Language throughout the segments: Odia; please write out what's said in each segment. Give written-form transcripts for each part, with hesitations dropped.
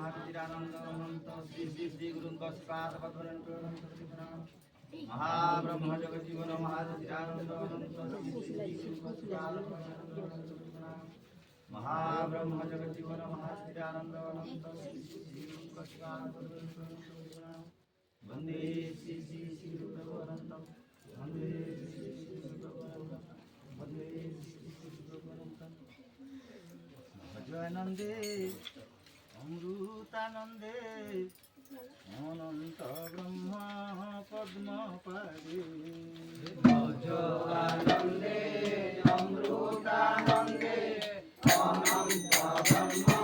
महावीरानंद अनंत श्री श्री श्री गुरुन बसपाद पद्मन महाब्रह्म जगजीवन महावीरानंद अनंत श्री श्री श्री गुरुन बसपाद महाब्रह्म जगजीवन महावीरानंद अनंत श्री श्री श्री गुरुन बसपाद वंदे श्री श्री श्री गुरु अनंतम वंदे श्री श्री गुरु अनंतम वंदे श्री श्री गुरु अनंतम भजनंदे अमृतानंदे अनंत ब्रह्म पद्म पदे भजनंदे अमृतानंदे अनंत ब्रह्म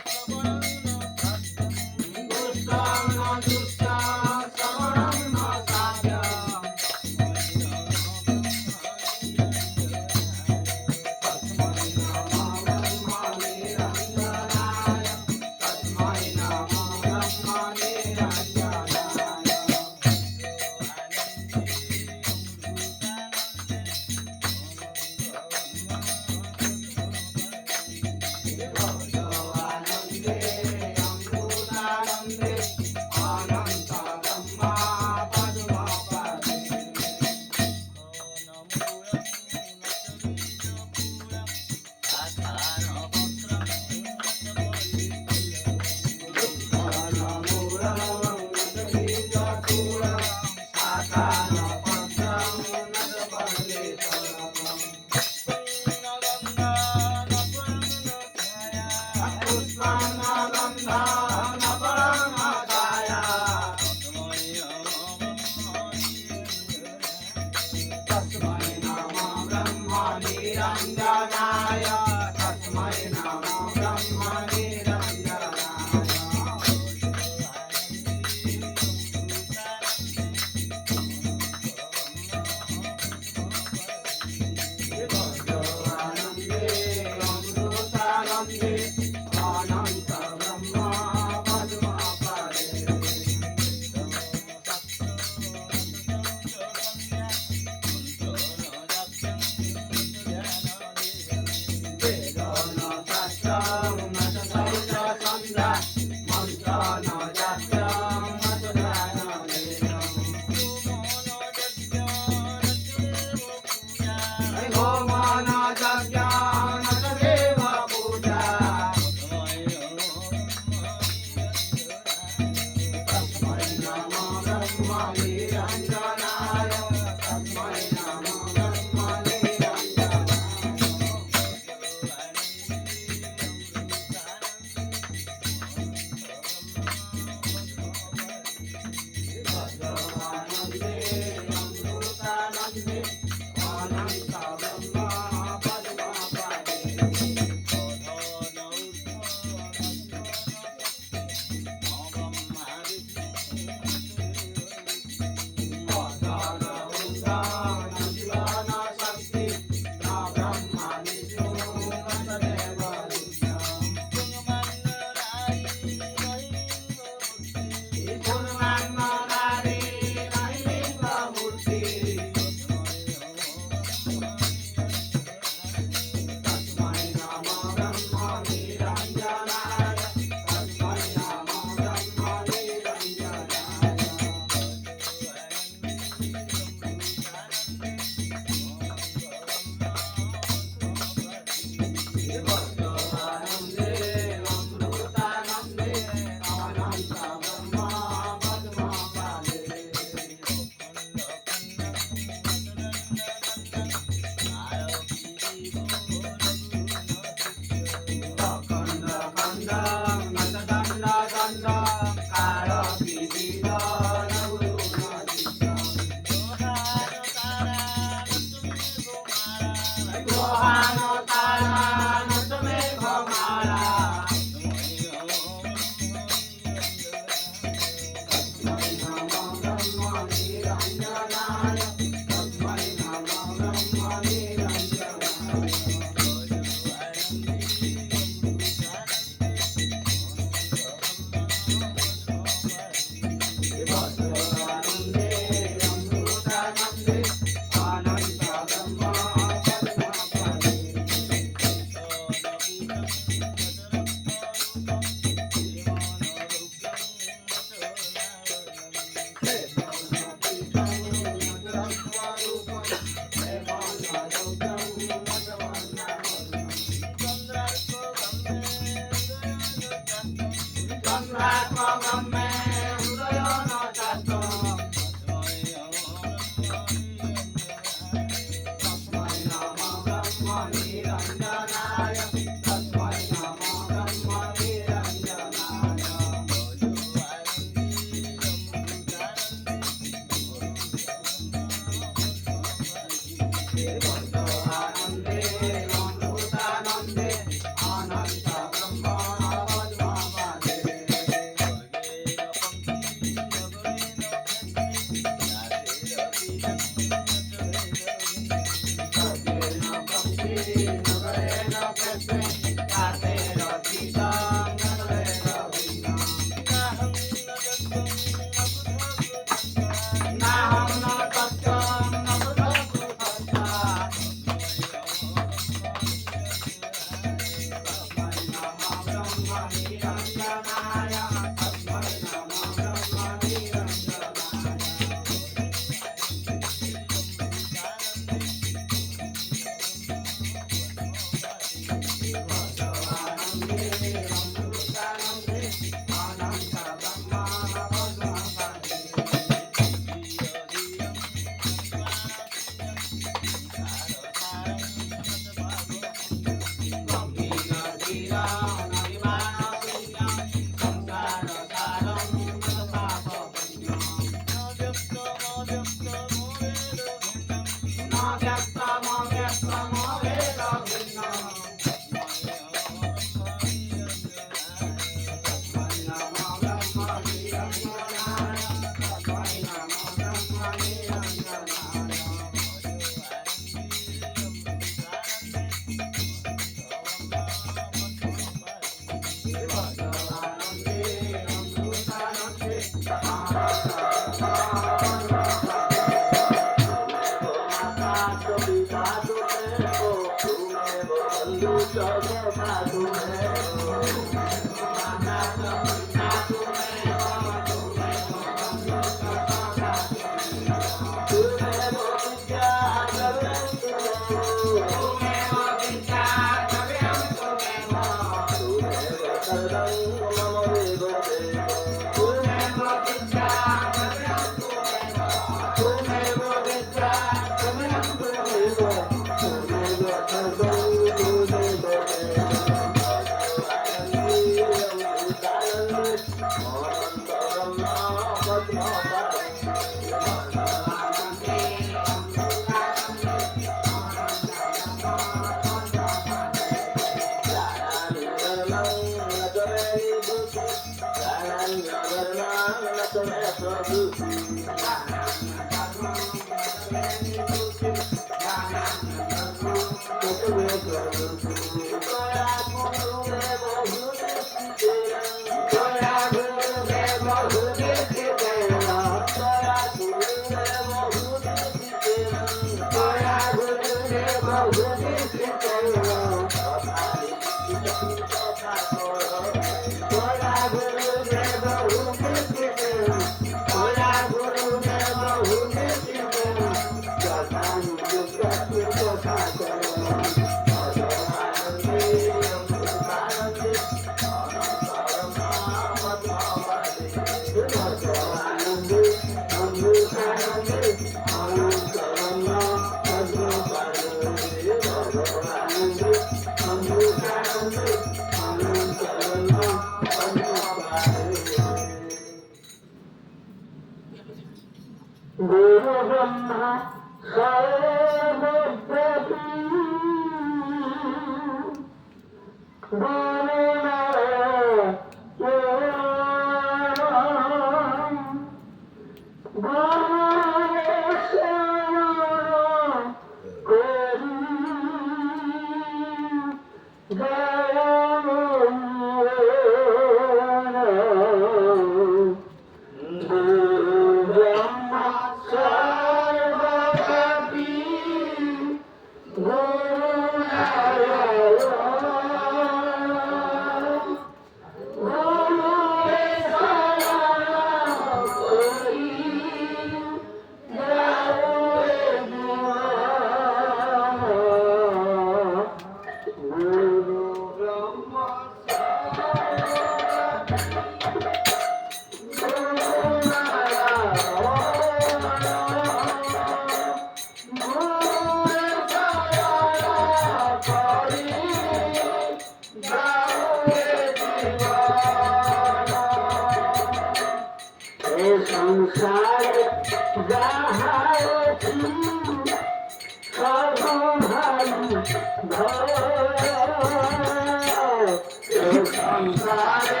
সংসারে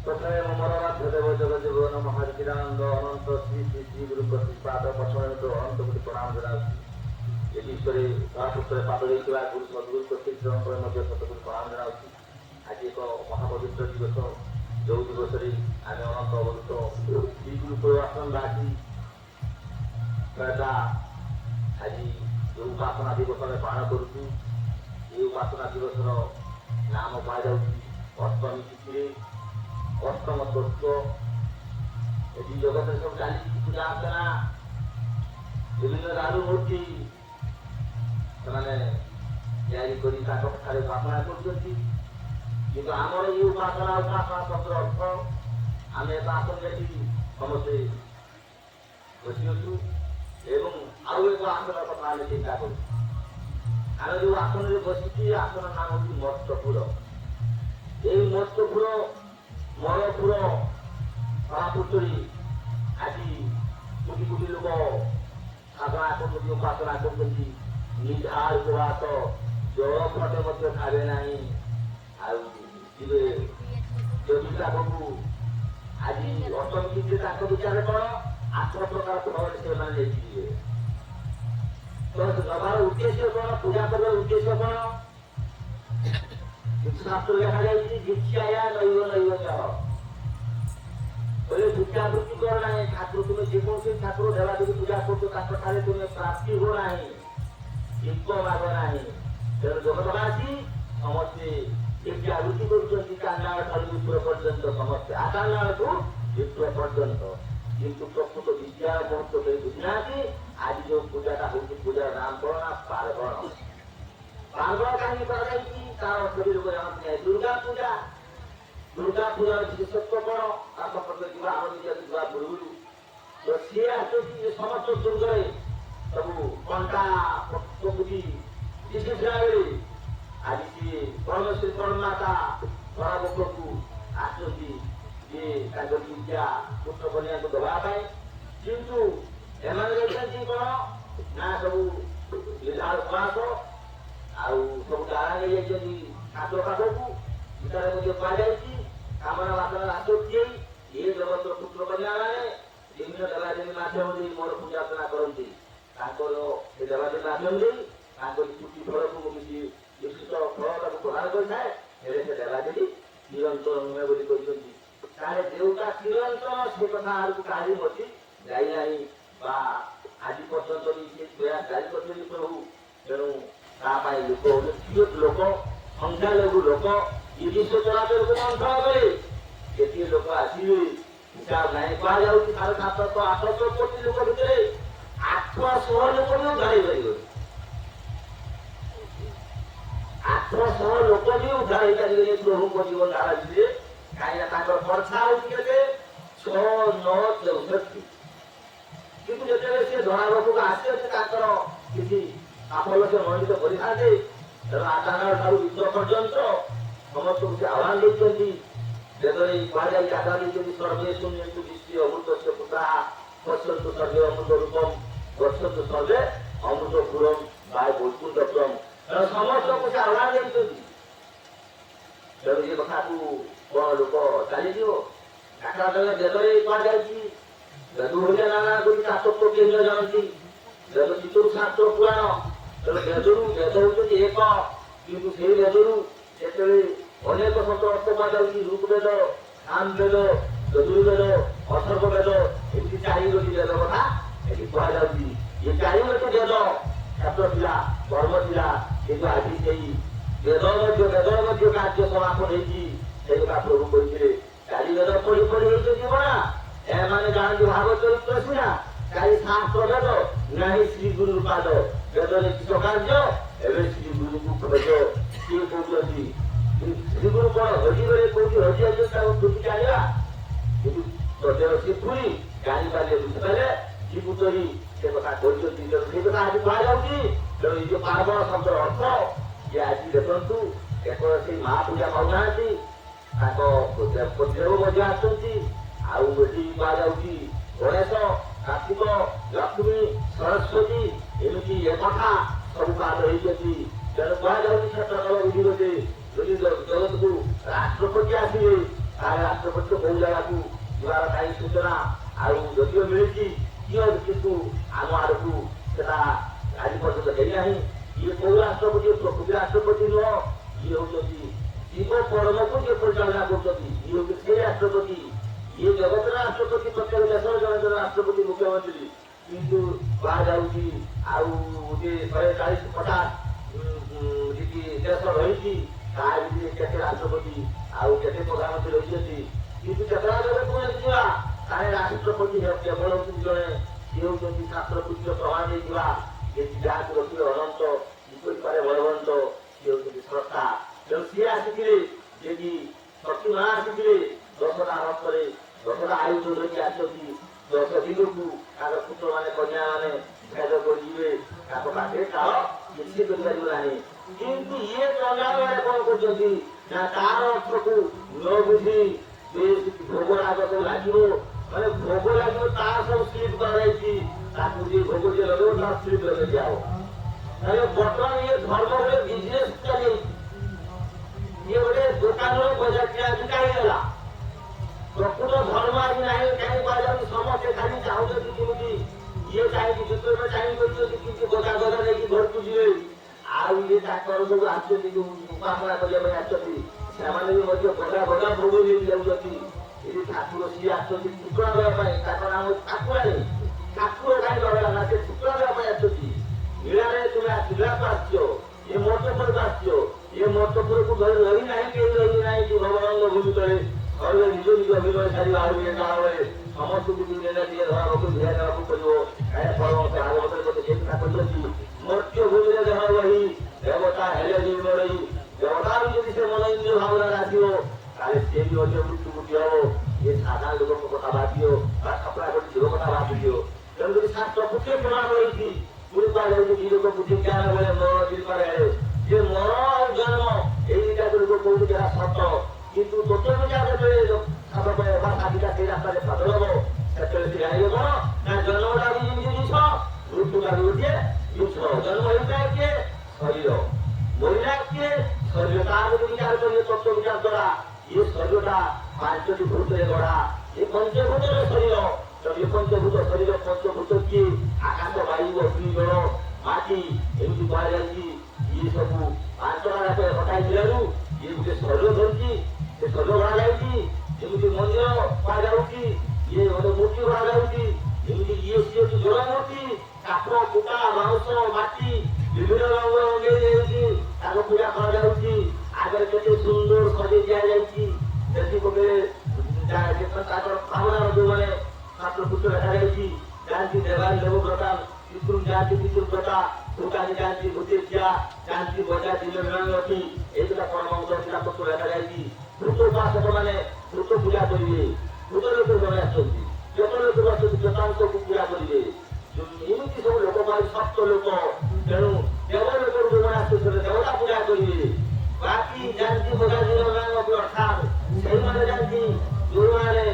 প্রথমে মমরাধ্যদেব জগজীবন মহাচিদানন্দ অনন্ত শ্রী শ্রী শ্রী গুরু প্রতিপাদ প্রথমে অনন্ত কোটি প্রণাম জানাচ্ছি। এই ঈশ্বরে মহাপুত্রে পাদ ଦେଇଥିବା ଗୁରୁ ସଦ୍ଗୁରୁ କର୍ତ୍ତୃଙ୍କ ମଧ୍ୟ ଶତକୋଟି ପ୍ରଣାମ ଜଣାଉଛି। ଆଜି ଏକ ମହାପବିତ୍ର ଦିବସ, ଯେଉଁ ଦିବସରେ ଆମେ ଅନନ୍ତ ଅବସ୍ଥ ଶ୍ରୀ ଗୁରୁ ପୂର୍ବାସନ ବାସି ଆଜି ଯେଉଁ ଉପାସନା ଦିବସ ଆମେ ପାଳନ କରୁଛୁ, এই উপাসনা দিবসର ନାମ କୁହାଯାଉଛି ଅଷ୍ଟମୀ ତିଥିରେ ଅଷ୍ଟମ ତତ୍ଵ। ଏଠି ଜଗତରେ ସବୁ ଚାଲିଛି ପୂଜା ଅର୍ଚ୍ଚନା, ବିଭିନ୍ନ ଦାରୁ ମୂର୍ତ୍ତି ସେମାନେ ତିଆରି କରି ତାଙ୍କ ଠାରେ ଉପାସନା କରୁଛନ୍ତି। କିନ୍ତୁ ଆମର ଏଇ ଉପାସନା ତନ୍ତ୍ର ଅର୍ଥ ଆମେ ଏକ ଆସନରେ ଏଠି ସମସ୍ତେ ବସିଅଛୁ ଏବଂ ଆଉ ଏକ ଆସନ କଥା ଆମେ ଚିନ୍ତା କରୁଛୁ। ଆମେ ଯେଉଁ ଆସନରେ ବସିଛି ଆସନ ନାମ ହେଉଛି ମସ୍ତପୁର। এই মସ୍ତପୁର ମରପୁର ମହାପୁତ୍ରୀ ଆଜି କୋଟି କୋଟି ଲୋକ ସାଧନା କରୁଛନ୍ତି, ଉପାସନା କରୁଛନ୍ତି। ନିଧାର ଉପବାସ, ଜଳ ଖଣ୍ଡେ ମଧ୍ୟ ଖାଇବେ ନାହିଁ। ଆଉ ଯିବେ ଦେବୀତାକୁ ଆଜି ଅଷ୍ଟମୀ ତିଥିରେ ତାଙ୍କ ବିଚାରରେ କ'ଣ 8 ପ୍ରକାର ଫଳରେ ସେମାନେ ନେଇକି ଯିବେ। ତ ନେବାର ଉଦ୍ଦେଶ୍ୟ କ'ଣ? ପୂଜା କରିବାର ଉଦ୍ଦେଶ୍ୟ କ'ଣ? ଶାସ୍ତ୍ର ଲେଖାଯାଇଛି ଦୀକ୍ଷାୟା ନୈବ ନୈବ ସହ ବୋଲେ ଭିକ୍ଷାବୃତ୍ତି କର ନାହିଁ। ଠାକୁର ତୁମେ ଯେକୌଣସି ଠାକୁର ଦେବାଦେବୀ ପୂଜା କରୁଛ ତାଙ୍କ ଠାରେ ତୁମେ ପ୍ରାପ୍ତି ହୁଅ ନାହିଁ, ଭିକ ମାଗ ନାହିଁ। ତେଣୁ ଜଗତବାସୀ ସମସ୍ତେ ଭିକ୍ଷାବୃତ୍ତି କରୁଛନ୍ତି କାନ୍ନାଳ ଠାରୁ ବିପ୍ର ପର୍ଯ୍ୟନ୍ତ, ସମସ୍ତେ ଆକାନ୍ନାଳଠୁ ବିପ୍ର ପର୍ଯ୍ୟନ୍ତ। କିନ୍ତୁ ପ୍ରକୃତ ବିଦ୍ୟାର ମହତ୍ଵ କେହି ବୁଝିନାହାନ୍ତି। ଆଜି ଯେଉଁ ପୂଜାଟା ହଉଛି ପୂଜାର ନାମ କ'ଣ ନା ପାର୍ବଣ। ପାର୍ବଣ କାହିଁକି କରାଯାଇଛି? ତାର ସବୁ ଲୋକ ଜାଣନ୍ତି ନାହିଁ। ଦୁର୍ଗା ପୂଜା, ଦୁର୍ଗା ପୂଜାର ବିଶେଷତ୍ୱ କ'ଣ? ତା ସମ୍ପର୍କରେ ଯିବା ଆମ ଯିବା ପୂର୍ବରୁ ତ ସିଏ ଆସୁଛି ଯେ ସମସ୍ତ ଦୁର୍ଗରେ ସବୁ କଣ୍ଟା ପ୍ରକୃତି ବିଶେଷିଲା ବେଳେ ଆଜି ସିଏ ପରମେଶ୍ୱରୀ ପରମାତା ପରାବକୁ ଆସୁଛନ୍ତି ଯେ ତାଙ୍କ ବିଦ୍ୟା ପୁତ୍ର କନ୍ୟାକୁ ଦେବା ପାଇଁ। କିନ୍ତୁ ଏମାନେ ଯାଇଛନ୍ତି କ'ଣ ନା ସବୁ ଲିଲାର ଉପବାସ ଆଉ ସବୁ ଡାଳା ନେଇଯାଇଛନ୍ତି ଠାକୁର ପାଖକୁ। ଗୀତାରେ ମଧ୍ୟ କୁହାଯାଇଛି କାମନା ବାସନା ଆସୁଛି ଏ ଜଗତର ପୁତ୍ର କନ୍ୟାମାନେ ବିଭିନ୍ନ ଦେବାଦେବୀ ମାଧ୍ୟମ ଦେଇ ମୋର ପୂଜା ଅର୍ଚ୍ଚନା କରନ୍ତି। ତାଙ୍କର ସେ ଦେବାଦେବୀ ମାଧ୍ୟମ ଦେଇ ତାଙ୍କର ଚୁଟି ଫଳକୁ କିଛି ବିଶିଷ୍ଟ ଫଳ ତାକୁ ପ୍ରଦାନ କରିଥାଏ। ହେଲେ ସେ ଦେବାଦେବୀ ନିରନ୍ତର ନୁହେଁ ବୋଲି କହିଛନ୍ତି। ତାହେଲେ ଯେଉଁଟା ଚିରନ୍ତନ ସେ କଥା ଆଡ଼କୁ କାହାରି ମତି ଯାଇନାହିଁ ବା ଆଜି ପର୍ଯ୍ୟନ୍ତ ବି ସେ ପ୍ରୟାସ ଜାରି କରିଛନ୍ତି ପ୍ରଭୁ। ତେଣୁ ତା ପାଇଁ ଲୋକ ଲୋକ ସଂଖ୍ୟାଲଘୁ ଲୋକ ଏ ବିଶ୍ୱ ଚଳାଚଳକୁ ମନ୍ଥନ କଲେ ଯେତିକି ଲୋକ ଆସିବେ ହିସାବ ନାହିଁ। କୁହାଯାଉଛି 750-800 କୋଟି ଲୋକ ଭିତରେ 800 ଲୋକ ବି ଉଦ୍ଧାର ହେଇପାରିବେ। 800 ଲୋକ ବି ଉଦ୍ଧାର ହେଇପାରିବେନି ପ୍ରଭୁଙ୍କ ଜୀବନ ଧାରା ଯିବେ। କାହିଁକିନା ତାଙ୍କର ଖର୍ଚ୍ଚା ହଉଛି କେତେ? 6,9,64। କିନ୍ତୁ ଯେତେବେଳେ ସେ ଧରାବକୁ ଆସିଅଛି ତାଙ୍କର କିଛି ସାଫଲ୍ୟ ସେ ମଣ୍ଡିତ କରିଥାନ୍ତି। ତେଣୁ ଆକାଙ୍କ୍ଷାଳ ଠାରୁ ବିଶ୍ୱ ପର୍ଯ୍ୟନ୍ତ ସମସ୍ତଙ୍କୁ ସେ ଆହ୍ୱାନ ଦେଇଛନ୍ତି। ବେଦରେ କୁହାଯାଇ ଆହ୍ୱାନ ଦେଇଛନ୍ତି ସର୍ବେ ଶୂନ୍ୟନ୍ତୁ ଦୃଷ୍ଟି ଅମୃତସ୍ୟ ପୁତ୍ରାଃ ପଶ୍ୟନ୍ତୁ ସର୍ବେ ଅମୃତ ରୂପମ୍ ଗଚ୍ଛନ୍ତୁ ସର୍ବେ ଅମୃତ ପୁରମ୍ ବାୟ ବୈକୁଣ୍ଠପୁରମ୍। ତେଣୁ ସମସ୍ତଙ୍କୁ ସେ ଆହ୍ୱାନ ଦେଇଛନ୍ତି। ତେଣୁ ଏ କଥାକୁ କ'ଣ ଲୋକ ଚାଲିଯିବ? ବେଦରେ କୁହାଯାଇଛି ବେଦ ଭଳିଆ ନାନା କରି ଶାସ୍ତ୍ର କେନ୍ଦ୍ର ଜାଣନ୍ତି। ବେଦ ଚିତରୁ ଶାସ୍ତ୍ର ପୁରାଣ। ତେଣୁ ବେଦରୁ ବେଦ ହଉଛନ୍ତି ଏକ, କିନ୍ତୁ ସେଇ ବେଦରୁ ଯେତେବେଳେ ଅନେକ ଶବ୍ଦ ଅର୍ଥ କୁହାଯାଉଛି ଋଗ୍ବେଦ, ସାମବେଦ, ଯଜୁର୍ବେଦ, ଅଥର୍ବ ବେଦ, ଏମିତି 4ଗୋଟି ବେଦ କଥା ଏଠି କୁହାଯାଉଛି। ଏ 4ଗୋଟି ବେଦ କ୍ଷେତ୍ର ଥିଲା, କର୍ମ ଥିଲା। କିନ୍ତୁ ଆଜି ସେଇ ବେଦର ମଧ୍ୟ କାର୍ଯ୍ୟ ସମାପନ ହେଇଛି। ସେଇ କଥା ପ୍ରଭୁ କହିଥିଲେ 4 ବେଦ ପଢି ପଢି ହେଇଛନ୍ତି କ'ଣ? ଏମାନେ ଜାଣନ୍ତି ଭାବ ଚରିତ୍ର ସିନା, 4 ଶାସ୍ତ୍ର ବେଦ ନାହିଁ ଶ୍ରୀ ଗୁରୁ ପାଦ। ବେଦରେ କିସ କାର୍ଯ୍ୟ? ଏବେ ଶ୍ରୀ ଗୁରୁକୁ ଖୋଜ। କିଏ କହୁଛନ୍ତି ଶ୍ରୀ ଗୁରୁ କ'ଣ ହଜିଗଲେ? କୋଉଠି ହଜି ଯାଇଛନ୍ତି ତାକୁ ଖୋଜି ଜାଣିବା। କିନ୍ତୁ ତଦେବ ସେ ପୁରୀ ଜାଣିପାରିଲେ, ବୁଝିପାରିଲେ ଜୀବୁତରି ସେ କଥା କହିଛନ୍ତି। ତେଣୁ ସେ କଥା ଆଜି କୁହାଯାଉଛି। ତେଣୁ ଏଇ ଯୋଉ ପାର୍ବଣ ଶବ୍ଦର ଅର୍ଥ ଯେ ଆଜି ଦେଖନ୍ତୁ ଏକ ସେଇ ମା ପୂଜା ପାଉନାହାନ୍ତି, ତାଙ୍କ ଦେବ ମଧ୍ୟ ଆସୁଛନ୍ତି। ଆଉ ଏଠି କୁହାଯାଉଛି ଗଣେଶ, କାର୍ତ୍ତିକ, ଲକ୍ଷ୍ମୀ, ସରସ୍ୱତୀ ଏମିତି ଏକଥା ସବୁ ପାଦ ହେଇଛନ୍ତି। ତେଣୁ କୁହାଯାଉଛି କ୍ଷେତ୍ରଫଳ ବୁଝିବେ ଯଦି ଜଗତକୁ ରାଷ୍ଟ୍ରପତି ଆସିବେ ତାହେଲେ ରାଷ୍ଟ୍ରପତି କୋଉ ଜାଗାକୁ ଯିବାର କାହିଁ ସୂଚନା ଆଉ ଯଦିଓ ମିଳିଛି କିନ୍ତୁ ଆମ ଆଡକୁ ସେଟା ଆଜି ପର୍ଯ୍ୟନ୍ତ ହେଇନାହିଁ। ଇଏ କୋଉ ରାଷ୍ଟ୍ରପତି ପ୍ରକୃତି ରାଷ୍ଟ୍ରପତି ନୁହଁ, ଇଏ ହଉଛନ୍ତି ଶିବ ପରମକୁ ଯିଏ ପରିଚାଳନା କରୁଛନ୍ତି, ଇଏ ହଉଛି ସେ ରାଷ୍ଟ୍ରପତି। ଇଏ ଜଗତର ରାଷ୍ଟ୍ରପତି, ପ୍ରତ୍ୟେକ ଦେଶର ଜଣେ ଜଣେ ରାଷ୍ଟ୍ରପତି ମୁଖ୍ୟମନ୍ତ୍ରୀ, କିନ୍ତୁ କୁହାଯାଉଛି ଆଉ ଯେ 140-150 ଦେଶ ରହିଛି ତା ଭିତରେ କେତେ ରାଷ୍ଟ୍ରପତି ଆଉ କେତେ ପ୍ରଧାନମନ୍ତ୍ରୀ ରହିଛନ୍ତି। କିନ୍ତୁ କେତେଟା ଜଗତକୁ ଯିବା ତାହେଲେ ରାଷ୍ଟ୍ରପତି କେବଳ ହଉଛନ୍ତି ଜଣେ, ସିଏ ହଉଛନ୍ତି ଶାସ୍ତ୍ରକୃତିର ପ୍ରମାଣ ଦେଇଥିବା ଯାହାକୁ ରଖିଲେ ଅନନ୍ତ କରିପାରେ ବଳବନ୍ତ, ସିଏ ହଉଛନ୍ତି ସ୍ରଷ୍ଟା। ତେଣୁ ସିଏ ଆସିଥିଲେ ଯେ କି ଶକ୍ତି ମା ଆସିଥିଲେ 10ଟା ରଥରେ 10ଟା ଆୟୁଧ ଧରିକି ଆସିଛନ୍ତି। 10 ଦିନକୁ ତାଙ୍କ ପୁତ୍ର ମାନେ କନ୍ୟା ମାନେ ଭେଦ କରିଯିବେ, ତାଙ୍କ ପାଖରେ କାଳ କିଛି କରିପାରିବ ନାହିଁ। କିନ୍ତୁ ଇଏ ଚନ୍ଦ୍ରାବେଳେ କଣ କରୁଛନ୍ତି ନା ତାର ଅର୍ଥକୁ ନ ବୁଝି ଭୋଗ ରାଗ ସବୁ ଲାଗିବ, ମାନେ ଭୋଗ ଲାଗିବ ତାର ସବୁ ସ୍ଲିପ୍ କରାଯାଇଛି, ତାକୁ ଯିଏ ଭୋଗ ଯିଏ ଲଗେଇବ ତାର ସ୍ଲିପ୍ ଲଗେଇ ଦିଆହବ। ତାହେଲେ ବର୍ତ୍ତମାନ ଇଏ ଧର୍ମ ଗୋଟେ ବିଜନେସ ଚାଲିଛି, ଇଏ ଗୋଟେ ଦୋକାନର ବଜାର କିଣା ହେଇଗଲା। ପ୍ରକୃତ ଧର୍ମ ଆଜି ନାହିଁ। କାହିଁ କୁହାଯାଉଛି ସମସ୍ତେ ଖାଲି ଚାହୁଁଛନ୍ତି କେମିତି ଇଏ ଚାହିଁକି ବିକ୍ରମ ଚାହିଁ କରିଛନ୍ତି କିନ୍ତୁ ଗଦା ଗଦା ନେଇକି ଘରକୁ ଯିବେ। ଆଉ ଇଏ ତାଙ୍କର ସବୁ ଆସୁଛନ୍ତି ଯୋଉ ଉପାସନା କରିବା ପାଇଁ ଆସୁଛନ୍ତି, ସେମାନେ ବି ମଧ୍ୟ ଗଦା ଗଦା ଭୋଗ ନେଇକି ଯାଉଛନ୍ତି। ଏଠି ଠାକୁର ସିଏ ଆସୁଛନ୍ତି ଟୁକୁରା ଦେବା ପାଇଁ, ତାଙ୍କ ନାମ ଠାକୁରାଣୀ। ଠାକୁର କାହିଁ ରହିଲା ନା ସେ ଟୁକୁରା ଦେବା ପାଇଁ ଆସୁଛନ୍ତି। ମେଳାରେ ତୁମେ ଆସିବାକୁ ଆସିଛ, ଏ ମର୍ତ୍ତପୁରକୁ ଆସିଛ, ଏ ମର୍ତ୍ତପୁରକୁ ଧରି ରହି ନାହିଁ, କେହି ରହି ନାହିଁ କି ଭଗବାନଙ୍କ ଭୂମି ତଳେ ଘରେ ନିଜ ନିଜ ଅଭିନୟ ସାରି ବାହାରିବେ। କାଳରେ ସମସ୍ତଙ୍କୁ ଟିକେ ଧରାକୁ ଭିଆ ଦେବାକୁ ପଡିବ। ଭାଗବତରେ ଗୋଟେ ଚେଷ୍ଟା କରିଛନ୍ତି, ମର୍ତ୍ତ୍ୟ ଭୂମିରେ ଦେହ ରହି ଦେବତା ହେଲେ ନିର୍ମଳୀ। ଦେବତା ବି ଯଦି ସେ ମନ ଇନ୍ଦ୍ରିୟ ଭାବନାରେ ଆସିବ ତାହେଲେ ସେ ବି ମଧ୍ୟ ମୃତ୍ୟୁମୁଖୀ ହବ। ଏ ସାଧାରଣ ଲୋକଙ୍କ କଥା ଭାବିବ ବା କପଡ଼ା ଗୋଟେ ଝିଅ କଥା ଭାବିବ। ତେଣୁକରି ଶାସ୍ତ୍ର ପୁଷ୍ୟ ପ୍ରମାଣ ରହିଛି। ପୁଣି କୁହାଯାଉଛି କି ଲୋକ ବୁଦ୍ଧି ଜ୍ଞାନ ବେଳେ ମରଣ ଯିବାରେ ଯେ ମରଣ ଆଉ ଜନ୍ମ ଏଇ ଦିଟା ଲୋକ କହୁଛି ଯାହା ସତ, କିନ୍ତୁ ତତ୍ତ୍ୱ ବିଚାର ଯେତେବେଳେ ସାଧକ ବା ସାଧିକା ସେଇ ରାସ୍ତାରେ ପାଦ ହବ ସେତେବେଳେ ସେ ଜାଣିବ କଣ ନା ଜନ୍ମଟା ବି ଯେମିତି ଜିନିଷ, ମୃତ୍ୟୁଟା ବି ଗୋଟିଏ ଜିନିଷ। ଜନ୍ମ ହେଇଥାଏ କିଏ? ଶରୀର। ମରିଲା କିଏ? ଶରୀର। ତାର ଯଦି ବିଚାର କରିବେ ତତ୍ତ୍ୱ ବିଚାର ଦ୍ୱାରା ଏ ଶରୀରଟା 5ଟି ଭୂତରେ ଗଢ଼ା, ଏ ପଞ୍ଚଭୂତର ଶରୀର। ଏ ପଞ୍ଚଭୂତ ଶରୀର ପଞ୍ଚଭୂତ କିଏ? ଆକାଶ, ବାୟୁ, ଅଗ୍ନି, ଜଳ, ମାଟି ଏମିତି କୁହାଯାଇଛି। ଇଏ ସବୁ 5ଟା ଯାକ ହଟାଇଥିଲାରୁ ଇଏ ଗୋଟେ ଶରୀର ଧରିଛି, ସେ ଶରୀର ଗଢ଼ାଯାଉଛି। ଯେମିତି ମନ୍ଦିର କୁହାଯାଉଛି, ଇଏ ଗୋଟେ ମୂର୍ତ୍ତି ଗଢ଼ାଯାଉଛି। ଯେମିତି ଇଏ ସିଏ ହଉଛି ଜଳ ମୂର୍ତ୍ତି, କାଠ, କୁଟା, ବାଉଁଶ, ମାଟି ବିଭିନ୍ନ ରଙ୍ଗ ରଙ୍ଗେଇ ଦେଇଛି ତାକୁ ପୂଜା କରାଯାଉଛି। ଆଗରେ କେତେ ସୁନ୍ଦର ସଜେଇ ଦିଆଯାଇଛି। ସେଠି ଗୋଟେ ତାଙ୍କର ଭାବନାର ଯୋଉମାନେ ଶାସ୍ତ୍ରପୁତ୍ର ଲେଖାଯାଇଛି, ଯାଆନ୍ତି ଦେବାନୀ ଦେବବ୍ରତା, ପିତୃ ଯାଆନ୍ତି ପିତୃବ୍ରତା, ଭୂତାନୀ ଯାଆନ୍ତି ଭୂତେଜ୍ୟା, ଯାଆନ୍ତି ବଜା ଦିନ ଅଛି। ଏଇଟା ପରମହଂସ ପତ୍ର ଲେଖାଯାଇଛି। ଭୂତ ଉପାସକ ମାନେ ଭୂତ ପୂଜା କରିବେ। ଭୂତ ଲୋକ ଜଣେ ଆସନ୍ତି, ଯତ ଲୋକ ଆସନ୍ତି ଯତାଂଶକୁ ପୂଜା କରିବେ। ଏମିତି ସବୁ ଲୋକ ପାଇଁ ସପ୍ତ ଲୋକ। ତେଣୁ ଦେବ ଲୋକରୁ ଯୋଉମାନେ ଆସୁଥିଲେ ଦେବତା ପୂଜା କରିବେ। ବାକି ଯାଆନ୍ତି ବଜା ଦିନ ଅର୍ଥାତ୍ ସେଇମାନେ ଯାଆନ୍ତି ଯୋଉମାନେ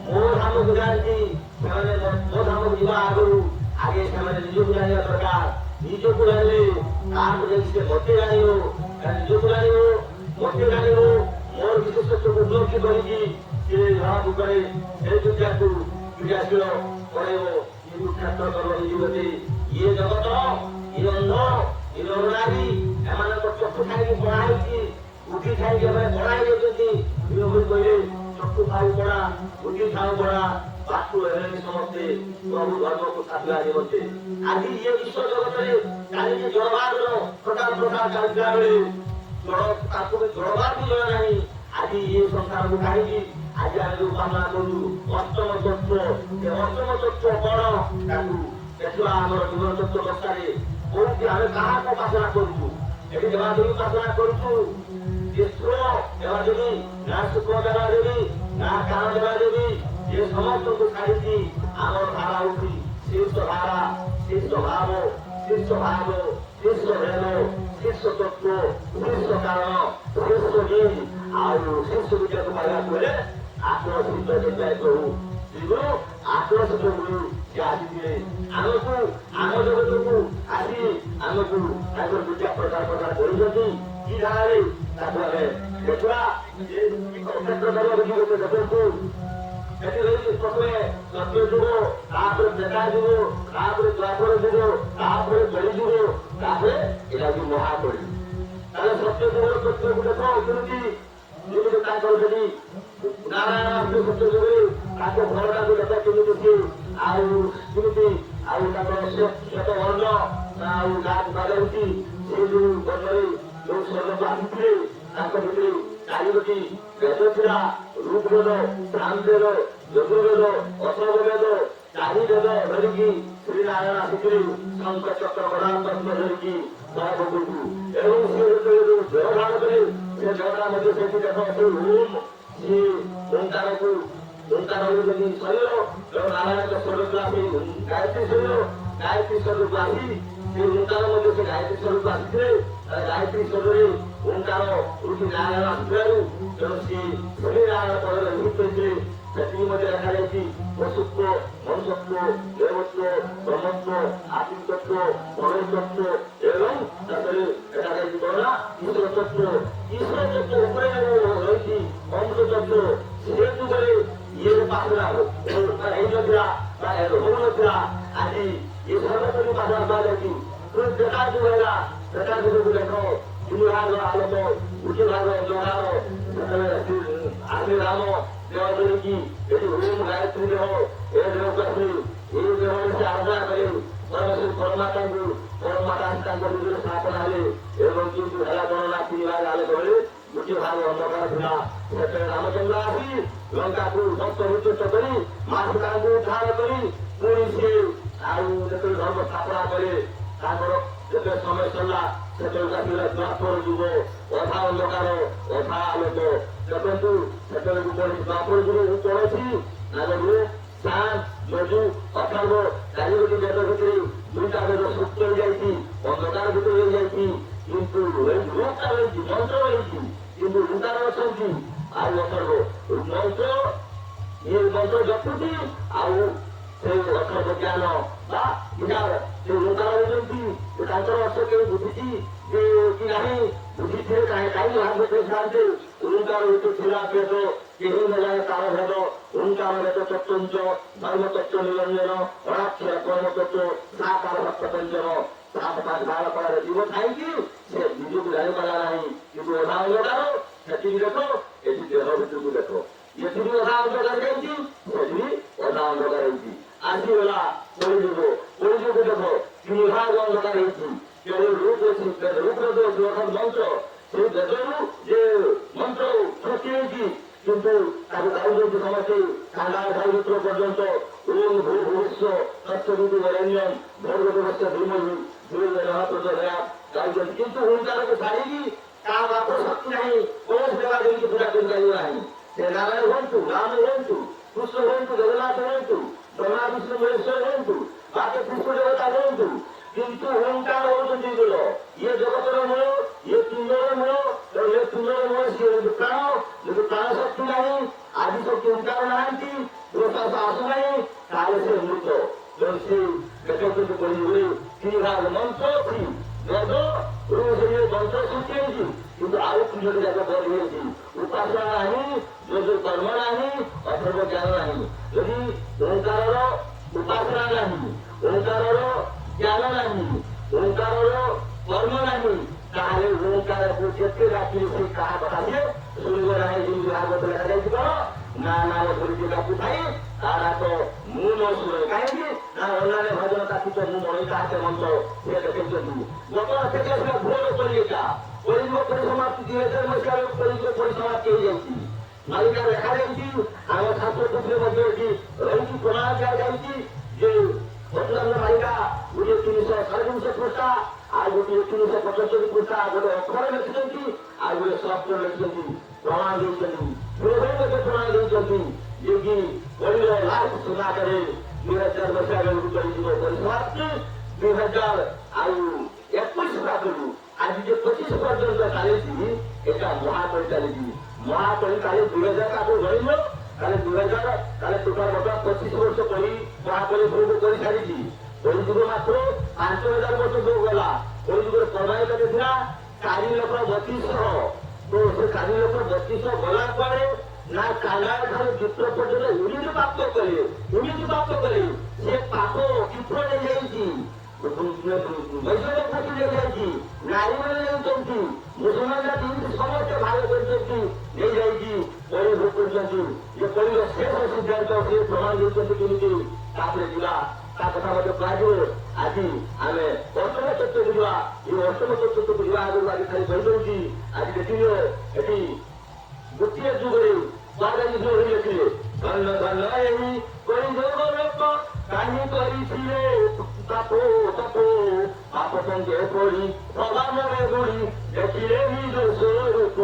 ମୋ ଧାମକୁ ଯାଆନ୍ତି, ସେମାନେ ମୋ ଧାମକୁ ଯିବା ଆଗରୁ ଆଗେ ସେମାନେ ନିଜକୁ ଜାଣିବା ଦରକାର। ନିଜକୁ ଜାଣିଲେ ତାହାକୁ ଯାଇକି ସେ ମତେ ଜାଣିବ, ନିଜକୁ ଜାଣିବ, ମତେ ଜାଣିବ, ମୋର ବିଶେଷତ୍ୱକୁ ଉପଲବ୍ଧି କରିକି ସେ ଜଣକୁ କରେ ସେ ବିଦ୍ୟାକୁ କ୍ରିୟାଶୀଳ କରାଇବ। କିନ୍ତୁ କ୍ଷେତ୍ର କର୍ମ ହେଇଯିବେ। ଇଏ ଜଗତ, ଇଏ ଅନ୍ଧ, ଇଏ ଅନାଦି, ଏମାନଙ୍କ ଚକ୍ଷୁ ଖାଇକି ପଢା ହେଇଛି, ବୁଦ୍ଧି ଖାଇକି ଏମାନେ ପଢା ହେଇଯାଉଛନ୍ତି। କହିଲେ ଚକ୍ଷୁ ଖାଉ ପଢା, ବୁଦ୍ଧି ଖାଉ ପଢା, ବାସ୍ତୁ ହେଲେନି ସମସ୍ତେ ପ୍ରଭୁ ଧର୍ମକୁ ସାଧିବା ନିମନ୍ତେ। ଆଜି ଇଏ ବିଶ୍ୱ ଜଗତରେ ଚାଲିଛି ଜଳବାଦର ପ୍ରକାର ପ୍ରକାର ଚାଲିଥିଲା ବେଳେ ତାକୁ ବି ଜଳବାଦ ବି ଜଣା ନାହିଁ। ଆଜି ଇଏ ସଂସାରକୁ କାହିଁକି ଆଜି ଆମେ ଯୋଉ ଉପାସନା କରୁଛୁ ଅଷ୍ଟମ ତତ୍ତ୍ୱ, ଏ ଅଷ୍ଟମ ତତ୍ତ୍ୱ କଣ ତାକୁ ଦେଖିବା। ଆମର ଜୀବନ ତତ୍ତ୍ୱ ଦଶାରେ କୋଉଠି ଆମେ କାହାକୁ ଉପାସନା କରୁଛୁ? ଏଠି ଦେବାଦେବୀ ଉପାସନା କରୁଛୁ। ଯେ ସୁର ଦେବାଦେବୀ, ନା ଶୁକ୍ର ଦେବାଦେବୀ, ନା କାନ ଦେବାଦେବୀ, ଏ ସମସ୍ତଙ୍କୁ ଛାଡ଼ିକି ଆମର ଧାରା ହଉଛି ଶୀର୍ଷ ଧାରା, ଶୀର୍ଷ ଭାବ, ଶୀର୍ଷ ଭାବ, ଶୀର୍ଷ ଭେଦ, ଶୀର୍ଷ ତତ୍ତ୍ୱ, ଶୀର୍ଷ କାରଣ, ଶୀର୍ଷ ଜ୍ଞାନ। ଆଉ ଶୀର୍ଷ ବିଦ୍ୟାକୁ ପାଇବାକୁ ହେଲେ ଆତ୍ମଶୀର୍ଷ ବିଦ୍ୟା ପ୍ରଭୁ ଶ୍ରୀଗୁରୁ ଆତ୍ମଶୀର୍ଷ ଗୁରୁ ସେ ଆସିଥିଲେ ଆମକୁ, ଆମ ଜଗତକୁ ଆସି ଆମକୁ ତାଙ୍କର ବିଦ୍ୟା ପ୍ରଚାର କରିଛନ୍ତି। କି ଧାରାରେ ତାକୁ ଆମେ ଦେଖିବା। ଶ୍ରୀକ୍ଷେତ୍ର ଧର୍ମ ବିଜୁ ଦେଖନ୍ତୁ ଏଠି ରହିଛି ପ୍ରଥମେ ସତ୍ୟ ଯୁଗ, ତାପରେ ତ୍ରେତା ଯୁଗ, ତାପରେ ଦ୍ୱାପର ଯୁଗ, ତାପରେ କଳି ଯୁଗ, ତାପରେ ଏଟା ବି ମହାକଳି। ତାହେଲେ ସତ୍ୟ ଯୁଗର ତତ୍ତ୍ୱକୁ ଦେଖ କେମିତି ତାଙ୍କର ଯଦି ନାରାୟଣ ଆସୁ ସତ୍ୟ ଯୁଗରେ ତାଙ୍କ ଘରଟାକୁ ଦେଖ କେମିତି ସିଏ ଆଉ କେମିତି ଆଉ ତାଙ୍କର ଶ୍ଵେତ ବର୍ଣ୍ଣ ଆଉ ଗାଁ ବାଜଉଛି ସେ ଯୋଉ ବର୍ଣ୍ଣରେ ଯୋଉ ସ୍ୱର୍ଣ୍ଣକୁ ଆସିଥିଲେ ତାଙ୍କ ଭିତରେ ଚାରିଗୋଟି ବେଦ ଥିଲା, ଋଗ୍ବେଦ, ସାମବେଦ, ଯଜୁର୍ବେଦ, ଅଥର୍ବବେଦ, ଚାରି ବେଦ ଧରିକି ଶ୍ରୀନାରାୟଣ ଆସିଥିଲେ ଶଙ୍ଖ ଚକ୍ର ଗଦା ପଦ୍ମ ଧରିକି ମହାପ୍ରଭୁଙ୍କୁ ଏବଂ ସେ ଯେତେବେଳେ ଜୟ ଭାଗ କଲେ ସେ ଜଗଟା ମଧ୍ୟ ସେଇଠି ଦେଖ ସିଏ ଓଙ୍କାରକୁ ଓଙ୍କାରକୁ ଯଦି ଶରୀର ଏବଂ ନାରାୟଣଙ୍କ ସ୍ୱରକୁ ଆସି ଗାୟତ୍ରୀ ଶରୀର ଗାୟତ୍ରୀ ସ୍ୱରକୁ ଆସି ସେ ଓଙ୍କାର ମଧ୍ୟ ସେ ଗାୟତ୍ରୀ ସ୍ୱରକୁ ଆସିଥିଲେ ଗାୟତ୍ରୀ ସ୍ୱରରେ ଓଙ୍କାର ରୁଚି ନାରାୟଣ ଆସିଥିବାରୁ ତେଣୁ ସିଏ ଶ୍ରୀନାରାୟଣ ପଦରେ ନିଯୁକ୍ତ ହୋଇଥିଲେ। ସେତିକି ମଧ୍ୟ ଲେଖାଯାଇଛି ପଶୁତ୍ୱ, ମනුଷ୍ୟତ୍ୱ, ଦେବତ୍ୱ, ବ୍ରହ୍ମତ୍ୱ, ଆତ୍ମିକତ୍ୱ, ଭଗବତତ୍ୱ ଏବଂ ତାପରେ ଏଟା ଯାଇଛି କଣ ନା ଈଶ୍ୱର ତତ୍ୱ। ଈଶ୍ୱର ତତ୍ୱ ଉପରେ ରହିଛି ଅମୃତ ତତ୍ୱ। ସେ ଯୁଗରେ ଇଏ ପାଖରେ ହେଇନଥିଲା ବା ହଉନଥିଲା। ଆଜି ଏ ସର୍ବତରୀ ପାଖରେ କୁହାଯାଇଛି ତ୍ରେତା ଯୁଗ ହେଲା। ତ୍ରେତା ଯୁଗକୁ ଦେଖ ତିନି ଭାଗ ଆଲୋକ, ଗୋଟେ ଭାଗ ଅନ୍ଧକାର। ଆସିଲେ ରାମ ଦେହ ଧରିକି ଏଠି ଓମ୍ ଗାୟତ୍ରୀ ଦେହ ଏ ଦେହକୁ ଆସିଲେ ଏ ଦେହରେ ସେ ଆରାଧନା କଲେ ପରମେଶ୍ୱର ପରମାତ୍ମାଙ୍କୁ। ପରମାତ୍ମା ତାଙ୍କ ନିଜର ସ୍ଥାପନା ହେଲେ ଏବଂ କିନ୍ତୁ ହେଲା ଗଣନା ତିନି ଭାଗ ଆଲୋକ ବେଳେ ଗୋଟିଏ ଭାଗ ଅନ୍ଧକାର ଥିଲା। ସେତେବେଳେ ରାମଚନ୍ଦ୍ର ଆସି ଲଙ୍କାକୁ ଧ୍ୱସ୍ତ ବିଧ୍ୱସ୍ତ କରି ମା ସୀତାଙ୍କୁ ଉଦ୍ଧାର କରି ପୁଣି ସିଏ ଆଉ ଯେତେବେଳେ ଧର୍ମ ସ୍ଥାପନା କଲେ ତାଙ୍କର ଯେତେବେଳେ ସମୟ ସରିଲା ସେତେବେଳକୁ ଆସିଲା ଦ୍ୱାପର ଯୁଗ। ଅଧା ଅନ୍ଧକାର ଅଧା ଆଲୋକ। ଦେଖନ୍ତୁ ସେତେବେଳକୁ ପଢିଛି ଦ୍ୱାପର ଯୁଗ ପଢୁଛି ଆଗରୁ ସାତ ଯଜୁ ଅଥର୍ବ ଚାରିଗୋଟି ବେଦ ଭିତରେ ଦୁଇଟା ବେଦ ସୁପ୍ତ ହୋଇଯାଇଛି, ଅନ୍ଧକାର ଭିତରେ ହୋଇଯାଇଛି, କିନ୍ତୁ ରୂପଟା ରହିଛି, ମନ୍ତ୍ର ରହିଛି, କିନ୍ତୁ ଲୁକାର ଅଛନ୍ତି ଆଉ ଅଥର୍ବ ମନ୍ତ୍ର ଇଏ ମନ୍ତ୍ର ଜପୁଛି ଆଉ ସେଇ ଅଥର୍ବ ଜ୍ଞାନ ବା ବିଚାର ସେ ଲୁକାର ରହିଛନ୍ତି। ତାଙ୍କର ଅର୍ଥ କେହି ବୁଝିଛି ଯେ କି ନାହିଁ, ବୁଝିଥିଲେ କାହିଁକି ଭାଗ ଦେଇଥାନ୍ତେ। ଓଙ୍କାର ଗୋଟେ ଥିଲା ବେଦ, କେହି ନ ଜାଣେ ତାର ଭେଦ। ଓଙ୍କାର ବେଦ ତତ୍ତ୍ୱ ଧର୍ମ ତତ୍ତ୍ୱ ନିରଞ୍ଜନ ଅଣାକ୍ଷର କର୍ମ ତତ୍ତ୍ୱ ସାକାର ଭକ୍ତ ପଞ୍ଚମ ସାତ ପାଞ୍ଚ ବାର କଳାରେ ଜୀବ ଥାଇକି ସେ ନିଜକୁ ଜାଣିପାରିଲା ନାହିଁ। କିନ୍ତୁ ଅଧା ଅଙ୍ଗକାର ସେଠିକି ଦେଖ, ଏଠି ଦେହ ଭିତରକୁ ଦେଖ, ଏଠି ବି ଅଧା ଅଙ୍ଗକାର ଯାଇଛି, ସେଠି ବି ଅଧା ଅଙ୍ଗକାର ହେଇଛି। ଆସିଗଲା କଳିଯୁଗ। କଳିଯୁଗ ଦେଖ ତିନି ଭାଗ ଅଙ୍ଗକାର ହେଇଛି। କେବଳ ରୂପ ଅଛି, ରୂପର ମନ୍ତ୍ର ସେଇ ବେଦରୁ ଯେ ମନ୍ତ୍ର ସୃଷ୍ଟି ହେଇଛି, କିନ୍ତୁ ତାକୁ ଗାଉଛନ୍ତି ସମସ୍ତେ କାଣ୍ଡା ସାହିତ୍ର ପର୍ଯ୍ୟନ୍ତ ଓମ୍ ଭୂର୍ଭୁବସ୍ୱ ତତ୍ସବିତୁର୍ବରେଣ୍ୟଂ ଭର୍ଗଦେବସ୍ୟ ଧୀମହି ଧିୟୋ ୟୋ ନଃ ପ୍ରଚୋଦୟାତ୍ ଗାଉଛନ୍ତି। କିନ୍ତୁ ଓଙ୍କାରକୁ ଛାଡ଼ିକି କାହା ବାପ ଶକ୍ତି ନାହିଁ, କୌଣସି ଦେବା ଦେବୀକି ପୂଜା କରିପାରିବ ନାହିଁ। ସେ ନାରାୟଣ ହୁଅନ୍ତୁ, ରାମ ହୁଅନ୍ତୁ, କୃଷ୍ଣ ହୁଅନ୍ତୁ, ଜଗନ୍ନାଥ ହୁଅନ୍ତୁ, ବ୍ରହ୍ମା ବିଷ୍ଣୁ ମହେଶ୍ୱର ହୁଅନ୍ତୁ, ବାକି କୃଷ୍ଣ ଦେବତା ହୁଅନ୍ତୁ, କିନ୍ତୁ ଓଙ୍କାର ହଉଛନ୍ତି ମୂଳ। ଇଏ ଜଗତର ମୂଳ, ଇଏ ତୁଣ୍ଡର ମୂଳ, ଏ ତୁଣ୍ଡର ମୂଳ ସିଏ ହଉଛି ପ୍ରାଣ। ଯଦି ପ୍ରାଣ ଶକ୍ତି ନାହିଁ, ଆଜି ଶକ୍ତି ଓଙ୍କାର ନାହାନ୍ତି, ପ୍ରଶ୍ୱାସ ଆସୁନାହିଁ, ତାହେଲେ ସେ ମୃତ। ତେଣୁ ସେ ଦେଖନ୍ତୁ କହିବେ ତିନି ଭାଗ ମନ୍ତ୍ର ଅଛି, ବେଦ ସେ ମନ୍ତ୍ର ସୃଷ୍ଟି ହେଇଛି, କିନ୍ତୁ ଆଉ ତିନୋଟି ଯାକ ବଳି ହେଇଛି। ଉପାସନା ନାହିଁ, ଯୋଗ କର୍ମ ନାହିଁ, ଅଥର୍ବ ଜ୍ଞାନ ନାହିଁ। ଯଦି ଓଙ୍କାରର ଉପାସନା ନାହିଁ, ଓଙ୍କାରର ଜ୍ଞାନ ନାହିଁ, ଓଙ୍କାରର କର୍ମ ନାହିଁ, ତାହେଲେ ଓଙ୍କାରକୁ ଯେତେ ଡାକିଲେ ସେ କାହା କଥା ସିଏ ଶୁଣିବ ନାହିଁ। ଯେମିତି ଭାଗବତ ଲେଖାଯାଇଛି କଣ ନା ନାମ ଧରିକି ଡାକୁଥାଇ ତା ଡାକ ମୁଁ ନ ଶୁଣେ। କାହିଁକି ନା ଅନ୍ୟାନ୍ୟ ଭଜନ ତାକୁ ତ ମୁଁ ମଣି ତାହାତେ ମନ୍ତ୍ର ସେ ଦେଖେଇଛନ୍ତି। ବର୍ତ୍ତମାନ ସେଠି ଆସିଲା ଘୋର କଲିକା। କଳିଯୁଗ ପରିସମାପ୍ତି 2000 ମସିହାରେ କଳିଯୁଗ ପରିସମାପ୍ତି ହେଇଯାଇଛି। ମାଳିକା ଲେଖାଯାଇଛି, ଆମ ଶାସ୍ତ୍ରପୁତ୍ରରେ ମଧ୍ୟ ଏଠି ରହିଛି, ପ୍ରମାଣ ଦିଆଯାଇଛି ଯେ ବର୍ତ୍ତମାନ ମାଳିକା ଗୋଟିଏ 300 ପୃଷ୍ଠା, ଆଉ ଗୋଟିଏ 375 ପୃଷ୍ଠା, ଗୋଟେ ଅକ୍ଷର ଲେଖିଛନ୍ତି, ଆଉ ଗୋଟେ ଶବ୍ଦ ଲେଖିଛନ୍ତି, ପ୍ରମାଣ ଦେଇଛନ୍ତି। ମଧ୍ୟ ପ୍ରମାଣ ଦେଇଛନ୍ତି ଯେ କି କଳିର ଲାଷ୍ଟ ସୁନାକରେ 2000 ମସିହା ବେଳକୁ କଳିଯୁଗ ପରିସମାପ୍ତି 2021 ପାଖରୁ ଆଜି ଯେ 25 ପର୍ଯ୍ୟନ୍ତ ଚାଲିଛି, এটা ମହାକଳି ଚାଲିଛି। ମହାକଳି କାଲି 2000 କାକୁ ଗଣିବ, କାଲି 2000 କାଲି ଟୋଟାଲ ବର୍ଷ 25 ବର୍ଷ କଳି ମହାକଳି ଭୋଗ କରିସାରିଛି। କଳିଯୁଗ ମାତ୍ର 5000 ବର୍ଷ ଭୋଗ ଗଲା। କଳିଯୁଗର ପ୍ରଭାବ କେତେ ଥିଲା? 4,32,000। ତ ସେ 4,32,000 ଗଲା ପରେ ଏମିତି ପାପ କଲେ ସେ ପାପ କ୍ଷିପ୍ର ନେଇଯାଇଛି, ବୈଷ୍ଣବ ପୋଷି ନେଇଯାଇଛି, ନାରୀମାନେ ନେଉଛନ୍ତି, ମୁସଲମାନ ଜାତି ସମସ୍ତେ ଭାଗ କରିଛନ୍ତି, ନେଇଯାଇଛି, ପରିଭୋଗ କରିଛନ୍ତି। ଯେ ପରିର ଶେଷ ସିଦ୍ଧାନ୍ତ ସେ ପ୍ରମାଣ ଦେଇଛନ୍ତି କେମିତି ତାପରେ ଯିବା ତା କଥା ମଧ୍ୟ କୁହାଯିବ। ଆଜି ଆମେ ଅଷ୍ଟମ ତତ୍ତ୍ୱକୁ ଯିବା। ଏ ଅଷ୍ଟମ ତତ୍ତ୍ୱକୁ ଯିବା ଆଗରୁ ଆଜି ଖାଲି କହିଦେଉଛି, ଆଜି ଦେଖିଲେ ଏଠି ଗୋଟିଏ ଯୁଗରେ ଲେଖିଲେ ଧନ୍ୟ ଧନ୍ୟ ଏହି କରିଯୋଗ ଲୋକ କାହିଁ କରିଥିଲେ ତାପ ତପ ପାପ ସଙ୍ଗେ ପଡ଼ି ପ୍ରଭାବରେ ଗୁଡ଼ି ଦେଖିଲେ ନିଜ ସ୍ୱରୂପ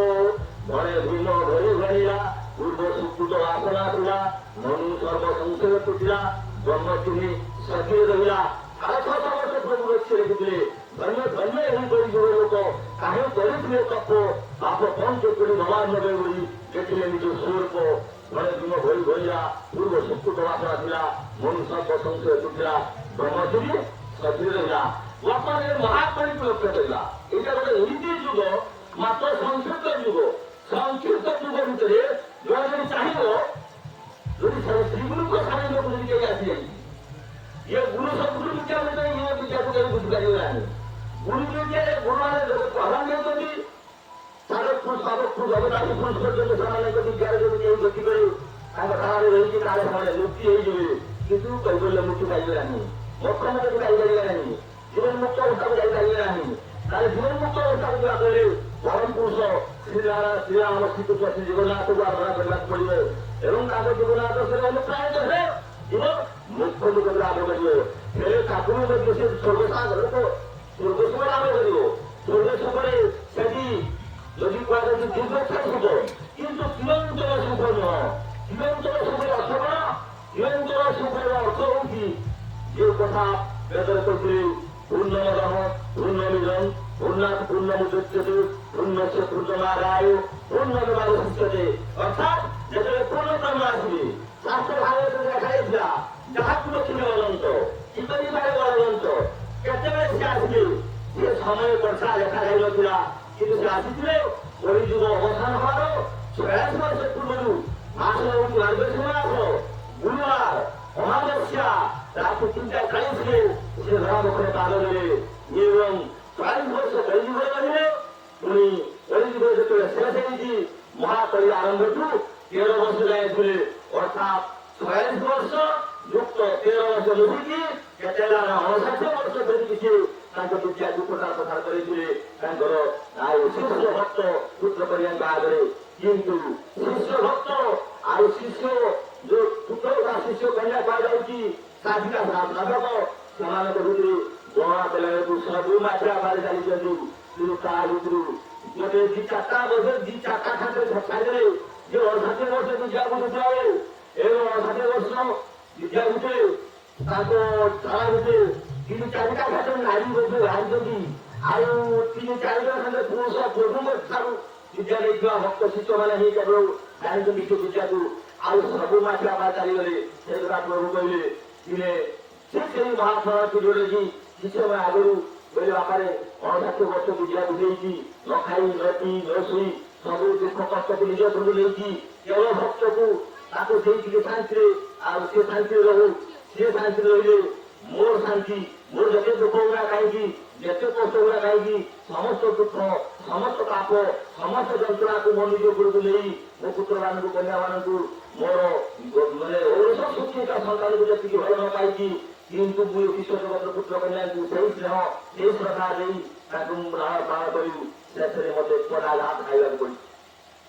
ଘରେ ଭୀମ ଧରି ଧରିଲା ପୂର୍ବ ସୁକୃତ ବାସନା ଥିଲା ମନୁ ସର୍ବ ସଂଶୟ ତୁଟିଲା ବ୍ରହ୍ମ ଚିହ୍ନି ସଜିଏ ରହିଲା। 650 ବର୍ଷ ପ୍ରଭୁ ଲକ୍ଷ୍ୟ ଲେଖିଥିଲେ ଧନ୍ୟ ଧନ୍ୟ ଏହି କରିଯୋଗ ଲୋକ କାହିଁ କରିଥିଲେ ତପ ପାପ ପଞ୍ଚ କରି ଭବାନବେ ଗୁଡ଼ି ଦେଖିଲେ ନିଜ ସ୍ୱରୂପ ଘରେ ଭୀମ ଧରି ଧରିଲା ପୂର୍ବ ସୁକୃତ ବାସନା ଥିଲା ମନୁ ସର୍ବ ସଂଶୟ ତୁଟିଲା ବ୍ରହ୍ମ ଚିହ୍ନି ସଜିଏ ରହିଲା। ବର୍ତ୍ତମାନ ମହାକଳିକୁ ଲକ୍ଷ୍ୟ କରିବା ଏଇଟା ଗୋଟେ ଏମିତି ଯୁଗ ମାତ୍ର ସଂକ୍ଷିପ୍ତ ଯୁଗ। ସଂକ୍ଷିପ୍ତ ଯୁଗ ଭିତରେ ଜଣେ ଯଦି ଚାହିଁବ ଯଦି ଶ୍ରୀଗୁରୁଙ୍କ ସାନିଧ୍ୟକୁ ଯଦି କେହି ଆସିଯାଇଛି ଇଏ ଗୁରୁ ସଦ୍ଗୁରୁ ବିଦ୍ୟା ଭିତରେ ଇଏ ବିଦ୍ୟାକୁ କେହି ବୁଝିପାରିବ ନାହିଁ। ଗୁରୁ ବିଦ୍ୟାରେ ଗୁରୁମାନେ ଜଗତକୁ ଆହ୍ୱାନ ଦେଉଛନ୍ତି ଜଗନ୍ନାଥ ପୁରୁଷ ପର୍ଯ୍ୟନ୍ତ ସେମାନଙ୍କ ବିଦ୍ୟାରେ ଯଦି କେହି ଦେଖିକରି ତାଙ୍କ ଧାରାରେ ରହିଛି ତାହେଲେ ସେମାନେ ମୁକ୍ତି ହେଇଯିବେ, କିନ୍ତୁ କୈବଲ୍ୟ ମୁକ୍ତି ପାଇବେ ନାହିଁ, ମୋକ୍ଷ ମୁକ୍ତି ପାଇପାରିବେ ନାହିଁ, ଜୀବନ ମୁକ୍ତ ଅବସ୍ଥାକୁ ଯାଇପାରିବେ ନାହିଁ। ତାହେଲେ ଜୀବନ ମୁକ୍ତ ଅବସ୍ଥାକୁ ଯିବା କହିଲେ ପରମ ପୁରୁଷ ଶ୍ରୀରାମ ଶ୍ରୀକୃଷ୍ଣ ଶ୍ରୀ ଜଗନ୍ନାଥକୁ ଆରାଧନା କରିବାକୁ ପଡ଼ିବ ଏବଂ ତାଙ୍କ ଜଗନ୍ନାଥ ସେ ଅନୁପ୍ରାଣିତ ହେଲେ ଜୀବନ ମୁକ୍ତ ଲୋକରେ ଲାଭ କରିବ। ହେଲେ ତାକୁ ମଧ୍ୟ ସେ ସ୍ୱର୍ଗସାଗର ସ୍ୱର୍ଗ ସୁଖ ଲାଭ କରିବ। ସ୍ୱର୍ଗ ସୁଖରେ ସେଠି ଯଦି କୁହାଯାଉଛି ଦୀର୍ଘସ୍ଥାୟୀ ସୁଖ, କିନ୍ତୁ ଚିରନ୍ତନ ସୁଖ ନୁହଁ। ଚିରନ୍ତନ ସୁଖର ଅର୍ଥ କଣ? ଚିରନ୍ତନ ସୁଖର ଅର୍ଥ ହଉଛି যে কথা বেদরে কৈছিলে পূর্ণমদঃ পূর্ণমিদং পূর্ণাৎ পূর্ণমুদচ্যতে পূর্ণস্য পূর্ণমাদায় পূর্ণমেবাবশিষ্যতে। অর্থাৎ যেତେବେଳେ ପୂର୍ଣ୍ଣତମ ଆସିବେ ଶାସ୍ତ୍ର ଭାଗବତରେ ଲେଖା ହେଇଥିଲା ଯାହାକୁ ଦେଖିଲେ ଅନନ୍ତ କିପରି ଭାବେ ଅନନ୍ତ କେତେବେଳେ ସେ ଆସିବେ ସେ ସମୟ ବର୍ଷା ଲେଖାଯାଇନଥିଲା, କିନ୍ତୁ ସେ ଆସିଥିଲେ କଳିଯୁଗ ଅବସାନ ହବାର 46 ବର୍ଷ ପୂର୍ବରୁ। ମାସ ହେଉଛି ମାର୍ଗଶୀର ମାସ, ଗୁରୁବାର ଅମାବସ୍ୟା ରାତି 3:40 ସେ ଧରାମୁଖରେ ପାଦ ଦେଲେ ଏବଂ 40 ବର୍ଷ କଳିଯୁଗ ରହିଲେ। ପୁଣି କଳିଯୁଗ ଯେତେବେଳେ ଶେଷ ହେଇଛି ମହାକଳି ଆରମ୍ଭଠୁ 13 ବର୍ଷ ଯାଏ ଥିଲେ, ଅର୍ଥାତ୍ 46 ବର୍ଷ ଯୁକ୍ତ 13 ବର୍ଷ ମିଶିକି କେତେ ହେଲା 59 ବର୍ଷ ଧରିକି ସେ ତାଙ୍କ ବିଦ୍ୟାକୁ ପ୍ରଚାର କରିଥିଲେ ତାଙ୍କର ଆଉ ଶିଷ୍ୟ ଭକ୍ତ ପୁତ୍ର କନ୍ୟାଙ୍କ ଆଗରେ। କିନ୍ତୁ ଶିଷ୍ୟ ଭକ୍ତ ଆଉ ଶିଷ୍ୟ ଯୋଉ ପୁତ୍ର ବା ଶିଷ୍ୟ କନ୍ୟା କୁହାଯାଉଛି ସାଧିକା ସାଧକ ସେମାନଙ୍କ ଭିତରେ ଜଣା ପିଲାଙ୍କୁ ସବୁ ମାତ୍ରା ମାରି ଚାଲିଛନ୍ତି। କିନ୍ତୁ ତା ଭିତରୁ ଗୋଟେ 2-4ଟା ବର୍ଷ 2-4ଟା ଖାତରେ ଛାଡ଼ିଦେଲେ ଯେ 60 ବର୍ଷ ବିଦ୍ୟାକୁ ବୁଝାଏ ଏବଂ 60 ବର୍ଷ ବିଦ୍ୟା ଭିତରେ ତାଙ୍କ ଧାରା ଭିତରେ 3-4ଟା ଖାତରେ ନାରୀ ମଧ୍ୟ ବାହାରିଛନ୍ତି। ଆଉ 3-4ଟା ଖଣ୍ଡେ ପୁରୁଷ ପ୍ରଭୁଙ୍କ ଠାରୁ ବିଦ୍ୟା ନେଇଥିବା ଭକ୍ତ ଶିଷ୍ୟମାନେ ହିଁ କେବଳ ଜାଣିଛନ୍ତି ସେ ବିଦ୍ୟାକୁ, ଆଉ ସବୁ ମାତ୍ରା ମାରି ଚାଲିଗଲେ। ସେ କଥା ପ୍ରଭୁ କହିଲେ ଦିନେ ସେଇ ମହାତ୍ମା ପିରିୟଡରେ କି ଶିଷ୍ୟମାନେ ଆଗରୁ କହିଲେ ବାପାରେ 59 ବର୍ଷ ବିଦ୍ୟା ବୁଝେଇଛି, ନ ଖାଇ ନ ପିଇ ନ ଶୋଇ ସବୁ ଦୁଃଖ କଷ୍ଟକୁ ନିଜ ଉପରକୁ ନେଇଛି, କେବଳ ଭକ୍ତକୁ ତାକୁ ସେଇ ଟିକେ ଶାନ୍ତିରେ ଆଉ ସେ ଶାନ୍ତିରେ ରହୁ, ସେ ଶାନ୍ତିରେ ରହିଲେ ମୋର ଶାନ୍ତି, ମୋର ଯେତେ ଦୁଃଖ ଗୁଡ଼ା କାହିଁକି ଯେତେ କଷ୍ଟ ଗୁଡ଼ା କାହିଁକି ସମସ୍ତ ଦୁଃଖ ସମସ୍ତ ପାପ ସମସ୍ତ ଯନ୍ତ୍ରଣାକୁ ମୋ ନିଜ ଉପରକୁ ନେଇ ମୋ ପୁତ୍ରମାନଙ୍କୁ କନ୍ୟାମାନଙ୍କୁ ମୋର ମାନେ ଔରସ ସୁଚିତା ସନ୍ତାନକୁ ଯେତିକି ଭଲ ନ ପାଇଛି, କିନ୍ତୁ ମୁଁ ବିଶ୍ୱ ଜଗତର ପୁତ୍ର କନ୍ୟାଙ୍କୁ ସେଇ ସ୍ନେହ ସେଇ ଶ୍ରଦ୍ଧା ଦେଇ ତାଙ୍କୁ ପାଳନ କରି ଶେଷରେ ମତେ ପଦାଘାତ ଖାଇବାକୁ ପଡ଼ିଛି।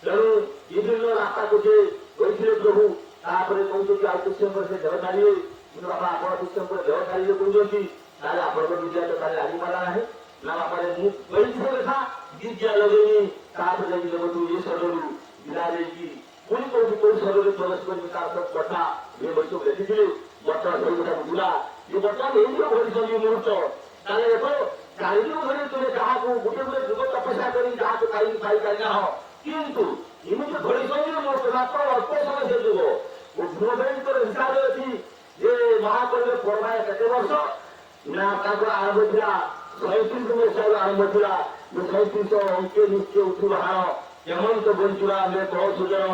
ତେଣୁ ବିଭିନ୍ନ ରାସ୍ତାକୁ ସେ କହିଥିଲେ ପ୍ରଭୁ। ତାପରେ କହୁଛନ୍ତି ଆଉ କିଛି ସମୟ ସେ ଦେହ ଛାଡ଼ିବେ, କିନ୍ତୁ ବାପା ଆପଣ କିଛି ସମୟ ଦେହ ଛାଡ଼ିବେ କହୁଛନ୍ତି, ତାହେଲେ ଆପଣଙ୍କ ବିଦ୍ୟା ତ ତାହେଲେ ଲାଗିପାରିଲା ନାହିଁ ନା ବାପାରେ ମୁଁ କହିଛି ସେ କଥା ବିଦ୍ୟା ଲଗେଇନି ତାପରେ ଯାଇକି ଜଗତକୁ ଏ ଶରୀରରୁ ବିଦା ଦେଇକି ପୁଣି କୋଉଠି କୋଉ ଶରୀରରେ ପ୍ରବେଶ କରିବି ତାର ସବୁ କଥା ଏ ବୈଠକ ଲେଖିଥିଲେ। ବର୍ତ୍ତମାନ ସେଇ କଥା ବୁଝିଲା ଯେ ବର୍ତ୍ତମାନ ଏଇଥିରେ ଘଡ଼ିଛନ୍ତି ମୁହୂର୍ତ୍ତ। ତାହେଲେ ଦେଖ 4 ଦିନ ଧରି ତୁମେ ଯାହାକୁ ଗୋଟେ ଯୁଗ ତପସ୍ୟା କରି ଯାହାକୁ ପାଇପାରିନାହ, କିନ୍ତୁ ଏମିତି ଘଡ଼ିଛନ୍ତି ମୁହୂର୍ତ୍ତ ମାତ୍ର ଅଳ୍ପ ସମୟ ସେ ଯୁଗ। ଭୂମେଙ୍କର ହିସାବରେ ଅଛି ଯେ ମହାକଳିର ପରମାୟ କେତେ ବର୍ଷ ନା ତାଙ୍କର ଆରମ୍ଭ ଥିଲା 37 ମସିହାରୁ ଆରମ୍ଭ ଥିଲା। 37 ଅଙ୍କେ ନିଶ୍ଚୟ ଉଠିବ ହାଣ ଏମନ୍ତ ବଞ୍ଚୁରା ଆମେ କହ ସୁଜନ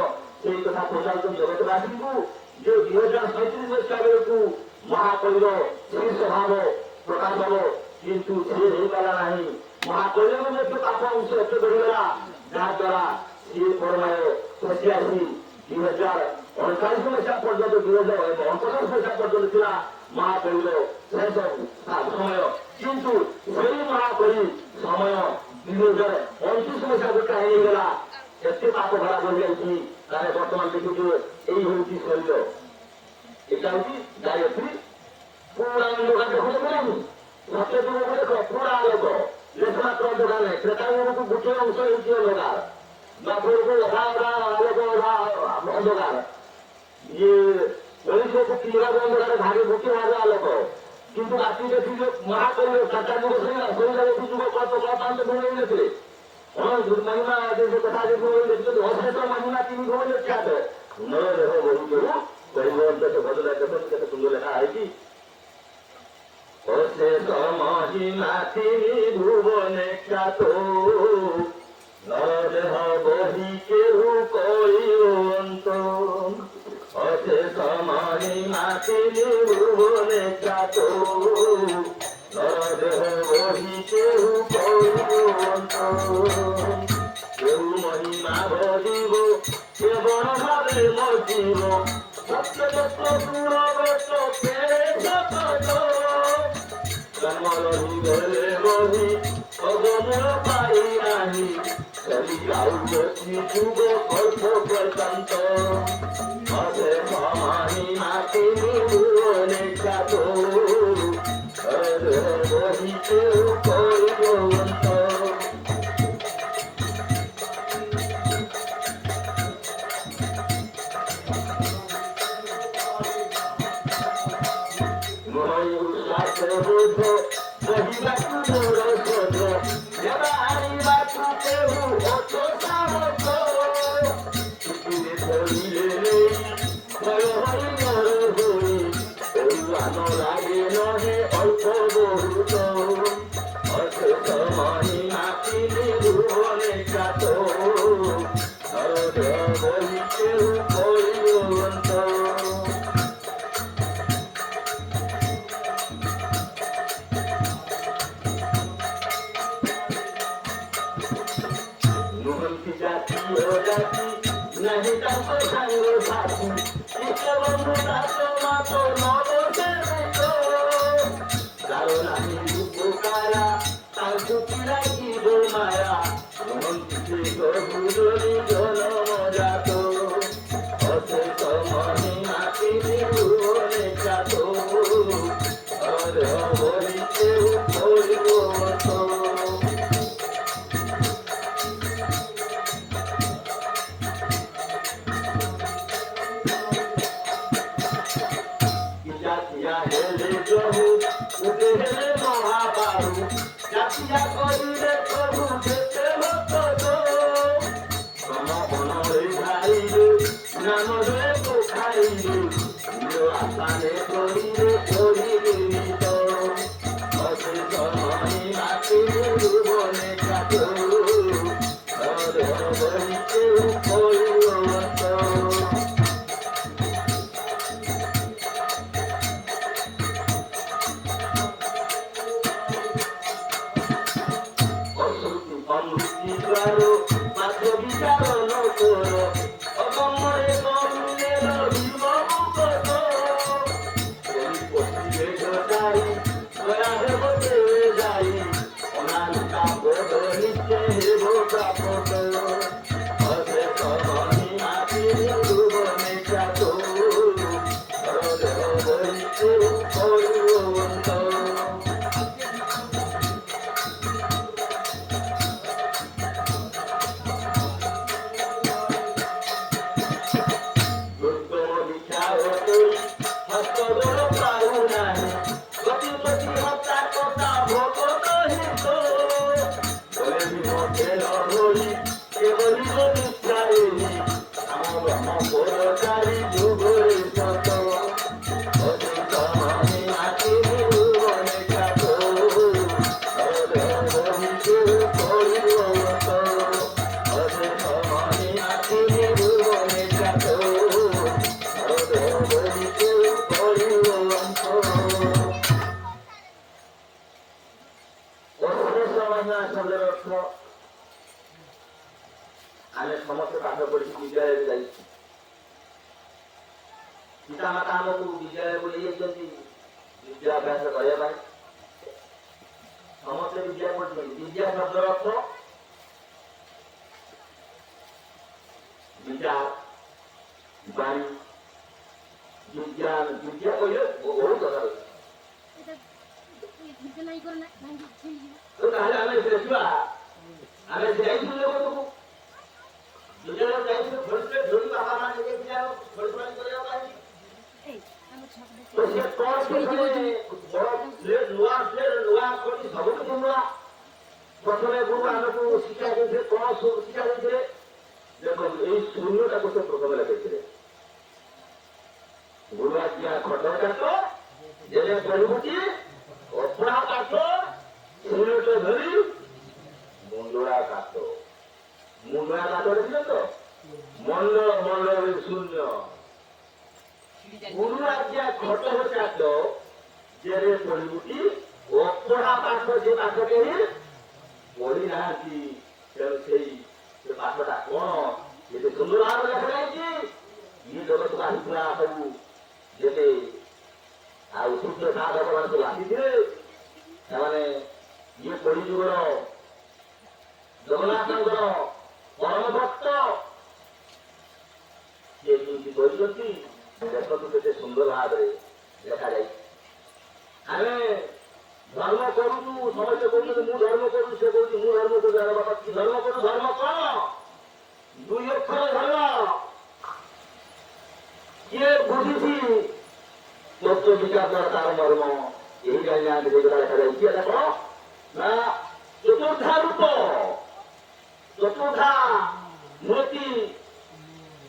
ସେଇ କଥା ପଚାରୁଛନ୍ତି ଜଗତବାସୀଙ୍କୁ যে 2037 ମସିହା ବେଳକୁ ମହାକବିର ଶୀର୍ଷ ଭାବ ପ୍ରକାଶ ହେବ, କିନ୍ତୁ ସେ ହେଇଗଲା ନାହିଁ। ମହାକବିର ମଧ୍ୟ ତାପ ଅଂଶ ଏତେ ବଢିଗଲା, ଯାହାଦ୍ୱାରା ସିଏ ପରିମାଣ ଖସି ଆସି 2039 ମସିହା ପର୍ଯ୍ୟନ୍ତ 2049 ମସିହା ପର୍ଯ୍ୟନ୍ତ ଥିଲା ମହାକବିର ଶେଷ ସମୟ। କିନ୍ତୁ ସେଇ ମହାକବି ସମୟ 2029 ମସିହାକୁ କାହିଁ ହେଇଗଲା, ଏତେ ପାପ ଭରା ବଢିଯାଇଛି। ତାହେଲେ ବର୍ତ୍ତମାନ ଦେଖୁଛୁ ଏଇ ହଉଛି ଶୈଳ, এটা হচ্ছে গায়ত্রী। পুরা অন্ধকার দেখতে পারেনি, সত্য যুগকে দেখো পুরা আলোক, লেখমাত্র অন্ধকার নেই। ত্রেতাযুগକୁ ଗୋଟିଏ ଅଂଶ ହେଉଛି ଅନ୍ଧକାର, ଦ୍ୱାପରକୁ ଅଧା ଅଧା ଆଲୋକ ଅଧା ଅନ୍ଧକାର। ଇଏ ମଣିଷକୁ ତିନିଭାଗ ଅନ୍ଧକାର ଭାগে ଗୋଟିଏ ଭାଗ ଆଲୋକ। କିନ୍ତୁ ରାତି ଦେଖିଲେ ମହାକବି ତ୍ରେତାଯୁଗ ଶୈଳକୁ ଯୁଗ କଳ୍ପାନ୍ତ ଭୂମି ନଥିଲେ। ମହିମା କଥା ଦେଖିଛନ୍ତି, ଅଶେଷ ମହିମା ତିନି ଭୂମି ଖ୍ୟାତ ନର ଦେହ ବହୁ ପରିବର୍ତ୍ତ ବଦଳାଇ ଦେଖନ୍ତୁ କେତେ ସୁନ୍ଦର ଲେଖା ହେଇଛି। অশেষ মহিমা তিনি ভুবনে খ্যাত, নরদেহ বহি কেহু করিও অন্ত। অশেষ মহিমা তিনি ভুবনে খ্যাত, নরদেহ বহি কেহু করিও অন্ত। কেহু মহিমা ভজিব কেবল ভাবে মজিব, সত্যযত্ন দূরবর্ত ফেরে সতত। জন্মরহি গলে রহি অগমূল পাই নাহি, চলি যাউছি যুগ কল্প পর্যন্ত। অশেষ মহিমা তিনি ভুবনে খ্যাত, বহি কেউ করিব অন্ত। বহিবাকু মোর শোধ, বাড়িবাকু কেহু অত সাহস। চুপিরে ধরিলে নেই ভয় হই নর হই, অরুয়ান লাগে নহে অল্প বহুত। অশেষ মহিমা তিনি ভুবনে খ্যাত, নরদেহ বহি কেহু করিব অন্ত। नहीं तब संग साथी इसके बंधु दासो मातो नवो सेवितो। दारो नहीं पुकारा तांसु किराई दो माया, मन किसे गहुदरी जनम जातो। अशेष महिमा তিনি ভুবনে খ্যাত, নরদেহ বহি কেহু করিব অন্ত। উঠে মহাবাহু জাতিয়া করিলে প্রভু যেতে ভক্ত। সমবনে ঘাইলে নামরে কোথাইলে, আসানে করিলে করিলে নিত। অশেষ মহিমা তিনি ভুবনে খ্যাত, নরদেহ বহি কেহু করিব অন্ত। মাত্র বিচারণ কর, অগম্যরে কমলের বিমুখত। পথিলে যাই দয়া হেব দেবে যাই, অনালিকা বোধ নিত্য হেব প্রাপত। অশেষ মহিমা তিনি ভুবনে খ্যাত, নরদেহ বহি কেহু করিব অন্ত। ପିତାମାତା ଆମକୁ ବିଦ୍ୟାଳୟକୁ ନେଇଯାଇଛନ୍ତି ବିଦ୍ୟାଭ୍ୟାସ କରିବା ପାଇଁ। ସମସ୍ତେ ବିଦ୍ୟା ପଢୁଛନ୍ତି। ବିଦ୍ୟା ଶବ୍ଦର ଅର୍ଥ ବିଚାର, ବାଣୀ, ବିଜ୍ଞାନ। ବିଦ୍ୟା କହିଲେ ବହୁତ କଥା ଅଛି। ତାହେଲେ ଆମେ ଦେଖିବା, ଆମେ ଯାଇଥିଲୁ ଲୋକକୁ ବିଦ୍ୟାଳୟ ଯାଇଥିଲୁ ଭଲସେ ଧରି ବାବା ମା ନେଇଯାଇଥିଲେ ଆମ ଭଳିପାଣି କରିବା ପାଇଁ। ତ ସେ କଣ ଶିଖିଲେ? ନୂଆ କରି ସବୁ କିଛି ନୂଆ। ପ୍ରଥମେ ଗୁରୁ ଆମକୁ ଶିକ୍ଷା ଦେଇଥିଲେ। କଣ ଶିକ୍ଷା ଦେଇଥିଲେ? ଦେଖନ୍ତୁ ଏଇ ଶୂନ୍ୟଟାକୁ ସେ ପ୍ରଥମେ ଲେଖିଥିଲେ। ଗୁରୁ ଆଜ୍ଞା ଖଟ କାଟ ଯେବେ ପଢିବୁଟି ଅପରା କାଟ ଶୂନ୍ୟଟ ଧରି ମୁଣ୍ଡଳା କାଟ। ମୁଣ୍ଡଳା କାଟ ଦେଖିଲେ ତ? ମଣ୍ଡଳରେ ଶୂନ୍ୟ। ଗୁରୁ ଆଜ୍ଞା ଖଟ କାଟ ଯେବେ ପଢିବୁଟି ଅପରା ପାଠ ଯେ ପାଠ କେହି ପଢି ନାହାନ୍ତି। ତେଣୁ ସେଇ ସେ ପାଠଟା କଣ ଏତେ ସୁନ୍ଦର ଭାବରେ ଲେଖାଯାଇଛି। ଇଏ ଜଗତକୁ ଆସିଥିଲା ସବୁ ଯେତେ ଆଉ ସୂର୍ଯ୍ୟ ସାଧକ ମାନେ ସବୁ ଆସିଥିଲେ। ସେମାନେ ଇଏ କଳି ଯୁଗର ଜଗନ୍ନାଥଙ୍କର ପରମ ଭକ୍ତ। ସିଏ କେମିତି କହିଛନ୍ତି ଦେଖନ୍ତୁ କେତେ ସୁନ୍ଦର ଭାବରେ ଲେଖାଯାଇଛି। ଆମେ ଧର୍ମ କରୁଛୁ, ସମସ୍ତେ କହୁଛନ୍ତି ମୁଁ ଧର୍ମ କରୁଛି, ସେ କହୁଛି ମୁଁ ଧର୍ମ କରୁଛି। ଆରେ ବାପା କି ଧର୍ମ କରୁ? ଧର୍ମ କଣ? ଦୁଇ ଅକ୍ଷର ଧର୍ମ। କିଏ ବୁଝିଛି ତତ୍ତ୍ୱ ବିଚାର ତାର ମର୍ମ ଏହି ଜାଣିନାହାନ୍ତି। ସେଇ କଥା ଲେଖାଯାଇଛି। ଏଟା କଣ ନା ଚତୁର୍ଥା ରୂପ, ଚତୁର୍ଥା ମୂର୍ତ୍ତି,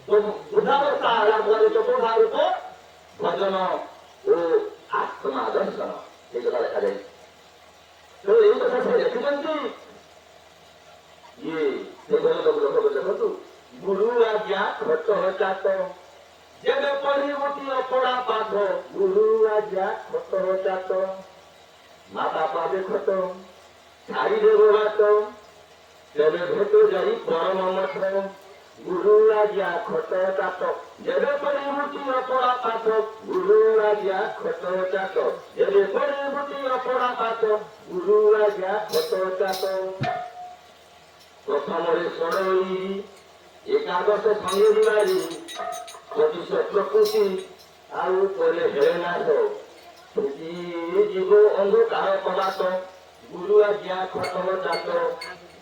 ବୁଦ୍ଧାବସ୍ଥା ହେଲା ପରେ ଚତୁର୍ଥା ରୂପ ଭଜନ ଓ ଆତ୍ମା ଦର୍ଶନ। এই কথা লেখা যায়। তো এই কথা সে লেখিଛନ୍ତି। ইয়ে সেগুলো লোক দেখন্তু গুরু আজ্ঞা খট চাট যেবে পড়িবুটি অপড়া পাঠ। গুরু আজ্ঞা খট চাট মাতা পাবে খট ছাড়ি দেব বাট যেবে ভেট যাই পরম মঠ। গুরু আজ্ঞা খট চাট যেবে পড়িবুটি অপড়া পাঠ। গুরু আজ্ঞা খট চাট যেবে পড়িবুটি অপড়া পাঠ। গুরু আজ্ঞা খট চাট প্রথমরে ষড়ই একাদশ সঙ্গে বিবাহী পঁচিশ প্রকৃতি ଆଉ ପରେ ହେଳେ ନାଶ ଯିବ ଅନ୍ଧକାର କବାଟ। ଗୁରୁ ଆଜ୍ଞା ଖଟମ ଚାଟ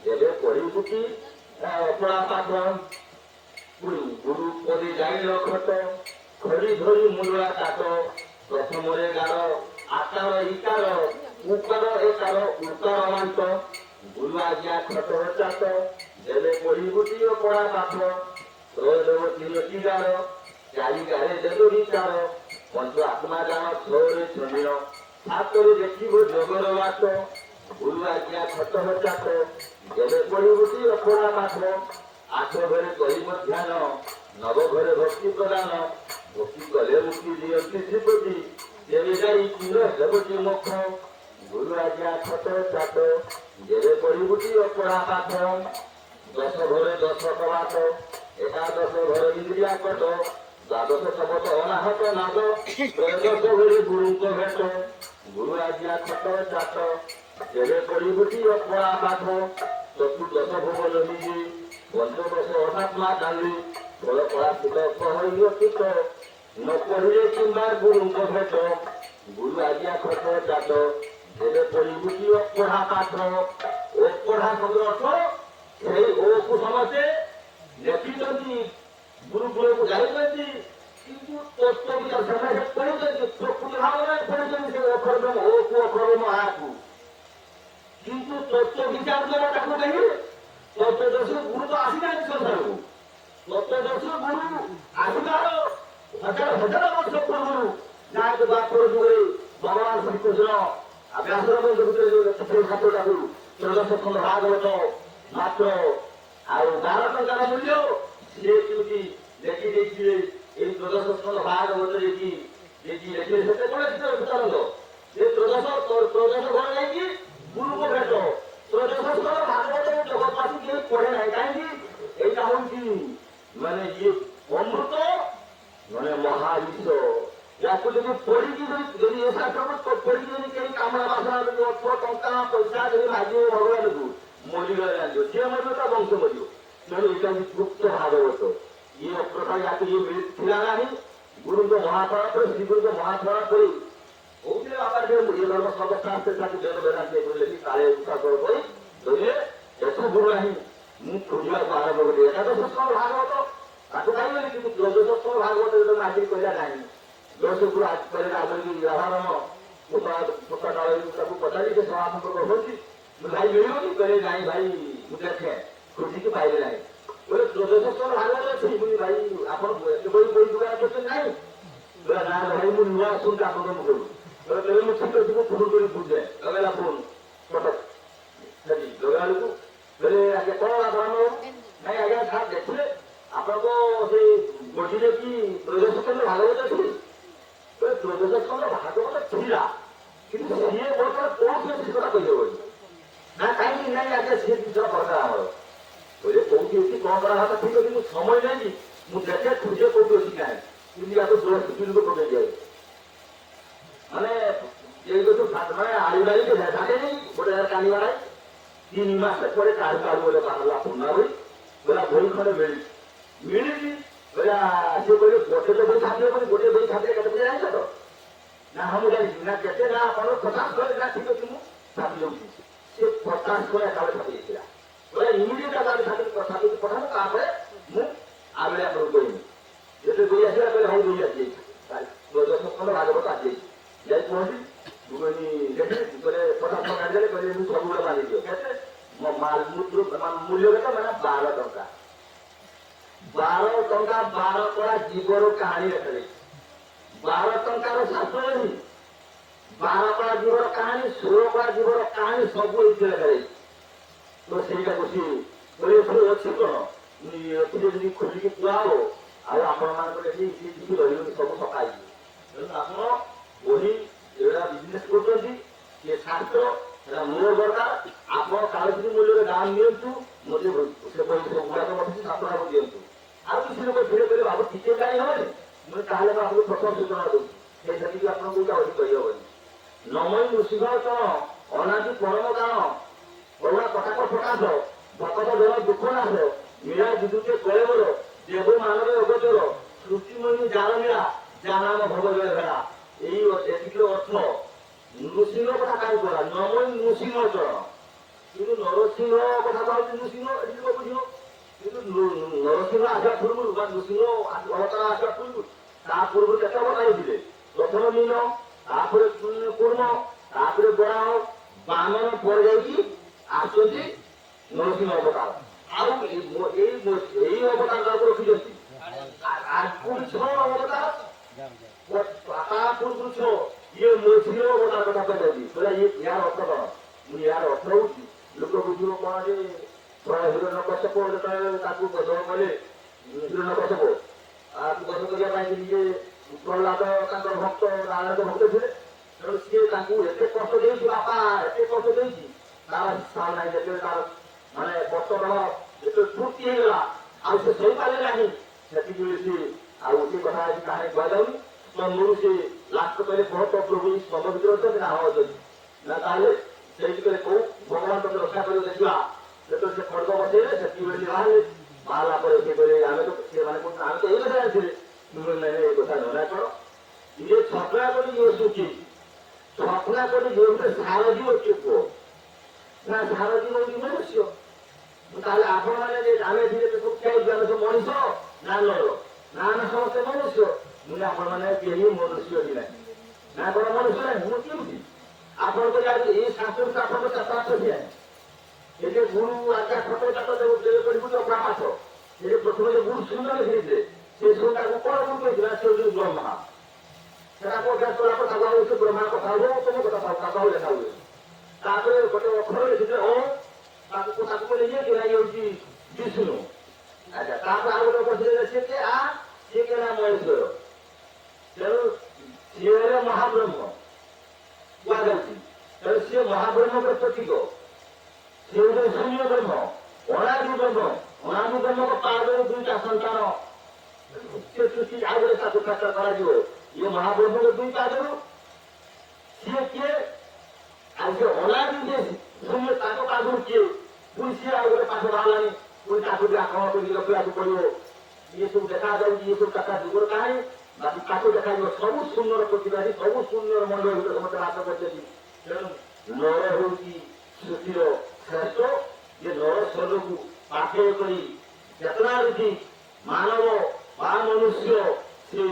ଯେବେ ପଢିବୁଟି ଅପଡ଼ା ପାଠ। ଗୁରୁ ପରି ଯାଇଲ ଖଟ ଖଡ଼ି ଧରି ମୁଣ୍ଡଳା କାଟ। ପ୍ରଥମରେ ଗାର ଆକାର ଇକାର ଉକାର ଏକାର ଉକାର ମାନ୍ତ। ଗୁରୁ ଆଜ୍ଞା ଖଟ ଚାଟ ଯେବେ ପଢିବୁଟି ଅପଡ଼ା ପାଠ। ତ୍ରୟୋଦବ ତିନୋଟି ଗାର ଚାରି ଗାରେ ଦେବ ବିଚାର। ପଞ୍ଚ ଆତ୍ମା ଜାଣ ଛଅରେ ଛନ୍ଦିନ ସାତରେ ଦେଖିବ ଜଗର ବାଟ। ଗୁରୁ ଆଜ୍ଞା ଖଟ ଚାଟ ଯେବେ ପଢିବୁଟି ଅପଡ଼ା ପାଠ। ଆଠ ଘରେ କରିବ ଧ୍ୟାନ ନବ ଘରେ ଭକ୍ତି ପ୍ରଦାନ। ଭକ୍ତି କଲେ ମୁକ୍ତି ଦିଅନ୍ତି ଶ୍ରୀପତି ତେବେ ଯାଇ ଚିର ହେବଟି ମୁଖ। ଗୁରୁ ଆଜ୍ଞା ଖଟ ଚାଟ ଯେବେ ପଢିବୁଟି ଅପଡ଼ା ପାଠ। ଦଶ ଘରେ ଦଶ କବାଟ ଏକାଦଶ ଘର ଇନ୍ଦ୍ରିଆ କଟ। ଦ୍ୱାଦଶ ଶବତ ଅନାହତ ନାଦ ତ୍ରୟୋଦଶ ଘରେ ଗୁରୁଙ୍କ ଭେଟ। ଗୁରୁ ଆଜ୍ଞା ଖଟ ଚାଟ ଯେବେ ପଢିବୁଟି ଅପଡ଼ା ପାଠ। ଚତୁର୍ଦଶ ଭୁବନ ନିଜେ ପଞ୍ଚଦଶ ଅନାତ୍ମା କାନ୍ଦି ଫଳ ପଳାଶିତ ପ୍ରହରୀୟ ଚିତ ନ ପଢିଲେ କିମ୍ବା ଗୁରୁଙ୍କ ଭେଟ। ଗୁରୁ ଆଜ୍ଞା ଖଟ ଚାଟ ଯେବେ ପଢିବୁଟି ଅପଢ଼ା ପାଠ। ଅପଢ଼ା ଶବ୍ଦ ଅର୍ଥ ସେଇ ଓକୁ ସମସ୍ତେ ଲେଖିଛନ୍ତି ଗୁରୁକୁଳକୁ ଯାଇଛନ୍ତି କିନ୍ତୁ ତତ୍ତ୍ୱ ବିଚାର ସେମାନେ ପଢୁଛନ୍ତି ପ୍ରକୃତି ଭାବରେ ପଢୁଛନ୍ତି ସେ ଅକ୍ଷରମ ଓକୁ ଅକ୍ଷରମ ଆକୁ। କିନ୍ତୁ ତତ୍ତ୍ୱ ବିଚାର ଦ୍ୱାରା ତାକୁ ନେଇ ତତ୍ତ୍ୱଦର୍ଶୀ ଗୁରୁ ତ ଆସିନାହାନ୍ତି ସଂସାରକୁ। ତତ୍ତ୍ୱଦର୍ଶୀ ଗୁରୁ ଆସିବାର ହଜାର ହଜାର ବର୍ଷ ପୂର୍ବରୁ ଯାହାକୁ ଦ୍ୱାପର ଯୁଗରେ ଭଗବାନ ଶ୍ରୀକୃଷ୍ଣ ବ୍ୟାସଦେବଙ୍କ ଭିତରେ ଯୋଉ ଲେଖିଥିଲେ ଠାକୁରଟାକୁ ତ୍ରୟୋଦଶ ଖଣ୍ଡ ଭାଗବତ ମାତ୍ର ଆଉ 12 ଟଙ୍କାର ମୂଲ୍ୟ ସିଏ କେମିତି ଲେଖି ଦେଇଥିଲେ ଏଇ ତ୍ରୟୋଦଶ ଖଣ୍ଡ ଭାଗବତରେ କି ଲେଖିଲେ ସେତେବେଳେ ସୀତାନନ୍ଦ ସେ ତ୍ରୟୋଦଶ ଘର ଯାଇକି ଗୁରୁଙ୍କ ଭେଟ। ତ୍ରୟୋଦଶ ଖଣ୍ଡ ଭାଗବତ ଜଗତବାସୀ କେହି ପଢେ ନାହିଁ କାହିଁକି? ଏଇଟା ହଉଛି ମାନେ ଇଏ ଅମୃତ ମାନେ ମହାବିଶ୍ଵ ୟାକୁ ଯଦି ପଢିକି ଯଦି ଏ ଶାସ୍ତ୍ରକୁ ପଢିକି ଯଦି କେହି କାମନା ବାସନା ଯଦି ଅର୍ଥ ଟଙ୍କା ପଇସା ଯଦି ମାଗିବ ଭଗବାନଙ୍କୁ ମରିଗଲେ ଜାଣିବ ସିଏ ମରିବ ତା ବଂଶ ମରିବ। ତେଣୁ ଏଇଟା ବି ଗୁପ୍ତ ଭାଗବତ ଇଏ ଅପ୍ରଥା ୟାକୁ ଇଏ ମିଳିଥିଲା ନାହିଁ। ଗୁରୁଙ୍କ ମହାପ୍ରଭା ପରେ ଶ୍ରୀଗୁରୁଙ୍କ ମହାପ୍ରଭା ପରେ କହୁଥିଲେ ବାପା ଏ ଧର୍ମ ସର୍ବଶାସ୍ତ୍ର ତାକୁ ବେଦ ବେଦାନ୍ତ କହିଲେ କି କାଳେ ଉତ୍ସାହ କରି କହିଲେ ଏସବୁ ଗୁରୁ ନାହିଁ ମୁଁ ଖୋଜିବାକୁ ଆରମ୍ଭ କଲି ଏକାଦଶ ଭାଗବତ ତାକୁ ପାଇଗଲି କିନ୍ତୁ ଦ୍ରଦଶ ଭାଗବତ ଯେତେବେଳେ ଆସିକି କହିଲା ନାହିଁ ଦୋଷକୁ କହିଲେ ଆମରି ରାଧାରାମ ପୋତା କାଳ ତାକୁ ପଚାରି ସେ ସଭା ସମ୍ପର୍କ ହଉଛି ଭାଇ ମିଳିବନି କହିଲେ ନାଇଁ ଭାଇ ମୁଁ ଦେଖେ ଖୋଜିକି ପାଇଲେ ନାହିଁ କହିଲେ ଦ୍ରଦଶ ଭାଗବତ ଅଛି ମୁଁ ଭାଇ ଆପଣ ଏତେ ବହି ବହି ଦୋକାନ କରୁଛନ୍ତି ନାହିଁ କହିଲା ନା ଭାଇ ମୁଁ ନୂଆ ଶୁଣିକି ଆପଣଙ୍କ ମୁଖରୁ କହିଲେ ମୁଁ ଠିକ ଅଛି ମୁଁ ଫୋନ କରି ବୁଝେ ଲଗେଇଲା ଫୋନ କଟକ ଲଗାବେଳକୁ କହିଲେ ଆଜ୍ଞା କଣ ଆପଣ ନାଇଁ ଆଜ୍ଞା ସାର୍ ଦେଖିଲେ ଆପଣଙ୍କ ସେଇ ଗୋଟିରେ କି ତ୍ରୟୋଦଶ ଖଣ୍ଡ ଭାଗବତ ଅଛି ତ୍ରୟୋଦଶ ଖଣ୍ଡ ଭାଗବତ ଥିଲା କିନ୍ତୁ ସିଏ ବର୍ତ୍ତମାନ କୋଉଠି ଅଛି କଥା କହିହେବନି ନା କାହିଁକି ନାଇଁ ଆଜ୍ଞା ସିଏ ଜିନିଷ ଦରକାର ଆମର କହିଲେ କୋଉଠି ଅଛି କଣ କରା କଥା ଠିକ ଅଛି ମୁଁ ସମୟ ନାହିଁ ମୁଁ ଦେଖେ ଖୋଜେ କୋଉଠି ଅଛି କାହିଁ କିନ୍ତୁ ୟାକୁ ଦୋଷ ସୁବିଧା ପକେଇ ଦିଆଯାଏ ମାନେ এই তো মানে আড়িবাড়ি থাকেনি গোটে কানি বাড়াই 3 মাস পরে কাড়ু কাড়ু বলে বাংলা পুনা বই বলা বই খনে মিলিছি বলা সে বলে গোটে তো বই থাকলে বলে গোটে বই থাকলে কেটে বলে জানিস তো না আমি জানি না কেটে না আপনার 50 করে না ঠিক আছে মু থাকি যাচ্ছি সে 50 করে কালে থাকি দিয়েছিল বলে ইমিডিয়েট কালে থাকি কথা কিছু পড়ানো তারপরে মু আবেলে আপনার কইনি যেতে বই আসলে বলে হাই বই আসছে তাই 10 খন্ড ভাগবত আসছে যাই পৌঁছি দেখে বলে পচাশ টଙ୍କା দেলে କହିଲେ ମୁଁ ସବୁବେଳେ ମାନିଦିଅ କେତେ ମୂଲ୍ୟ କେତେ ମାନେ 12 ଟଙ୍କା 12 ଟଙ୍କା 12 କଳା ଜୀବର କାହାଣୀ ଲେଖାଯାଇଛି 12 ଟଙ୍କାର ଶାସ୍ତ୍ର ନାହିଁ 12 କଳା ଜୀବର କାହାଣୀ 16 କଳା ଜୀବର କାହାଣୀ ସବୁ ଏଇଠି ଲେଖାଯାଇଛି ତ ସେଇଟାକୁ ସିଏ କହିଲେ ଅଛି କଣ ଏଥିରେ ଯଦି ଖୋଲିକି କୁହା ହବ ଆଉ ଆପଣମାନଙ୍କର ଏଠି ସିଏ କିଛି ରହିବନି ସବୁ ସଫା ହେଇଯିବ ତେଣୁ ଆପଣ ବହି ଏଗୁଡ଼ା ବିଜନେସ୍ କରୁଛନ୍ତି ସେ ଶାସ୍ତ୍ର ସେଟା ମୂଲ୍ୟ ଦରକାର ଆପଣ କାଳଜୀ ମୂଲ୍ୟରେ ଦାମ ନିଅନ୍ତୁ ମୋତେ ସେ ପଇସା ଗୁଡ଼ାକ ମୋତେ ଶାସ୍ତ୍ର ଦିଅନ୍ତୁ ଆଉ କିଛି ଲୋକ ଧୀରେ ଧୀରେ ଭାବୁ ଟିକେ କାହିଁ ହବନି ମୁଁ ତାହେଲେ ମୁଁ ଆପଣଙ୍କୁ ପ୍ରଥମ ସୂଚନା ଦଉଛି ସେଇ ସେତିକି ଆପଣଙ୍କୁ କୋଉଟା ଅଧିକ କହିହବନି ନମୟ ନୃସିଂହ ଚରଣ ଅନାଦି ପରମ ଗାନ କରୁଣା କଟାକ ପ୍ରକାଶ ଭକତ ଜନ ଦୁଃଖ ନାଶ ମୀଳା ବିଦ୍ୟୁତ କଳେବର ଦେବ ମାନବ ଅଗଚର ସୃଷ୍ଟିମୟୀ ଜାରମୀଳା ଯା ନାମ ଭଗବତ ଭେଳା এই এদিকে অর্থ নৃসিংহ কথা কাই করা নময় নৃসিংহ চরণ কিন্তু নরসিংহ কথা কহছে নৃসিংহ এদিকে বুঝিব কিন্তু নরসিংহ আসা পূর্বରୁ বা নৃসিংহ অবতার আসা পূর্বରୁ তা পূর্বରୁ কেତେ অবতার ଥିଲେ ପ୍ରଥମ ମୀନ ତାପରେ କୁର୍ମ ତାପରେ ବରାହ ବାମନ ପରେ ଯାଇକି ଆସୁଛନ୍ତି ନରସିଂହ ଅବତାର ଆଉ ଏଇ ଅବତାର ତାକୁ ରଖିଛନ୍ତି ଆଗକୁ 6 ଅବତାର ପୂର୍ବରୁ ଛଅ ଇଏ ମଝିରେ ଅବତାର କଥା କହିଯାଉଛି କହିଲା ୟାର ଅର୍ଥ କଣ ମୁଁ ୟାର ଅର୍ଥ ହଉଛି ଲୋକ ବୁଝିବ କଣ ଯେ ହିରଣ୍ୟ କଶ୍ୟପ ଯେତେବେଳେ ତାକୁ ବଧ କଲେ ହିରଣ୍ୟ କଶ୍ୟପ ତାକୁ ବଧ କରିବା ପାଇଁ ନିଜେ ପ୍ରହ୍ଲାଦ ତାଙ୍କର ଭକ୍ତ ନାରାୟଣଙ୍କ ଭକ୍ତ ଥିଲେ ତେଣୁ ସିଏ ତାଙ୍କୁ ଏତେ କଷ୍ଟ ଦେଇଛି ବାପା ଏତେ କଷ୍ଟ ଦେଇଛି ତାର ହିସାବ ନାହିଁ ଯେତେବେଳେ ତାର ମାନେ କଷ୍ଟର ଯେତେବେଳେ ତୃପ୍ତି ହେଇଗଲା ଆଉ ସେ ସହିପାରିଲେ ନାହିଁ ସେତିକି ସିଏ ଆଉ ସେ କଥା ଆଜି କାହାଣୀ କୁହାଯାଉନି ମନରୁ ସେ ଲାଷ୍ଟ କହିଲେ ବହୁତ ପ୍ରଭୁ ସ୍ତମ୍ଭ ଭିତରେ ଅଛନ୍ତି ନା ହଁ ଅଛନ୍ତି ନା ତାହେଲେ ସେଇଠି କହିଲେ କୋଉ ଭଗବାନ ତତେ ରକ୍ଷା କରିବ ଦେଖିବା ଯେତେବେଳେ ସେ ଖଡ୍ଗ ବସେଇଲେ ସେତିକିବେଳେ ସେ ବାହାରିଲେ ବାହାରିଲା ପରେ ସେ କହିଲେ ଆମେ ତ ସେମାନେ କହୁଛନ୍ତି ଆମେ ତ ଏଇ କଥା ଜାଣିଥିଲେ ମୁଁ ନାଇଁ ଏଇ କଥା ନୁହଁ ନା କଣ ଇଏ ଛପନା କରି ଯିବ ସୁଖୀ ଛପନା କରି ଯିବ ଗୋଟେ ସାର ଯିବ କିଏ କୁହ ନା ସାର ଯିବ କି ମନୁଷ୍ୟ ତାହେଲେ ଆପଣମାନେ ଆମେ ଧୀରେ ସବୁ ଖାଇଛୁ ଆମେ ସବୁ ମଣିଷ ନା ନର ନା ଆମେ ସମସ୍ତେ ମନୁଷ୍ୟ ମୁଁ ଆପଣମାନେ କେହି ମନୁଷ୍ୟ ବି ନାହିଁ ନା କଣ ମନୁଷ୍ୟ ନାହିଁ ମୁଁ କେମିତି ଆପଣ ତ ଜାଣି ଏଇ ଶାସ୍ତ୍ରକୁ ଆପଣଙ୍କ ଚାଷ ଦିଆ ଏ ଯେ ଗୁରୁ ଆଜ୍ଞା ଫଟୋ ଚାଷ ଦେବେ କରିବୁ ଅପରା ମାଛ ଏ ଯେ ପ୍ରଥମେ ଯେ ଗୁରୁ ସୁନ୍ଦର ଲେଖିଥିଲେ ସେ ସବୁ ତାକୁ କଣ ଗୁରୁ କହିଥିଲା ସେ ହଉଛି ବ୍ରହ୍ମା ସେଟାକୁ ଅଭ୍ୟାସ କଲା ପରେ ତାକୁ ଆଉ ସେ ବ୍ରହ୍ମା କଥା ହବ ତମ କଥା ତାକୁ ଆଉ ଲେଖା ହୁଏ ତାପରେ ଗୋଟେ ଅକ୍ଷର ଲେଖିଥିଲେ ଓ ତାକୁ କହିଲେ ଇଏ କି ନାଇଁ ହଉଛି ବିଷ୍ଣୁ ଆଚ୍ଛା ତାପରେ ଆଉ ଗୋଟେ ବସିଲେ ସେ କେ ଆ ସିଏ କେ ନା ମହେଶ୍ୱର ତେଣୁ ସିଏ ହେଲେ ମହାବ୍ରହ୍ମ କୁହାଯାଉଛି ତେଣୁ ସିଏ ମହାବ୍ରହ୍ମଙ୍କର ପ୍ରତୀକ ସିଏ ହଉଛନ୍ତି ଶୂନ୍ୟ ବ୍ରହ୍ମ ଅଣାଦି ବ୍ରହ୍ମଙ୍କ ପାଦରେ ଦୁଇଟା ସନ୍ତାନ ସେ ସୃଷ୍ଟି ଆଉ ଗୋଟେ ସାକ୍ଷାତ କରାଯିବ ଇଏ ମହାପ୍ରଭୁଙ୍କ ଦୁଇ ପାଦରୁ ସିଏ କିଏ ଆଉ ସିଏ ଅନାଦି ଯେ ଶୂନ୍ୟ ତାଙ୍କ ପାଦରୁ କିଏ ପୁଣି ସିଏ ଆଉ ଗୋଟେ ପାଠ ବାହାରିଲାଣି ପୁଣି ତାକୁ ବି ଆକ୍ରମଣ କରିକି ରଖିବାକୁ ପଡିବ ଇଏ ସବୁ ଦେଖାଯାଉଛି ଇଏ ସବୁ କଥା ଯୁଗର କାହାଣୀ ବାକି ତାକୁ ଦେଖାଯିବ ସବୁ ଶୂନ୍ୟର ପ୍ରତିବାଦୀ ସବୁ ଶୂନ୍ୟର ମଣ୍ଡଳ ଭିତରେ ସମସ୍ତେ ବାସ କରିଛନ୍ତି ତେଣୁ ନର ହେଉଛି ସୃଷ୍ଟିର ଶ୍ରେଷ୍ଠ ଯେ ନର ଶରୀରକୁ ପାଠେୟ କରି ଚେତନା ରୂପୀ ମାନବ ବା ମନୁଷ୍ୟ ସେ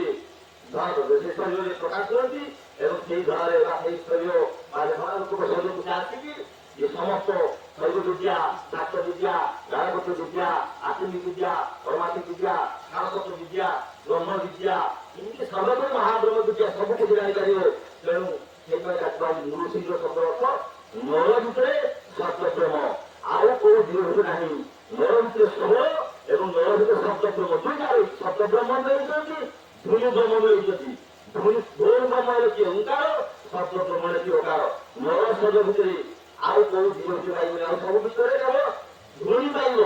ଶରୀରରେ ପ୍ରକାଶ କରନ୍ତି ଏବଂ ସେଇ ଧରାରେ ବା ସେଇ ଶରୀର ବା ଲୋକଙ୍କ ଶରୀରକୁ ସେ ଆସିକି ଏ ସମସ୍ତ ଶୈବ ବିଦ୍ୟା ନାଟ୍ୟ ବିଦ୍ୟା ଗାଳପତ୍ର ବିଦ୍ୟା ଆତ୍ମିକ ବିଦ୍ୟା ପରମାତ୍ମିକ ବିଦ୍ୟା ସାରସ୍ୱତ ବିଦ୍ୟା ବ୍ରହ୍ମ ବିଦ୍ୟା ଏମିତି ସର୍ବତ୍ର ମହାବ୍ରହ୍ମ ବିଦ୍ୟା ସବୁ କିଛି ଜାଣିପାରିବ ତେଣୁ ସେଇପାଇଁ ଡାକିବା ନୃସିଂହ ଶବ୍ଦ ଅର୍ଥ ନର ଭିତରେ ସତ୍ୟପ୍ରେମ ଆଉ କୋଉ ଜୀବ ଭିତରେ ନାହିଁ ନର ଭିତରେ ସବଳ ଏବଂ ନର ଭିତରେ ସତ୍ୟପ୍ରେମ ଦୁଇଟା ସତ୍ୟବ୍ରହ୍ମ ହେଉଛନ୍ତି ଧୂଳି ବ୍ରହ୍ମ ହେଉଛନ୍ତି ଧୂଳି ଧୂଳି ବ୍ରହ୍ମ ହେଲେ କିଏ ଓଙ୍କାର ସତ୍ୟବ୍ରହ୍ମ ହେଲେ କିଏ ଓକାର ନର ଶରୀର ଭିତରେ ଆଉ କୋଉ ଜୀବ ଭିତରେ ପାଇବନି ଆଉ ସବୁ ଭିତରେ କେବଳ ଧ୍ୱନି ପାଇବ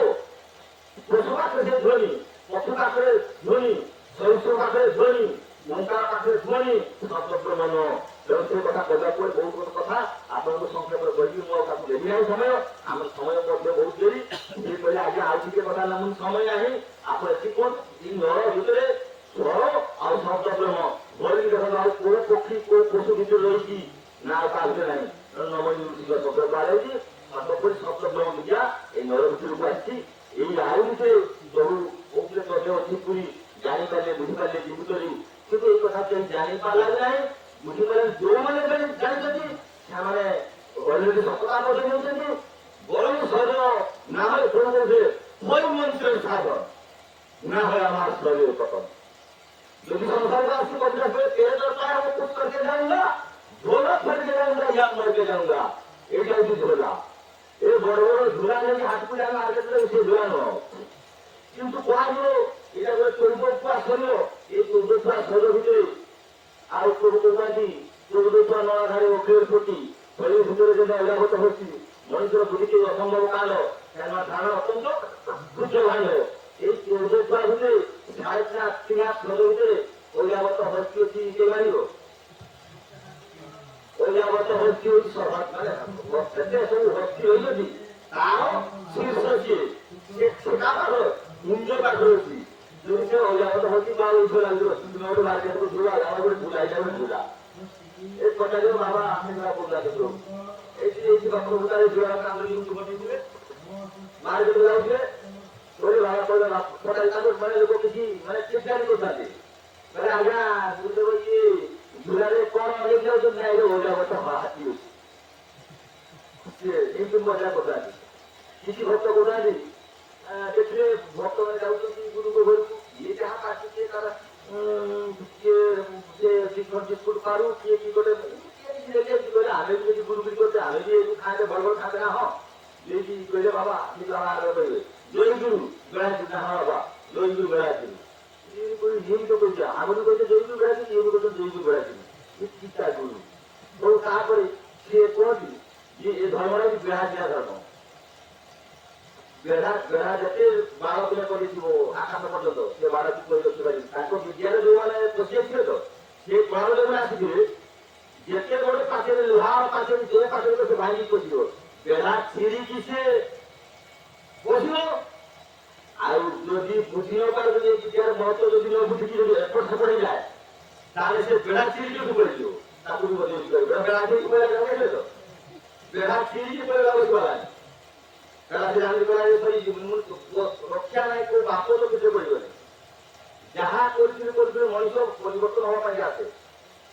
ପଶୁ ପାଖରେ ସେ ଧ୍ୱନି ପଶୁ ପାଖରେ ଧ୍ୱନି ସରୀସୃପ ପାଖରେ ଧ୍ୱନି ଓଙ୍କାର ପାଖରେ ଧ୍ୱନି ସତ୍ୟବ୍ରହ୍ମ ନୁହଁ ତେଣୁ ସେ କଥା କହିବାକୁ ପଡେ ବହୁତ କଥା ଆପଣଙ୍କୁ ସଂକ୍ଷେପରେ କହିବି ମୁଁ ଆଉ ତାକୁ ଦେବି ନାହିଁ ସମୟ ଆମର ସମୟ ମଧ୍ୟ ବହୁତ ଡେରି ସେ କହିଲେ ଆଜ୍ଞା ଆଉ ଟିକେ କଥା ନା ମୁଁ ସମୟ ନାହିଁ ଆପଣ ଏତିକି କୁହନ୍ତୁ ଏଇ ନର ଭିତରେ ସ୍ୱର ଆଉ ଶବ୍ଦବ୍ରହ୍ମ ଧରିକି ଦେଖନ୍ତୁ ଆଉ କୋଉ ପକ୍ଷୀ କୋଉ ପଶୁ ଭିତରେ ରହିଛି ନା ଆଉ ତା ଭିତରେ ନାହିଁ ତେଣୁ ନବନୀ ଶବ୍ଦ କୁହାଯାଉଛି ସର୍ବପରି ଶବ୍ଦବ୍ରହ୍ମ ବିଦ୍ୟା ଏଇ ନର ଭିତରକୁ ଆସିଛି ଏଇ ଆଉ ଭିତରେ ବହୁ କହୁଥିଲେ ତଥ୍ୟ ଅଛି ପୁରୀ ଜାଣିପାରିଲେ ବୁଝିପାରିଲେ ଜୀବିତରୁ କିନ୍ତୁ ଏଇ କଥା କେହି ଜାଣିପାରିଲା ନାହିଁ ବୁଝିପାରିଲେ ଯୋଉମାନେ ଜାଣିଛନ୍ତି ସେମାନେ ଅଲରେଡି ସଫଳତା ମଧ୍ୟ ନେଉଛନ୍ତି বরং শরীর না হয় প্রভুকে ওই মন্ত্রের সাধন না হয় আমার শরীর পতন যদি संसार का असली मतलब है तेरे दरबार में कुछ करके जाऊंगा झोला फट के जाऊंगा या मर के जाऊंगा ये क्या चीज होगा ये बड़ बड़ झूला नहीं हाथ पे जाना आगे तो उसे झूला न কিন্তু কোয়াগুলো এটা করে চৌদ্দা শরীর এই চৌদ্দা শরীর ভিতরে আর চৌদ্দাটি চৌদ্দা নড়াধারে অক্ষের প্রতি শরীর ভিতরে যেন অজাগত হচ্ছে মনুষ্যর বুদ্ধিকে অসম্ভব কাল কেন ধারণা অত্যন্ত সূর্য ভাঙ এই চৌদ্দা ভিতরে সাড়ে চার তিন হাত শরীর ভিতরে অজাগত হস্তি হচ্ছে কে মানিব অজাগত হস্তি হচ্ছে সভাত মানে প্রত্যেকটা সব হস্তি হয়েছি তার শীর্ষ সিয়ে সেটা ভালো মুঞ্জ পাখি হচ্ছে যদি সে অজাগত হচ্ছে বা উঠে লাগলো তুমি ওটা মার্কেটে ঝুলা আমার করে ঝুলাই যাবে ঝুলা এই কথা যে বাবা আমি না বললা দেখো এই বাক্য উতারে ঝুলা কান্দে কিন্তু বটিছিলে মার্কেটে যাচ্ছে ওই বাবা কইলো না কথা কান্দে মানে লোক কিছু মানে চেষ্টা করতে মানে আগা বুঝতে পারি ঝুলারে কোন অনেক যাচ্ছে না এটা অজাগত হাতি হচ্ছে এই তুমি মজা কথা কিছু ভক্ত কোথা নেই देखिए भक्त मैंने जाऊँगी गुरु को घर ये जहाँ काटी के कर ये बिस्कुट मारू ये की कोटे लेके बोले हमें भी यदि गुरु भी करते हमें भी खाते बड़बड़ खाते ना हो ये की बोले बाबा निकला आ रहे बोले जोई गुरु गया ना हाँ बाबा जोई गुरु गया ये कोई ये तो कोई क्या हम लोग कहते जोई गुरु गया ये भी कहते जोई गुरु गया ये कितना गुरु तो कहाँ पर ये कौन ये धर्म भी गया दिया धर्म बेड़ा जेते 12 दिने କରିଥିବ ଆକାଶ ପର୍ଯ୍ୟନ୍ତ ସେ 12 ଦିନ କରି ରଖିପାରିବେ ତାଙ୍କ ବିଦ୍ୟାରେ ଯୋଉମାନେ ପଶିଯାଇଥିଲେ ତ ସେ 12 ଦିନ ଆସିଥିଲେ ଯେତେ ବଡ ପାଖରେ ଲୁହା ପାଖରେ ଯେ ପାଖରେ ସେ ଭାଙ୍ଗି ପଶିବ ବେड़ा ଛିଡ଼ିକି ସେ ପଶିବ ଆଉ ଯଦି ବୁଝି ନ ପାରେ ଯଦି ବିଦ୍ୟାର ମହତ୍ଵ ଯଦି ନ ବୁଝିକି ଯଦି ଏପଟ ସେପଟ ହେଇଯାଏ ତାହେଲେ ସେ ବେड़ा ଛିଡ଼ିକି ପଡ଼ିଯିବ ତାକୁ ବି ମଧ୍ୟ ବେड़ा ଛିଡ଼ିକି ପଡ଼ିଲା ତ ବେड़ा ଛିଡ଼ିକି ପଡ଼ିଲା ବସିଗଲାଣି ରକ୍ଷା ନାହିଁ କୋଉ ବାପ ତ କିଛି କରିବନି ଯାହା କରିଥିଲେ ମଣିଷ ପରିବର୍ତ୍ତନ ହବା ପାଇଁ ଆସେ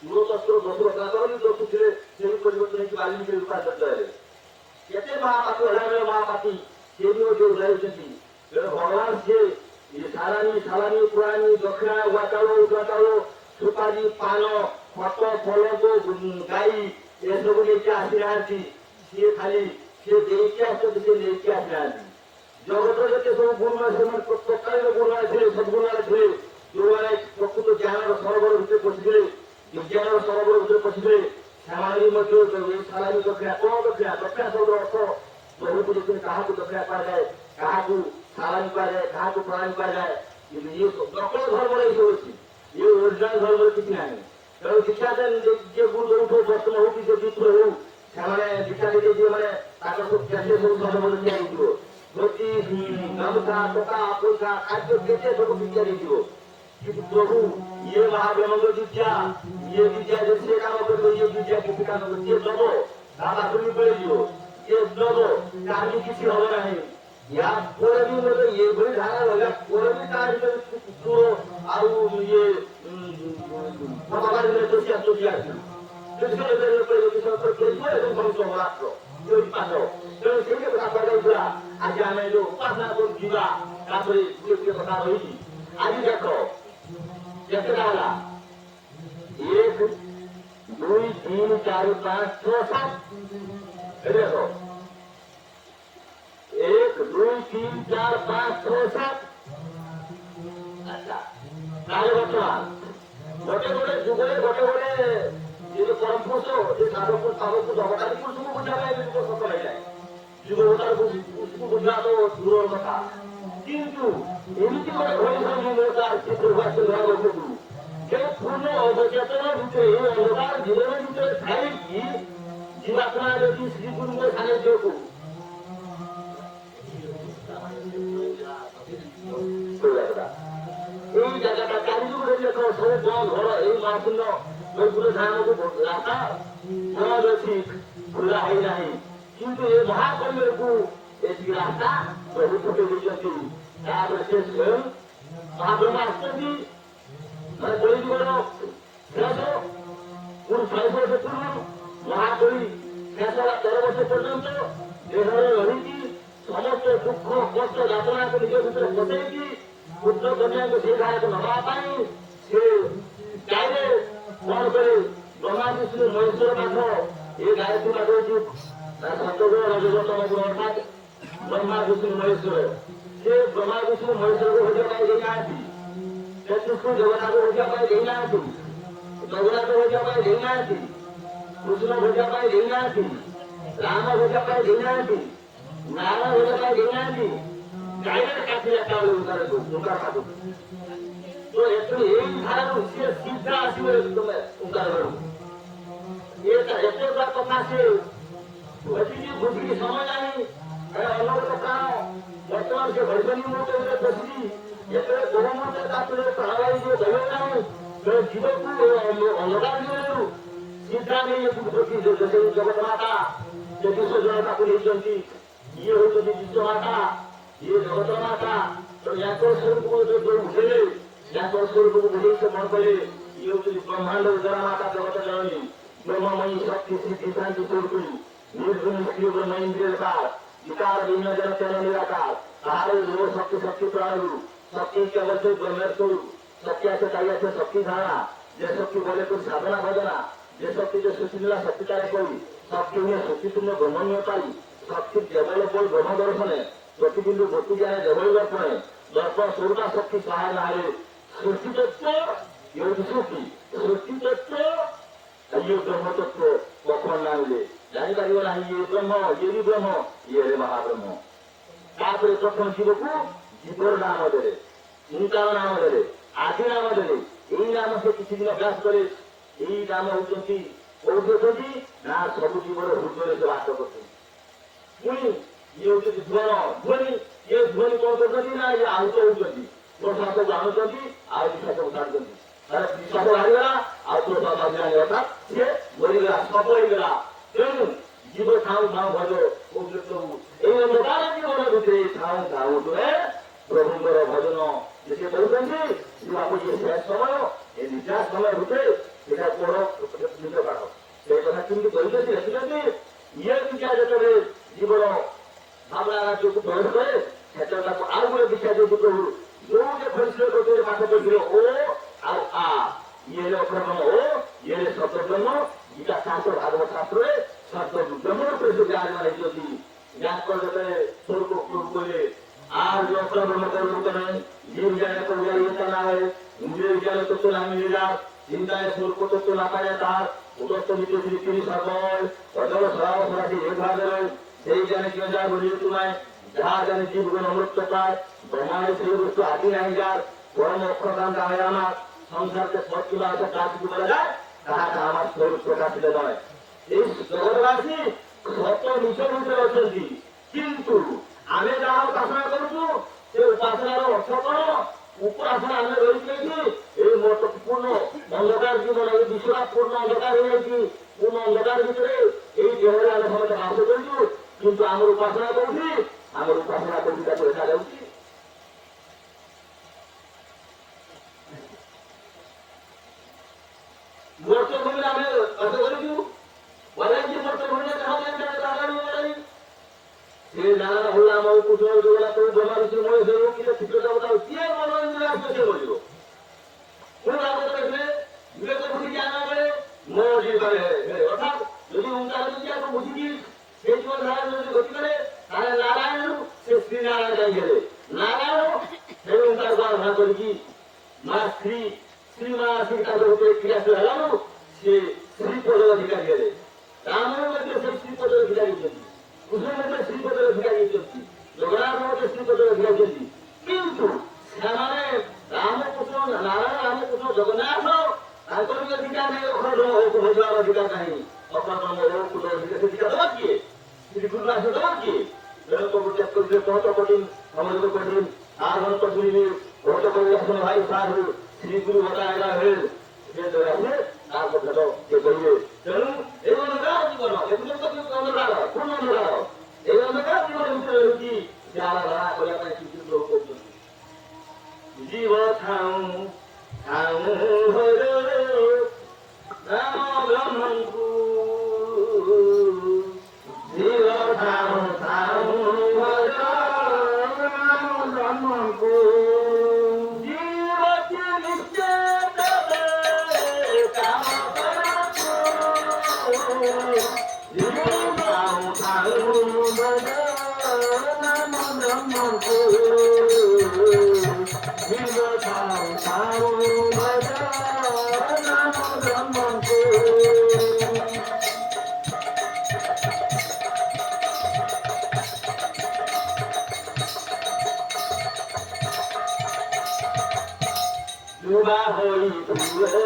ଦୂରଶସ୍ତ୍ର ଦୋଷ ରଚନା କରନ୍ତି ଦୋଷ ଥିଲେ ସେ ବି ପରିବର୍ତ୍ତନ ହେଇକି ବାଲ୍ମୀକି ରୂପାନ୍ତରିତ ହେଲେ କେତେ ମହାପାତି ଅଢାବେଳେ ମହାପାତି ସେ ବି ମଧ୍ୟ ଉଦାହରିଛନ୍ତି ତେଣୁ ଭଗବାନ ସିଏ ସାଲାମୀ ପୁରାଣୀ ଦକ୍ଷିଣା ଉଆ ଚାଉଳ ଉଦା ଚାଉଳ ସୁପାରି ପାନ ଖତ ଫଳକ ଗାଈ ଏସବୁ ନେଇକି ଆସିନାହାନ୍ତି ସିଏ ଖାଲି ସେ ଦେଇକି ଆସୁଛନ୍ତି ସେ ନେଇକି ଆସିନାହାନ୍ତି ଜଗତର ଯେତେ ସବୁ ଗୁରୁମା ସେମାନେ ପ୍ରକାରର ଗୁରୁମା ଥିଲେ ସଦ୍ଗୁରୁମାନେ ଥିଲେ ଯୋଉମାନେ ପ୍ରକୃତ ଜ୍ଞାନର ସରୋବର ଭିତରେ ପଶିଥିଲେ ବିଜ୍ଞାନର ସରୋବର ଭିତରେ ପଶିଥିଲେ ସେମାନେ ବି ମଧ୍ୟ ଏଇ ସାଲାମୀ ଦକ୍ଷିଣା କଣ ଦକ୍ଷିଣା ଦକ୍ଷିଣା ଶବ୍ଦର ଅର୍ଥ ପ୍ରଭୁକୁ ଦେଖିଲେ କାହାକୁ ଦକ୍ଷିଣା କୁହାଯାଏ କାହାକୁ ସାଲାମୀ କୁହାଯାଏ କାହାକୁ ପ୍ରଣାଳୀ କୁହାଯାଏ କିନ୍ତୁ ଇଏ ଦକ୍ଷିଣ ଧର୍ମରେ ଏଇସବୁ ଅଛି ବୈଜ୍ଞାନିକ ଧର୍ମରେ କିଛି ନାହିଁ। ତେଣୁ ଶିକ୍ଷା ଯିଏ ଗୁରୁ ହଉ ଦଶମ ହଉ କି ଯିଏ ବିପ୍ର ହଉ ସେମାନେ ଶିକ୍ଷା ଦେଇକି ଯିଏ ମାନେ ତାଙ୍କର ସବୁ କେତେ ସବୁ ସଦଭଲ ଦିଆ ହେଇଯିବ। ଧୋତି ଗାମୁଛା ଟଙ୍କା ପଇସା ଖାଦ୍ୟ କେତେ ସବୁ ଶିକ୍ଷା ଦେଇଯିବ। କିନ୍ତୁ ପ୍ରଭୁ ଇଏ ମହାବ୍ରହ୍ମଙ୍କ ବିଦ୍ୟା ଇଏ ବିଦ୍ୟା ଯଦି ସିଏ କାମ କରିବ ଇଏ ବିଦ୍ୟା କିଛି କାମ କରିବ ଯିଏ ଦବ ତା ପାଖରୁ ମିଳିଯିବ। ଯିଏ ଦବ ତାର ବି କିଛି ହବ ନାହିଁ। ୟା ପରେ ବି ମୋତେ ଏଭଳି ଧାରା ରହିଲା ପରେ ବି ତା ଭିତରେ କୁକୁର ଆଉ ଇଏ ଭଗବାନ ଦୋଷୀ ଆସିବ। ତେଣୁ ସେଇ କଥା କରାଯାଉଥିଲା। ଆଜି ଆମେ ଯୋଉ ଉପାସନା କରୁଥିବା ତାପରେ ଗୋଟିଏ କଥା ରହିଛି। ଆଜି ଦେଖ କେତେଟା ହେଲା 1 2 3 4 5 6 7 ଦେଖ 1 2 3 4 5 6 7 ଆଚ୍ଛା ତାହେଲେ ବର୍ତ୍ତମାନ ଗୋଟେ ଗୋଟେ ଯୁଗରେ ଗୋଟେ ଗୋଟେ ये परम पुरुष ये साधक जगतारी पुरुष को बुझा पाए लोग सफल हो जाए যুবতার उसको बुझा तो दूर কথা কিন্তু এমনি করে ঘোষণা নির্মাতার চিত্রভাষণ হওয়ার উপর যে পূর্ণ অবচেতনার ভিতরে এই অন্ধকার জীবনের ভিতরে থাকে কি জীবাত্মা যদি শ্রীগুরুকে সান্নিধ্যକୁ এই জায়গাটা চারিদিকে দেখো সব বন্ধ ঘর এই মাসুন্ন লোকগুলো ধারণକୁ রাস্তা বন্ধ ଅଛି খোলা ହେଇନାହିଁ କିନ୍ତୁ ଏ ମହାକର୍ମକୁ ଏତିକି ରାସ୍ତା ପ୍ରଭୁ ଫୁଟେଇ ଦେଇଛନ୍ତି। ତାପରେ ସେ ସ୍ୱୟଂ ମହାବ୍ରହ୍ମ ଆସିଛନ୍ତି ମାନେ କଳିଯୁଗର ଶେଷ ପୁଣି 100 ବର୍ଷ ପୂର୍ବରୁ ମହାକଳି ଶେଷ ହେଲା 13 ବର୍ଷ ପର୍ଯ୍ୟନ୍ତ ଦେହରେ ରହିକି ସମସ୍ତ ଦୁଃଖ କଷ୍ଟ ଯାତନାକୁ ନିଜ ଭିତରେ ପଶେଇକି ପୁତ୍ର କନ୍ୟାକୁ ସେଇ ଧାରାକୁ ନେବା ପାଇଁ ସେ ଚାହିଁଲେ କଣ করে ব্রহ্মা বিষ্ণু মহেশ্বর পাঠ এই গায়ত্রী পাঠ হচ্ছে সত্যগুণ রজতম গুণ অর্থাৎ ব্রহ্মা বিষ্ণু মহেশ্বর সে ব্রহ্মা বিষ্ণু মহেশ্বরকে বুঝিয়া পাই ଦେଇନାହାନ୍ତି ଚତୁର୍ଥ ଜଗନ୍ନାଥ ବୁଝିବା ପାଇଁ ଦେଇନାହାନ୍ତି ଜଗନ୍ନାଥ ବୁଝିବା ପାଇଁ ଦେଇନାହାନ୍ତି କୃଷ୍ଣ ବୁଝିବା ପାଇଁ ଦେଇନାହାନ୍ତି ରାମ ବୁଝିବା ପାଇଁ ଦେଇନାହାନ୍ତି ନାରାୟଣ ବୁଝିବା ପାଇଁ ଦେଇନାହାନ୍ତି ଗାଈରେ କାଟି ଏକାବେଳେ ଉଙ୍କାର ପାଠକୁ तो एतु एई धारु से सीधा आसीबे तुमे उंकार करू ये एते बा कथा से बची बुद्धि समय नाही अरे अलग का वर्तमान से भजनी मोटे में बची एते गोम से तातले प्राणाई जो दवे नाही तो जीव को अलगा दियो सीधा नहीं ये बुद्धि जो जैसे जगत माता जो विश्व जनता को लेजंती ये हो तो विश्व माता ये जगत माता तो याको स्वरूप को जो उठे ଯାଙ୍କର ସ୍ୱରୂପକୁ ବୁଝେଇ ସେ କଣ କଲେ ଇଏ ହଉଛନ୍ତି ବ୍ରହ୍ମାଣ୍ଡ ଜରା ମାତା ଜଗତ ଜନନୀ ବ୍ରହ୍ମମୟୀ ଶକ୍ତି ସିଦ୍ଧି ଶାନ୍ତି ସ୍ୱରୂପୀ ନିର୍ଗୁଣ ସ୍ତ୍ରୀ ବ୍ରହ୍ମ ଇନ୍ଦ୍ରିୟକାର ବିକାର ବିହୀନ ଜନ ତେନ ନିରାକାର ତାହାର ଲୋ ଶକ୍ତି ଶକ୍ତି ପ୍ରାଣରୁ ଶକ୍ତି କେବଳ ସେ ବ୍ରହ୍ମେর স্বরূপ শক্তি আছে তাই আছে শক্তি ধারণা যে শক্তি বলে তোর সাধনা ভজনা যে শক্তি যে সুশীলা শক্তি তারে করি শক্তি নিয়ে শক্তিশূন্য ব্রহ্ম নিয়ে পাই শক্তি কেবল বল ব্রহ্ম দর্শনে প্রতিবিন্দু ভক্তি জ্ঞানে কেবল দর্শনে দর্পণ স্বরূপা শক্তি সহায় না হলে सृष्टि तत्व ये सृष्टि सृष्टि तत्व ये ब्रह्म तत्व कखन ना मिले जानी पारिबो ना ये ब्रह्म ये भी ब्रह्म ये रे महाब्रह्म तापर कखन जीव को जीवर नाम देले ओंकार नाम देले आदि नाम देले एई नाम से किसी दिन अभ्यास करे एई नाम होचंती औषधि ना सब जीवर हृदय से वास करते पुणी ये होचंती ध्वनि ये ध्वनि कौन करते ना ये आहुत होचंती प्रसाद जानुଛନ୍ତି ଆଉ ବିଶ୍ୱାସ ଉଠାଉଛନ୍ତି ତାର ବିଶ୍ୱାସ ବାହାରିଗଲା ଆଉ ପ୍ରସାଦ ବାହାରିଲାନି ଅର୍ଥାତ୍ ସିଏ ମରିଗଲା ସଫଳ ହେଇଗଲା। ତେଣୁ ଜୀବ ଥାଉ ଥାଉ ଭଲ କହୁଥିଲେ ପ୍ରଭୁ ଏଇ ଅନ୍ଧକାର ଜୀବନ ଭିତରେ ଥାଉ ଥାଉ ତୁମେ ପ୍ରଭୁଙ୍କର ଭଜନ ଯେ ସେ କହୁଛନ୍ତି ବାବୁ ଇଏ ଶେଷ ସମୟ ଏ ନିଶ୍ୱାସ ସମୟ ଭିତରେ ସେଇଟା ପଢ ନିଜ କାଢ଼ ସେଇ କଥା କେମିତି କହିଛନ୍ତି ଲେଖିଛନ୍ତି ଇଏ ବିଚାର ଯେତେବେଳେ ଜୀବନ ଭାବନା ରାଜ୍ୟକୁ ପ୍ରବେଶ କରେ ସେତେବେଳେ ତାକୁ ଆଉ ଗୋଟେ ବିଚାର ଦେଇଛି ପ୍ରଭୁ जो जे फैसले करते हैं माथे पर गिरो ओ और आ ये रे ब्रह्म ओ ये रे सत्य ब्रह्म गीता शास्त्र भागवत शास्त्र रे सत्य ब्रह्म पर जो ज्ञान माने ज्योति ज्ञान कर देते स्वर्ग को बोले आज जो ब्रह्म का रूप है जीव जाने को ये ना है इंद्रिय ज्ञान तो ना मिलेगा चिंता है स्वर्ग को तो ना पाया था उदस्त नीति श्री सर्वय अजर सराव सरासी एक भाग है সেই জানে কি যা বলি তোমায় যাহা জানে জীবগুণ অমৃত পায় ব্রহ্মাণ্ড সেই বস্তু আদি নাই যার পরম অক্ষরকান্ত হয় আমার সংসারকে পথ তোলা একটা কাজ কি বলা যায়, তাহাকে আমার স্বরূপ প্রকাশিত নয়। এই জগৎবাসী সত্য মিশন ভিতরে অଛନ୍ତି, কিন্তু আমি যাহা উপাসনা করছু সে উপাসনার অর্থ কଣ? উপাসনা আমি রয়েছি এই মতপূর্ণ অন্ধকার জীবন, এই বিশ্বটা পূর্ণ অন্ধকার হয়েছি, পূর্ণ অন্ধকার ভিতরে এই দেহরে আমি সময় বাস করছু, কিন্তু আমার উপাসনা করছি, আমার উপাসনা করছি তাকে দেখা যাଉଛି। মর্তভূমিରେ ଆମେ ବାସ କରିଛୁ, ବଲାଙ୍ଗୀ ମର୍ତଭୂମିରେ ଯାହା ସେ ନାରାୟଣ ହଲ୍ଲା ଆମ କୁସୁମ ଯୋଗଲା ସବୁ ବେମାରୁଛି ମଣିଷ କିଏ ଚିତ୍ର ଦେବତା କିଏ ମନୋରଞ୍ଜନ ଆସିବ ସେ ମରିବ। ପୁଣି ରାଗ କରିଥିଲେ ବିବେକ ବୁଝିକି ଆଣିବା ବେଳେ ମୋ ଜୀବନରେ ଅର୍ଥାତ୍ ଯଦି ଓଙ୍କାର ଯଦି ଆପଣ ବୁଝିକି ସେ ଜୀବନ ଧାରା ଯଦି ଗତି କରେ ତାହେଲେ ନାରାୟଣରୁ ସେ ଶ୍ରୀ ନାରାୟଣ ଯାଇଥିଲେ। ନାରାୟଣ ସେ ଓଙ୍କାରକୁ ଆହ୍ୱାନ କରିକି ମା ଶ୍ରୀ ଶ୍ରୀମା ଶ୍ରୀ ତାଙ୍କ ଭିତରେ କ୍ରିୟାଶୀଳ ହେଲାରୁ ସେ ଶ୍ରୀପଦ ଅଧିକାରୀ ହେଲେ। ରାମ ମଧ୍ୟ ସେ ଶ୍ରୀପଦ ଅଧିକାରୀ ହେଇଛନ୍ତି, କୃଷ୍ଣ ମଧ୍ୟ ଶ୍ରୀପଦର ଅଧିକାରୀ ହେଇଛନ୍ତି, ଜଗନ୍ନାଥ ମଧ୍ୟ ଶ୍ରୀପଦର ଅଧିକାରୀ ହେଇଛନ୍ତି। କିନ୍ତୁ ସେମାନେ ରାମକୃଷ୍ଣ ନାରାୟଣ ରାମକୃଷ୍ଣ ଜଗନ୍ନାଥ ତାଙ୍କର ବି ଅଧିକାର ନାହିଁ, ଅଖଣ୍ଡ ଭୋଜବାର ଅଧିକାର ନାହିଁ, ଅଖଣ୍ଡ ଅଧିକାର ଦେବା କିଏ? ଶ୍ରୀଗୁରୁ ଦାସ ଦେବା କିଏ? ପ୍ରଭୁ ତ୍ୟାଗ କରିଥିଲେ ବହୁତ କଠିନ ସମୟ କଠିନ ଆହ୍ୱାନ କରିଥିଲେ ବହୁତ ପରିବେଷଣ ଭାଇ ସାଧୁ ଶ୍ରୀଗୁରୁ ବତାଇଲା ବେଳେ ସେ ଦେବେ ତାର କଥା ସେ କହିବେ। ତେଣୁ এই ଅନ୍ଧକାର ଜୀବନ ଅନ୍ଧକାର ପୂର୍ଣ୍ଣ ଅନ୍ଧକାର, এই ଅନ୍ଧକାର ଜୀବନ ଭିତରେ ରହୁଛି ସେ ଆରାଧନା କରିବା ପାଇଁ ଶ୍ରୀଗୁରୁ ପ୍ରଭୁ କରୁଛନ୍ତି। ଜୀବ ଥାଉ ଥାଉ ହର ରାମ ବ୍ରହ୍ମଙ୍କୁ, ଜୀବ ଥାଉ ଥାଉ ହର ରାମ ବ୍ରହ୍ମଙ୍କୁ, ଜୀବକୁ ନିଶ୍ଚୟ ଦେବେ କାମ କରନ୍ତୁ, ଜୀବ ଥାଉ ଥାଉ ହର ରାମ ବ୍ରହ୍ମଙ୍କୁ, ଜୀବ ଥାଉ ଥାଉ ହର ରାମ ବ୍ରହ୍ମଙ୍କୁ। ଯୁବା ହୋଇଥିବେ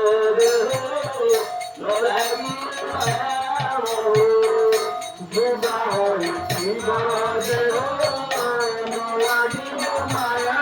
ନଲାଗି ଯୁବା ହୋଇଥିବ ଦେହ ନଲାଗି ମାୟା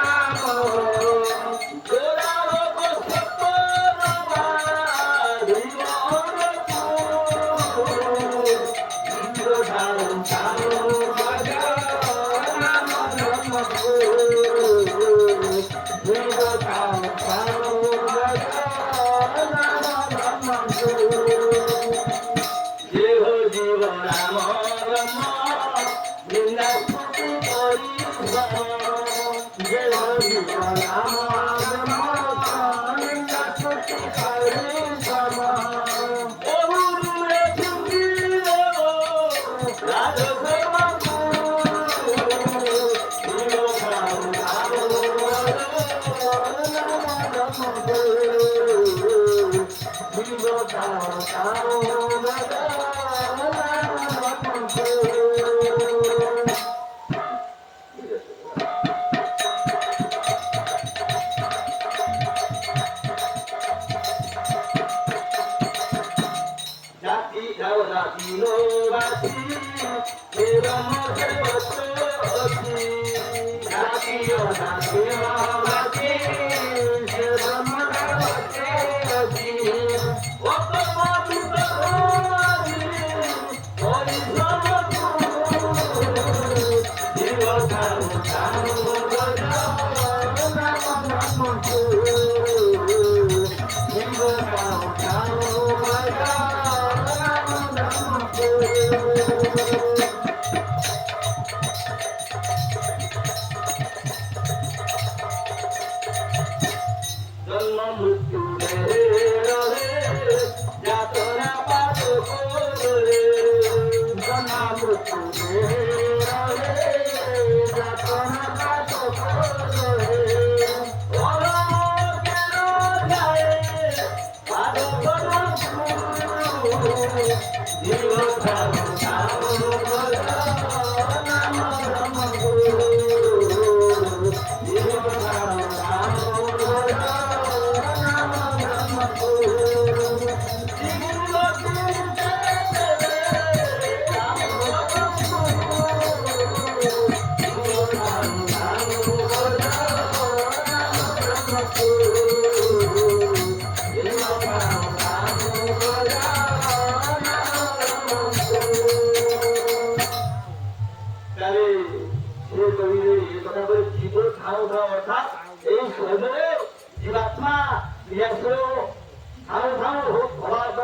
ଥାଉ ଥାଉ ଅଭାବ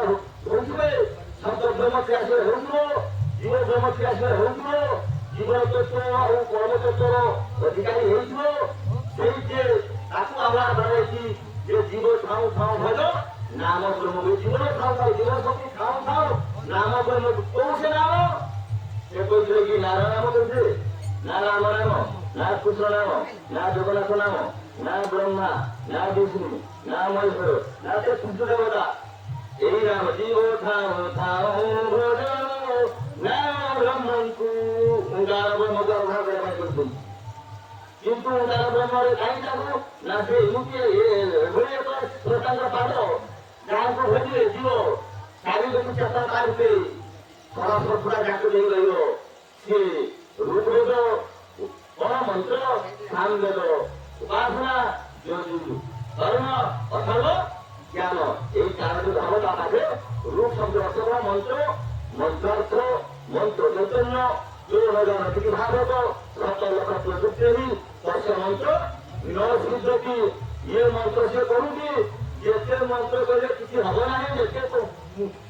ହଉଥିବେ, ଶବ୍ଦ ବ୍ରହ୍ମ କ୍ରିୟାଶୀଳ ହେଉଥିବ, ଜୀବ ବ୍ରହ୍ମ କ୍ରିୟାଶୀଳ ହେଉଥିବ, ଜୀବନ ତତ୍ତ୍ୱ ଆଉ କର୍ମ ତତ୍ତ୍ୱର ଅଧିକାରୀ ହେଇଥିବ, ସେଇ ଯେ ତାକୁ ଆହ୍ୱାନ କରାଯାଇଛି ଯେ ଜୀବ ଥାଉ ଥାଉ ଭଜ ନାମ ବ୍ରହ୍ମ। ଜୀବନ ଥାଉ ଥାଉ ଜୀବନ ଶକ୍ତି ଥାଉ ଥାଉ ନାମ ବ୍ରହ୍ମ। କୋଉ ସେ ନାମ? ସେ କହିଥିଲେ କି ନାରାୟଣ ନାମ କହିଥିଲେ, ନା ରାମ ନାମ, ନା କୃଷ୍ଣ ନାମ, ନା ଜଗନ୍ନାଥ ନାମ, ନା ବ୍ରହ୍ମା, ନା ବିଷ୍ଣୁ, ନା ମହେଶ୍ୱର, ନା ସେ ସୂର୍ଯ୍ୟ ଦେବତା। এই নাম জীব ଥାଉ ଥାଉ ଭଜ ନାମ ବ୍ରହ୍ମଙ୍କୁ। ଓଙ୍କାର ବ୍ରହ୍ମ ବ୍ୟବହାର କରିବା ପାଇଁ କରୁଛନ୍ତି। କିନ୍ତୁ ଓଙ୍କାର ବ୍ରହ୍ମରେ କାହିଁ ତାକୁ ନା ସେ ଏମିତି ଏଭଳି ଏକ ସ୍ରୋତାଙ୍କ ପାଦ ଯାହାକୁ ଭୋଜିଲେ ଯିବ ଶାରୀରିକ ଚେଷ୍ଟା ତା ଭିତରେ ସରସ୍ୱତୁରା ଯାହାକୁ ନେଇ ରହିବ। ସିଏ ଋଗ୍ବେଦ କଣ ମନ୍ତ୍ର, ସାମବେଦ ଉପାସନା, ଯୋଗୀ କର୍ମ, ଅଥର୍ବ ଜ୍ଞାନ, এই চারটি ধর্ম তা পাবে। রূপ শব্দ অর্থ করা মন্ত্র, মন্ত্রার্থ, মন্ত্র চৈতন্য, যোগন থেকে ভাগবত, সপ্ত লক্ষ প্রযুক্তি, দশ মন্ত্র নৃদ্ধ কি ইয়ে মন্ত্র সে করুকি, যেতে মন্ত্র করলে কিছু হব না, যেতে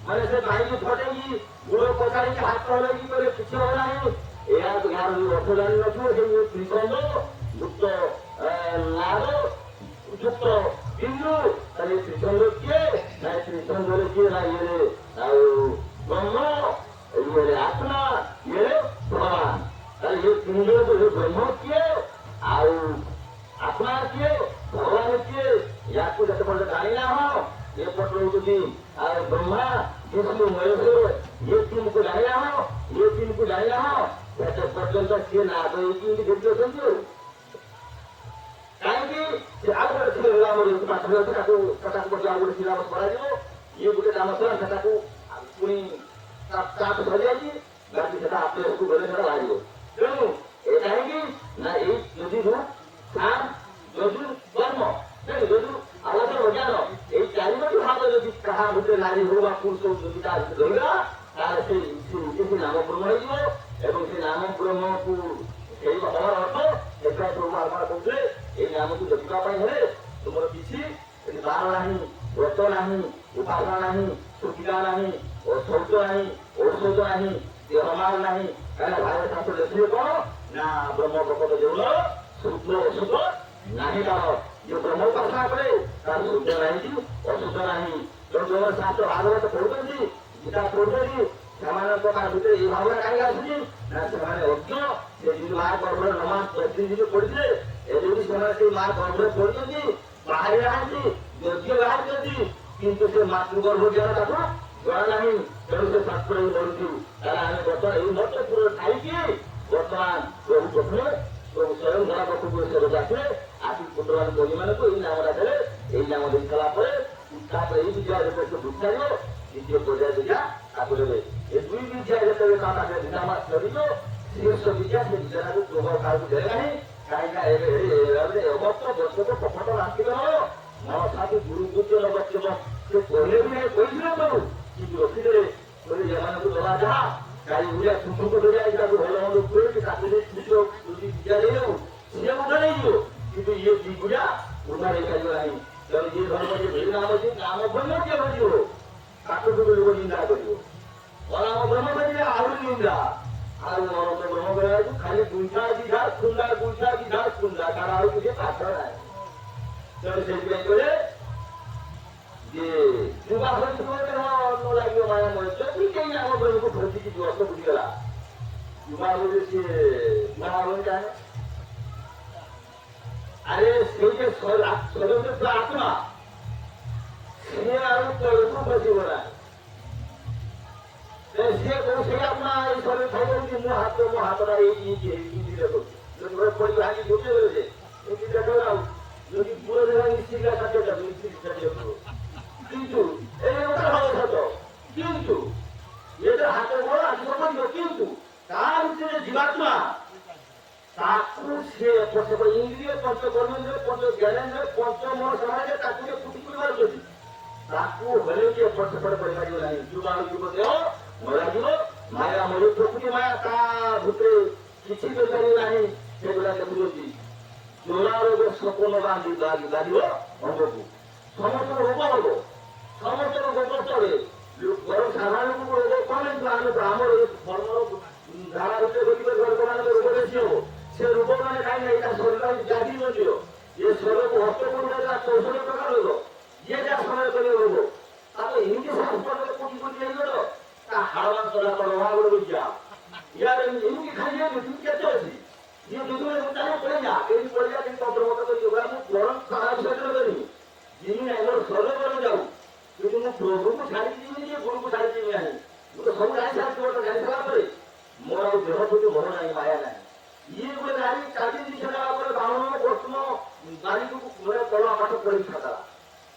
মানে সে বাহিনী ফটেকি গুড় পচাড়িকি হাত হলেকি করে কিছু হব না। এর অর্থ জানি নথিব, সেই ত্রিকন্দ যুক্ত নাদ যুক্ত বিন্দু, তাহলে ত্রিচন্দ্র কিଏ না ত্রিচন্দ্রে কিଏ না ଇଏରେ ଆଉ ବ୍ରହ୍ମ, ଇଏରେ ଆତ୍ମା, ଇଏରେ ଭଗବାନ। ତାହେଲେ ଇଏ ତିନି ଜଣ ବ୍ରହ୍ମ କିଏ ଆଉ ଆତ୍ମା କିଏ ଭଗବାନ କିଏ, ୟାକୁ ଯେତେବେଳେ ଜାଣିନାହ ଏପଟ ରହୁଛନ୍ତି ଆଉ ବ୍ରହ୍ମା ବିଷ୍ଣୁ ମହେଶ୍ୱର, ଇଏ ତିନିକୁ ଜାଣିନାହ, ଇଏ ତିନିକୁ ଜାଣିନାହ, ଏତେ ପର୍ଯ୍ୟନ୍ତ କିଏ ନା କହିକି ଦେଖି ଅଛନ୍ତି। ଆଉ କାହିଁକି ସେ ଆଉ ଗୋଟେ ଥିଲେ ଆମର ପାଠରେ ଅଛି, ତାକୁ ସେଟାକୁ ମଧ୍ୟ ଆଉ ଗୋଟେ ସିଲାବସ କରାଯିବ। ଇଏ ଗୋଟେ କାମ ଥିଲା, ସେଟାକୁ ପୁଣି ତାକୁ ସରିଯାଇଛି, ବାକି ସେଟା ଆପକୁ ଗଲେ ସେଟା ବାହାରିବ। ତେଣୁ ଏ କାହିଁକି ନା ଏଇ ଯଦୁ ସାମ ଯଦୁ କର୍ମ ଯଦୁ ଆଲୋଚନା ଜ୍ଞାନ, ଏଇ ଚାରିଟି ଭାଗ ଯଦି କାହା ଭିତରେ ନାରୀ ହଉ ବା ପୁରୁଷ ଯଦି ତା ଭିତରେ ରହିଲା, ତାହେଲେ ସେ ନାମ ବ୍ରହ୍ମ ହେଇଯିବ। ଏବଂ ସେ ନାମ ବ୍ରହ୍ମକୁ ସେଇ ହବାର ଅର୍ଥ ସେଥିପାଇଁ ପ୍ରଭୁ ଆମର କହୁଥିଲେ এই নামକୁ ଦେଖିବା ପାଇଁ ହେଲେ ତୁମର କିଛି ଏଠି ବାର ନାହିଁ, ବ୍ରତ ନାହିଁ, ଉପାସନା ନାହିଁ, ଶୁଖିଲା ନାହିଁ, ଶୌଚ ନାହିଁ, ଔଷଧ ନାହିଁ, ଦେହମାଲ ନାହିଁ। କାହିଁକିନା ଭାରତ ଶାସ୍ତ୍ର ଲେଖିଲେ କଣ ନା ବ୍ରହ୍ମ ପ୍ରକଟ ଦେଉଳ ଶୁଦ୍ଧ ଅଶୁଦ୍ଧ ନାହିଁ। ତାର ଯେ ବ୍ରହ୍ମ ଉପାସନା କରେ ତାର ଶୁଦ୍ଧ ନାହିଁ, ଅଶୁଦ୍ଧ ନାହିଁ। ତେଣୁ ଯୋଉମାନେ ଶାସ୍ତ୍ର ଭାଗବତ ପଢୁଛନ୍ତି, ଗୀତା ପଢୁଛନ୍ତି, ସେମାନଙ୍କ ଭିତରେ ଏଇ ଭାବନା କାହିଁକି ଆସୁଛି ନା ସେମାନେ ଅଜ୍ଞ। ସେ ଯଦି ମା ଗର୍ଭରେ ନମାଜ ପ୍ରତିଦିନ ପଢିଥିଲେ, ଏବେ ବି ସେମାନେ ସେଇ ମା ଗର୍ଭରେ ପଢୁଛନ୍ତି, ବାହାରି ନାହାନ୍ତି, ଯଜ୍ଞ ବାହାରିଛନ୍ତି, କିନ୍ତୁ ସେ ମାତୃଗର୍ଭ ଜ୍ଞାନ ତାକୁ ଜଣା ନାହିଁ। ତେଣୁ ସେ ଶାସ୍ତ୍ର ହିଁ ପଢୁଛୁ। ତାହେଲେ ଆମେ ବର୍ତ୍ତମାନ ଏଇ ମଠପୁରରେ ଥାଇକି ବର୍ତ୍ତମାନ ପ୍ରଭୁ ପ୍ରଥମେ ପ୍ରଭୁ ସ୍ୱୟଂ ଧରା ପାଖକୁ ସେ ଡାକିଲେ, ଆସି ପୁତ୍ରମାନ କବିମାନଙ୍କୁ ଏଇ ନାମଟା ଦେଲେ। ଏଇ ନାମ ଦେଇ ସାରିଲା ପରେ ତାପରେ ଏଇ ବିଦ୍ୟା ଯେତେବେଳେ ବୁଝାଯିବ, ଦ୍ୱିତୀୟ ପର୍ଯ୍ୟାୟ ବିଦ୍ୟା ତାକୁ ଦେବେ। ଏ ଦୁଇ ବିଦ୍ୟା ଯେତେବେଳେ ତା ପାଖରେ ବିଦ୍ୟା ସରିବ, ଶ୍ରେଷ୍ଠ ବିଦ୍ୟା ସେ ବିଦ୍ୟାକୁ ପ୍ରଭାବ କାହାକୁ ଦେଲେ ନାହିଁ। କାହିଁକିନା ଏବେ ଅବସ୍ଥ ବର୍ଷକ କପଟ ରାଷ୍ଟ୍ରୀୟ ମନସାକୁ ଗୁରୁ ପୂଜ୍ୟ ନବକ୍ଷେପ ସେ କହିଲେ ବି ନାହିଁ, କହିଥିଲେ ପ୍ରଭୁ କିନ୍ତୁ ରଖିଦେଲେ। କହିଲେ ଏମାନଙ୍କୁ ଦବା ଯାହା ଗାଈ ଭୁଳିଆ ଛୁଟୁକ ଧରିଆ ତାକୁ ଭଲ ମନ୍ଦ ଉପయోగించి ତାକୁ ଯଦି ବିଦ୍ୟା ଦେଇଦେବୁ ସିଏ ଉଦ୍ଧାର ହେଇଯିବ, କିନ୍ତୁ ଇଏ ଦି ଗୁଳିଆ ଉଦ୍ଧାର ହେଇପାରିବ ନାହିଁ। ତେଣୁ ଯିଏ ଧର୍ମ ଯିଏ ଭେଳି ନାମ ଅଛି, ନାମ ବ୍ରହ୍ମ କିଏ ଭଜିବ, ତାକୁ ସବୁ ଲୋକ ନିନ୍ଦା କରିବ। ଅନାମ ବ୍ରହ୍ମ କରିଲେ ଆହୁରି ନିନ୍ଦା। ଆଉ ଅନନ୍ତ ବ୍ରହ୍ମ କରିବାକୁ ଖାଲି ଗୁଣ୍ଠା ଦିଘା ଖୁନ୍ଦା, ଗୁଣ୍ଠା ଦିଘା ଖୁନ୍ଦା, ତାର ଆଉ କିଛି ପାଠ ନାହିଁ। ତେଣୁ ସେଇଥିପାଇଁ କହିଲେ ଯେ ଯୁବା ହୋଇଥିବ ନ ଲାଗିବ ମାୟା ମଣିଷ, ଯଦି କେହି ଆମ ବ୍ରହ୍ମକୁ ଭଜିକି ଯିବ ଅର୍ଥ ବୁଝିଗଲା, ଯୁବା ବୋଲି ସିଏ ବାହା ହବନି କାହିଁ। ଆରେ ସେଇ ଯେ ସ୍ୱୟଂ ଆତ୍ମା ସିଏ ଆଉ ତଳକୁ ବସିବ ନାହିଁ। ସିଏ କହୁ ସେଇ ଆତ୍ମା ଏଇ ଶରୀର ଖାଇଯାଉଛି, ମୋ ହାତଟା ଏଇଠି ଦେଖୁଛି, ଯଦି ଘରେ ପଡ଼ି ଭାଙ୍ଗି ବୁଝେ ଗଲେ ଯେ ଏମିତି ଦେଖ ଆଉ ଯଦି ପୁର ଭାଙ୍ଗି ଶିଖିଲା ଷାଠିଏ କିନ୍ତୁ ଏଇ ଗୋଟେ ହବ ସତ, କିନ୍ତୁ ଏ ହାତ ଗୋଡ଼ ଆସିବ କରିବ, କିନ୍ତୁ ତା ଭିତରେ ଜୀବାତ୍ମା ତାକୁ ସେ ଇନ୍ଦ୍ରିୟ ପଞ୍ଚ କର୍ମେନ୍ଦ୍ର ପଞ୍ଚ ଜ୍ଞାନେନ୍ଦ୍ର ପଞ୍ଚ ମନ ସମାଜରେ ତାକୁ ଟିକେ ଫୁଟି କରିବାର ଅଛି। ତାକୁ ହେଲେ କି ଏପଟ ସେପଟ କରିପାରିବ ନାହିଁ। ଯୁବାଣୁ ଯୁବ ଦେହ ମରାଯିବ, ମାୟା ମରି ପ୍ରକୃତି ମାୟା ତା ଭିତରେ କିଛି କରିପାରିବ ନାହିଁ। ସେଗୁଡ଼ା ଦେଖୁଛନ୍ତି ଚୋରା ରୋଗ ସପନ ବାନ୍ଧିବ ଅଙ୍ଗକୁ, ସମସ୍ତଙ୍କୁ ରୋଗ ହବ, ସମସ୍ତଙ୍କୁ ରୋଗ ଚଳେ। ବରଂ ସାଧାରଣ ଲୋକଙ୍କୁ ରୋଗ କଣ ହେଇଥିବ, ଆମେ ତ ଆମର ଏ ଧର୍ମର ଧାରା ଭିତରେ ଗତିରେ ଲୋକମାନଙ୍କ ରୋଗ ବେଶୀ ହବ। ସେ ରୋଗ ମାନେ କାହିଁକି ଏଇଟା ଶରୀର ବ୍ୟାଧି ମଧ୍ୟ ଏ ଶରୀରକୁ ହସ୍ତ କରୁଥିବା ଚୌଷଠି ପ୍ରକାର ରୋଗ, ଯିଏ ଯାହା ସମୟ କରିବ ରୋଗ ତାକୁ ଏମିତି ସଂସ୍ପର୍ଶରେ କୋଟି କୋଟି ହେଇଗଲ ତା ହାଡ଼ ମାଂସ ପ୍ରଭାବ ବୁଝିବା ୟାର ଏମିତି ଖାଇଲେ ତୁମେ କେତେ ଅଛି ଯିଏ ଦୁନିଆରେ ଚାଲ ପଳେଇଯା କେମିତି ପଳେଇଯା କେମିତି ତନ୍ତ୍ରମତ କରି ଯୋଗ ମୁଁ ବରଂ ଖରାପ ସହିତ କରିବି ଯିବି ନାହିଁ ମୋର ଶରୀର କରି ଯାଉ କିନ୍ତୁ ମୁଁ ପ୍ରଭୁକୁ ଛାଡ଼ିକି ଯିବିନି ଯେ ଗୁରୁକୁ ଛାଡ଼ି ଯିବି ନାହିଁ। ମୁଁ ତ ସବୁ ଜାଣିସାରିଛି, ଗୋଟେ ଜାଣିସାରିଲା ପରେ ମୋର ଆଉ ଦେହ ପ୍ରତି ଭଲ ନାହିଁ, ମାୟା ନାହିଁ। ଇଏ ଗୋଟେ ନାରୀ 4 ଦିନ ହେଲା ପରେ ବାମନ ବର୍ତ୍ତମ ବାରିକୁ କଳା ପାଠ ପଢି ଖାଇଦେଲା।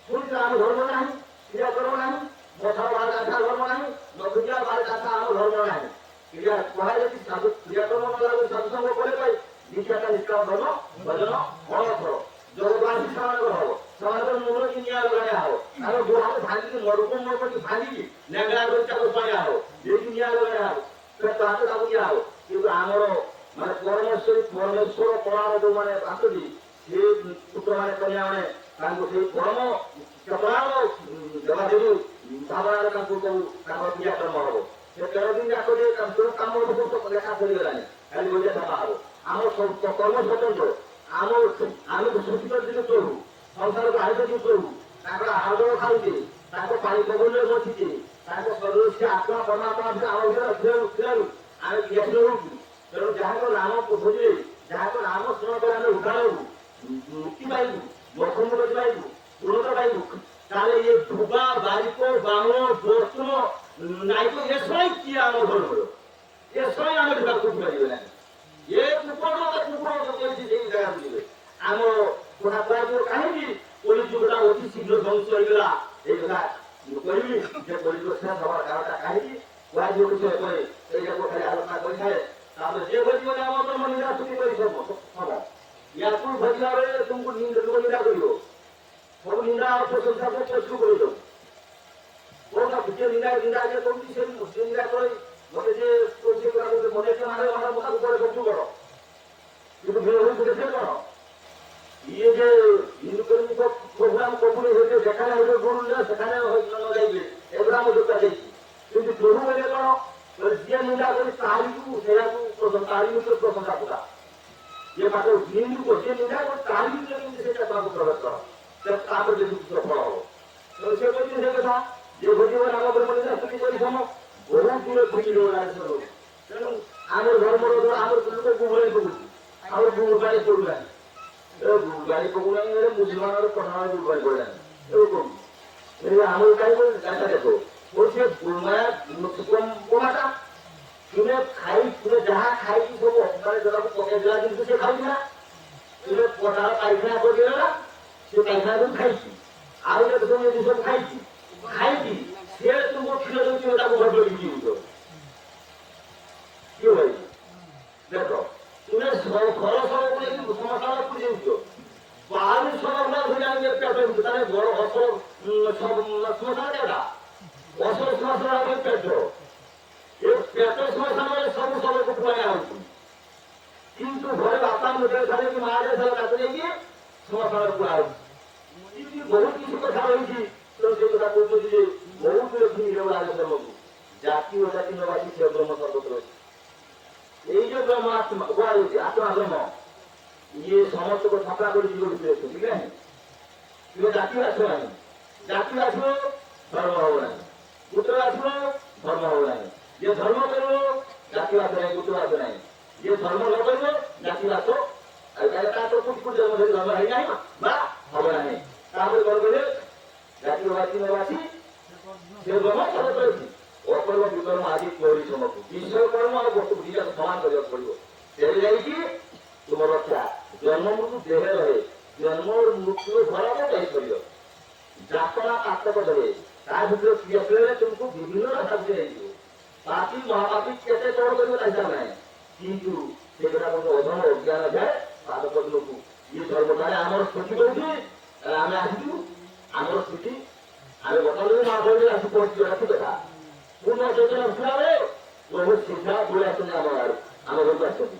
ଶୁଣିଥିଲା ଆମ ଧର୍ମ ନାହିଁ, କ୍ରିୟା କର୍ମ ନାହିଁ, ମଥା ବାର ଗାଥା ଧର୍ମ ନାହିଁ, ନଖିଆ ବାର ଗାଥା ଆମ ଧର୍ମ ନାହିଁ। କ୍ରିୟା କୁହାଯାଇଛି ସାଧୁ କ୍ରିୟାକର୍ମ କଲାବେଳେ ସତ୍ସଙ୍ଗ ପରେ ପାଇ ଦୀକ୍ଷାଟା ନିଷ୍କାମ ଧର୍ମ ଭଜନ ଅଣଥର ଜଗବାସୀ ସେମାନଙ୍କର ହବ, ସେମାନଙ୍କର ମୂଳ କି ନିଆଁ ଲଗାଇବା ହବ, ତାଙ୍କ ଗୁହାଳ ଭାଙ୍ଗିକି ମରୁକୁ ମରୁକି ଭାଙ୍ଗିକି ନେଙ୍ଗଳା କରି ତାକୁ ପାଇବା ହବ, ଯେକି ନିଆଁ ଲଗାଇବା ହବ, ତାକୁ ତାକୁ ଦିଆ ହବ। କିନ୍ତୁ ଆମର ମାନେ ପରମେଶ୍ୱର କଳାର ଯୋଉମାନେ ଆସୁଛି ସେ ପୁତ୍ରମାନେ କନ୍ୟାମାନେ ତାଙ୍କୁ ସେଇ ପରମ କଳାର ଦେବାଦେବୀ ଭାବନାରେ ତାଙ୍କୁ ସବୁ ତାଙ୍କର କ୍ରିୟାକର୍ମ ହବ। ସେ 13 ଦିନ ଯାକ ଯେ ଯୋଉ କାମ ଲେଖା ସରିଗଲାଣି, ଖାଲି ଗୋଟେ ସଭା ହବ। ଆମ କର୍ମ ସ୍ୱତନ୍ତ୍ର, ଆମେ ସୃଷ୍ଟି କରିଥିଲେ ପ୍ରଭୁ, ସଂସାରକୁ ଆଣିଛନ୍ତି ପ୍ରଭୁ, ତାଙ୍କର ଆଦର ଖାଉଛେ, ତାଙ୍କ ପାଣି ପବନରେ ବସିଛେ, ତାଙ୍କ ଶରୀର ସେ ଆତ୍ମା ପରମାତ୍ମା ଆମ ଭିତରେ ଥିଲାରୁ ଆମେ ଜ୍ଞାନ ରହୁଛୁ। ତେଣୁ ଯାହାଙ୍କ ନାମ ବୁଝିଲେ, ଯାହାଙ୍କ ନାମ ସ୍ମରଣ କରି ଆମେ ଉଦ୍ଧାର ହବୁ, ମୁକ୍ତି ପାଇବୁ, ମଠମୁକ୍ତ ପାଇବୁ, ଉନ୍ନତ ପାଇବୁ। ତାହେଲେ ଏ ଧୁବା ବାରିକ ବାମ ବସ୍ତ୍ର ନାଇକ ଏସବୁ କିଏ ଆମ ଧର୍ମର, ଏସବୁ ଆମେ ଢାକୁ ବୁଝିପାରିବେ ନାହିଁ। ଏ କୁକୁର ସେଇ ଜାଗା ବୁଝିବେ ଆମ କଥା କୁହାଯିବ କାହିଁକି ପୋଲିସ ଯୁଗଟା ଅତି ଶୀଘ୍ର ଧ୍ୱଂସ ହେଇଗଲା। ଏଇ କଥା ମୁଁ କହିବି ଯେ ପୋଲିସ ଶେଷ ହବାର କାରଣଟା କାହିଁକି କୁହାଯିବ କିଛି ପରେ ଏଇ ଯାକ ଖାଲି ଆଲୋଚନା କରିଥାଏ। ତାପରେ ଯେ ଭୋଜିମାନେ ଆମ ଧର୍ମ ନିନ୍ଦା ସ୍ତୁତି କରି ହବ ୟାକୁ ଭୋଜିଲା ବେଳେ ତୁମକୁ ଲୋକ ନିନ୍ଦା କରିବ, ସବୁ ନିନ୍ଦା ପ୍ରଶଂସାକୁ ପଛକୁ କରିଦବ। କୋଉଟା ଦ୍ୱିତୀୟ ନିନ୍ଦା ଯେ କରୁଛି ସେ ନିନ୍ଦା କରି ମତେ ଯେ ମନେ ମାରେ ମତାକୁ ପରେ ସବୁ କର কিন্তু বিরোধী দেখে কর ইয়ে যে হিন্দু কর্মীকে প্রোগ্রাম কবুল হয়েছে সেখানে হয়তো গরু সেখানে যাইবে এগুলো আমি যোগটা দেখছি। কিন্তু প্রভু বলে কর যে নিন্দা করি তাহারিକୁ ସେଇଆକୁ ତାହାରି ଭିତରେ ପ୍ରଶଂସା କରା, ଯେ ପାଠ ହିନ୍ଦୁ ଯେ ନିନ୍ଦା କরি ତାହାରି ଭିତରେ କେମିତି ସେଇଟା ତାକୁ ପ୍ରବେଶ କର, ତାପରେ ଯଦି ଫଳ ହବ। ତେଣୁ ସେ କହିଛି ସେ କଥା ଯେ ଭୋଜିବ ନାମ ବ୍ରହ୍ମ ନିନ୍ଦା ସ୍ତୁତି କରି ସମ ବହୁତ ଦୂରେ ଖୋଜି ରହିଲାଣି ସବୁ। ତେଣୁ ଆମର ଧର୍ମର ଆମର ଲୋକକୁ ଭଳି ପକଉଛି, ଆଉ ଗୁରୁବାରୀ ପଡୁନାହିଁ, ଗୁରୁବାରୀ ପକଉନାହିଁ, ମୁସଲମାନର ପ୍ରଧାନ ଗୁରୁବାରୀ ପଡ଼ିଲାନି ଏরকম ଆମର କାହିଁକି ଗାଁଟା ଦେଖ ସେ ଗୁରୁମାଟା ତୁମେ ଯାହା ଖାଇକି ସବୁ ମାନେ ଯୋଉଟାକୁ ପକେଇ ଦେଲା ଜିନିଷ ସେ ଖାଉଛି ନା, ତୁମେ ପଟାର ପାଇଖାନା କରିଦେଲା ସେ ପାଇଖାନାକୁ ଖାଇଛି, ଆଉ ଗୋଟେ ସବୁ ଜିନିଷ ଖାଇଛି ସିଏ ତୁମକୁ କ୍ଷୀର ଦଉଛି ତାକୁ ଘର କରିକି ଯିଉଛ କିଏ ଭାଇ ଦେଖ ତୁମେ ଘର ସବୁ ନେଇକି ଶ୍ମଶାନକୁ ଯାଉଛ, ବାହାରୁ ଶ୍ମଶାନ ତାହେଲେ ବଡ ଅସଲ ଶ୍ମଶାନ କେଉଁଟା ଅସଲ ଶ୍ମଶାନ ପେଟ, ଏ ପେଟ ଶ୍ମଶାନରେ ସବୁ ଶବକୁ ଖୁଆଇଆ ହଉଛି। କିନ୍ତୁ ଘରେ ବାପା ମୁଦ୍ରେ ଥାଲେ କି ମା ରେ ଥାଲେ ତାକୁ ନେଇକି ଶ୍ମଶାନରେ ଖୁଆ ହଉଛି। ବହୁତ କିଛି କଥା ରହିଛି, ତେଣୁ ସେ କଥା କହୁଛନ୍ତି ଯେ ବହୁତ ଲେଖି ନିରବରାଜ ଧର୍ମକୁ ଜାତି ଓ ଜାତି ନବାସି ସେ ବ୍ରହ୍ମ ସର୍ବତ୍ର ଅଛି। এই যে ব্রহ্ম আত্মা কুହାଯାଉଛି ଆତ୍ମା ବ୍ରହ୍ମ ଇଏ ସମସ୍ତଙ୍କୁ ଥକା କରି ଯିବ ଭିତରେ ଅଛନ୍ତି କି ନାହିଁ। ତୁମେ ଜାତି ଆସିବ ନାହିଁ, ଜାତି ଆସିବ ଧର୍ମ ହବ ନାହିଁ, ପୁତ୍ର ଆସିବ ଧର୍ମ ହବ ନାହିଁ। ଯିଏ ଧର୍ମ କରିବ ଜାତି ବାସ ନାହିଁ, ପୁତ୍ର ବାସ ନାହିଁ। ଯିଏ ଧର୍ମ ନ କରିବ ଜାତି ବାସ ତାହେଲେ ତା ତ କୋଟି କୋଟି ଜନ୍ମ ଧରି ଧର୍ମ ହେଇନାହିଁ ବା ହବ ନାହିଁ। ତାପରେ କଣ କହିଲେ ଜାତି ବାସୀ ନବାସୀ ସେ ବ୍ରହ୍ମ ସର୍ବତ୍ର ଅଛି। ଅକର୍ମ ବିକର୍ମ ଆଦି ପରିଶ୍ରମକୁ ବିଶ୍ୱକର୍ମ ଆଉ ବସ୍ତୁ ଦିଟାକୁ ସମାନ କରିବାକୁ ପଡିବ। ତେବେ ଯାଇକି ତୁମ ରକ୍ଷା ଜନ୍ମ ମୃତ୍ୟୁ ଦେହରେ ରହେ, ଜନ୍ମ ମୃତ୍ୟୁ ଘରକୁ ଯାଇପାରିବ। ଯାତନା ପାତକ ଧରେ ତା ଭିତରେ କ୍ରିୟାଶୀଳରେ ତୁମକୁ ବିଭିନ୍ନ ରାସ୍ତା ଭିତରେ ହେଇଯିବ। ପାପୀ ମହାପାପୀ କେତେ କଣ କରିବ ତା ହିସାବ ନାହିଁ, କିନ୍ତୁ ସେଗୁଡା ଅଧମ ଅଜ୍ଞାନ ଯାଏ ପାଦକ ଦିନକୁ ଇଏ ଧର୍ମଟାରେ ଆମର ସ୍ଥିତି କରୁଛି। ଆମେ ଆସିଛୁ ଆମର ସ୍ଥିତି ଆମେ ବର୍ତ୍ତମାନ ମା କହିଲେ ଆସି ପହଞ୍ଚିବା ରାତି କଥା ପୁନଃ ଯୋଜନା ଉଠିଲା ବେଳେ ବହୁତ ସିଧା ବୁଲି ଆସୁଛନ୍ତି ଆମ ଆଡୁ ଆମ ଘରକୁ ଆସୁଛନ୍ତି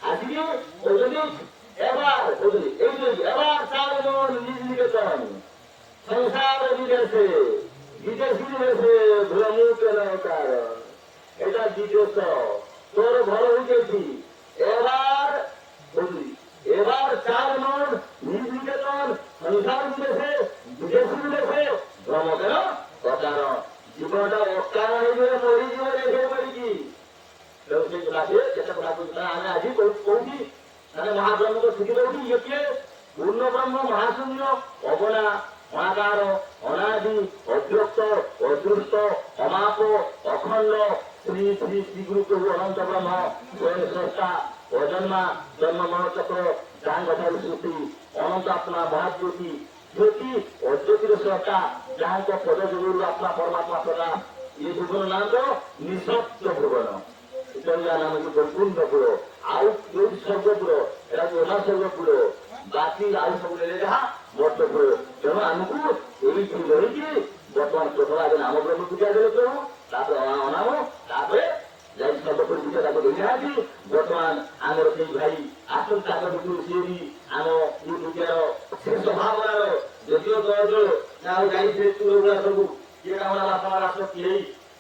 ଆସିକି କହୁଛନ୍ତି ଏବାର କହୁଛନ୍ତି ଏଇଠି ଏବାର ଚାଲ ନିଜ ନିଜେ ଚଳାଣି সংসার বিদেশে বিদেশি দেশে ভ্রমু কেন কারণ এটা বিদেশ তোর ঘর হয়েছি এবার বলি এবার 4 মন নির্বিকেতন সংসার বিদেশে বিদেশি বিদেশে ভ্রম কেন অকারণ জীবনটা অকারণ হয়ে মরিଯିବ রেখে পারিকি সেই ক্লাসে যেটা কথা বলছি আমি আଜି কৌছি মানে মহাব্রহ্মকে শিখি দেছি ইয়ে কিଏ পূর্ণ ব্রহ্ম মহাশূন্য অবনা অনাকার অনাদি অব্যক্ত অদৃষ্ট অমাপ অখণ্ড শ্রী শ্রী শ্রী গুরু প্রভু অনন্ত ব্রহ্ম স্বয়ং স্রষ্টা অজন্মা জন্মময় চক্র যার কথার সৃষ্টি অনন্ত আত্মা মহাজ্যোতি জ্যোতি অজ্যোতির স্রষ্টা যাহাଙ୍କ পଦ ଯୋଗରୁ ଆତ୍ମା ପରମାତ୍ମା ସଦା ଇଏ ଭୁବନ ନାଁ ତ ନିଃଶବ୍ଦ ଭୁବନ ଏଇଟା ନାମ କି ବୈକୁଣ୍ଠପୁର ଆଉ ଯୋଉଠି ସ୍ୱର୍ଗପୁର ଏଟା ଓଲା ସ୍ୱର୍ଗପୁର ବାକି ଆଉ ସବୁ ନେଲେ ଯାହା ବର୍ତ୍ତପୁର ତେଣୁ ଆମକୁ ଏଇଠି ରହିକି ବର୍ତ୍ତମାନ ପ୍ରଥମ ଆଗେ ନାମ ବ୍ରହ୍ମ ପୂଜା ଦେଲେ ପ୍ରଭୁ ତାପରେ ଅନାମ ତାପରେ ଯାଇ ସ୍ୱର୍ଗପୁର ପୂଜା ତାକୁ ଦେଇନାହାନ୍ତି ବର୍ତ୍ତମାନ ଆମର ସେଇ ଭାଇ ଆସନ୍ତୁ ତାଙ୍କ ଭିତରୁ ସିଏ ବି ଆମ ଏ ପୂଜାର ଶେଷ ଭାବନାର ଯଦିଓ ଦଳ ଆଉ ଯାଇଥିଲେ ଚୁରଗୁଡ଼ା ସବୁ କିଏ କାମନା ବାସନା ରାସ କିଏ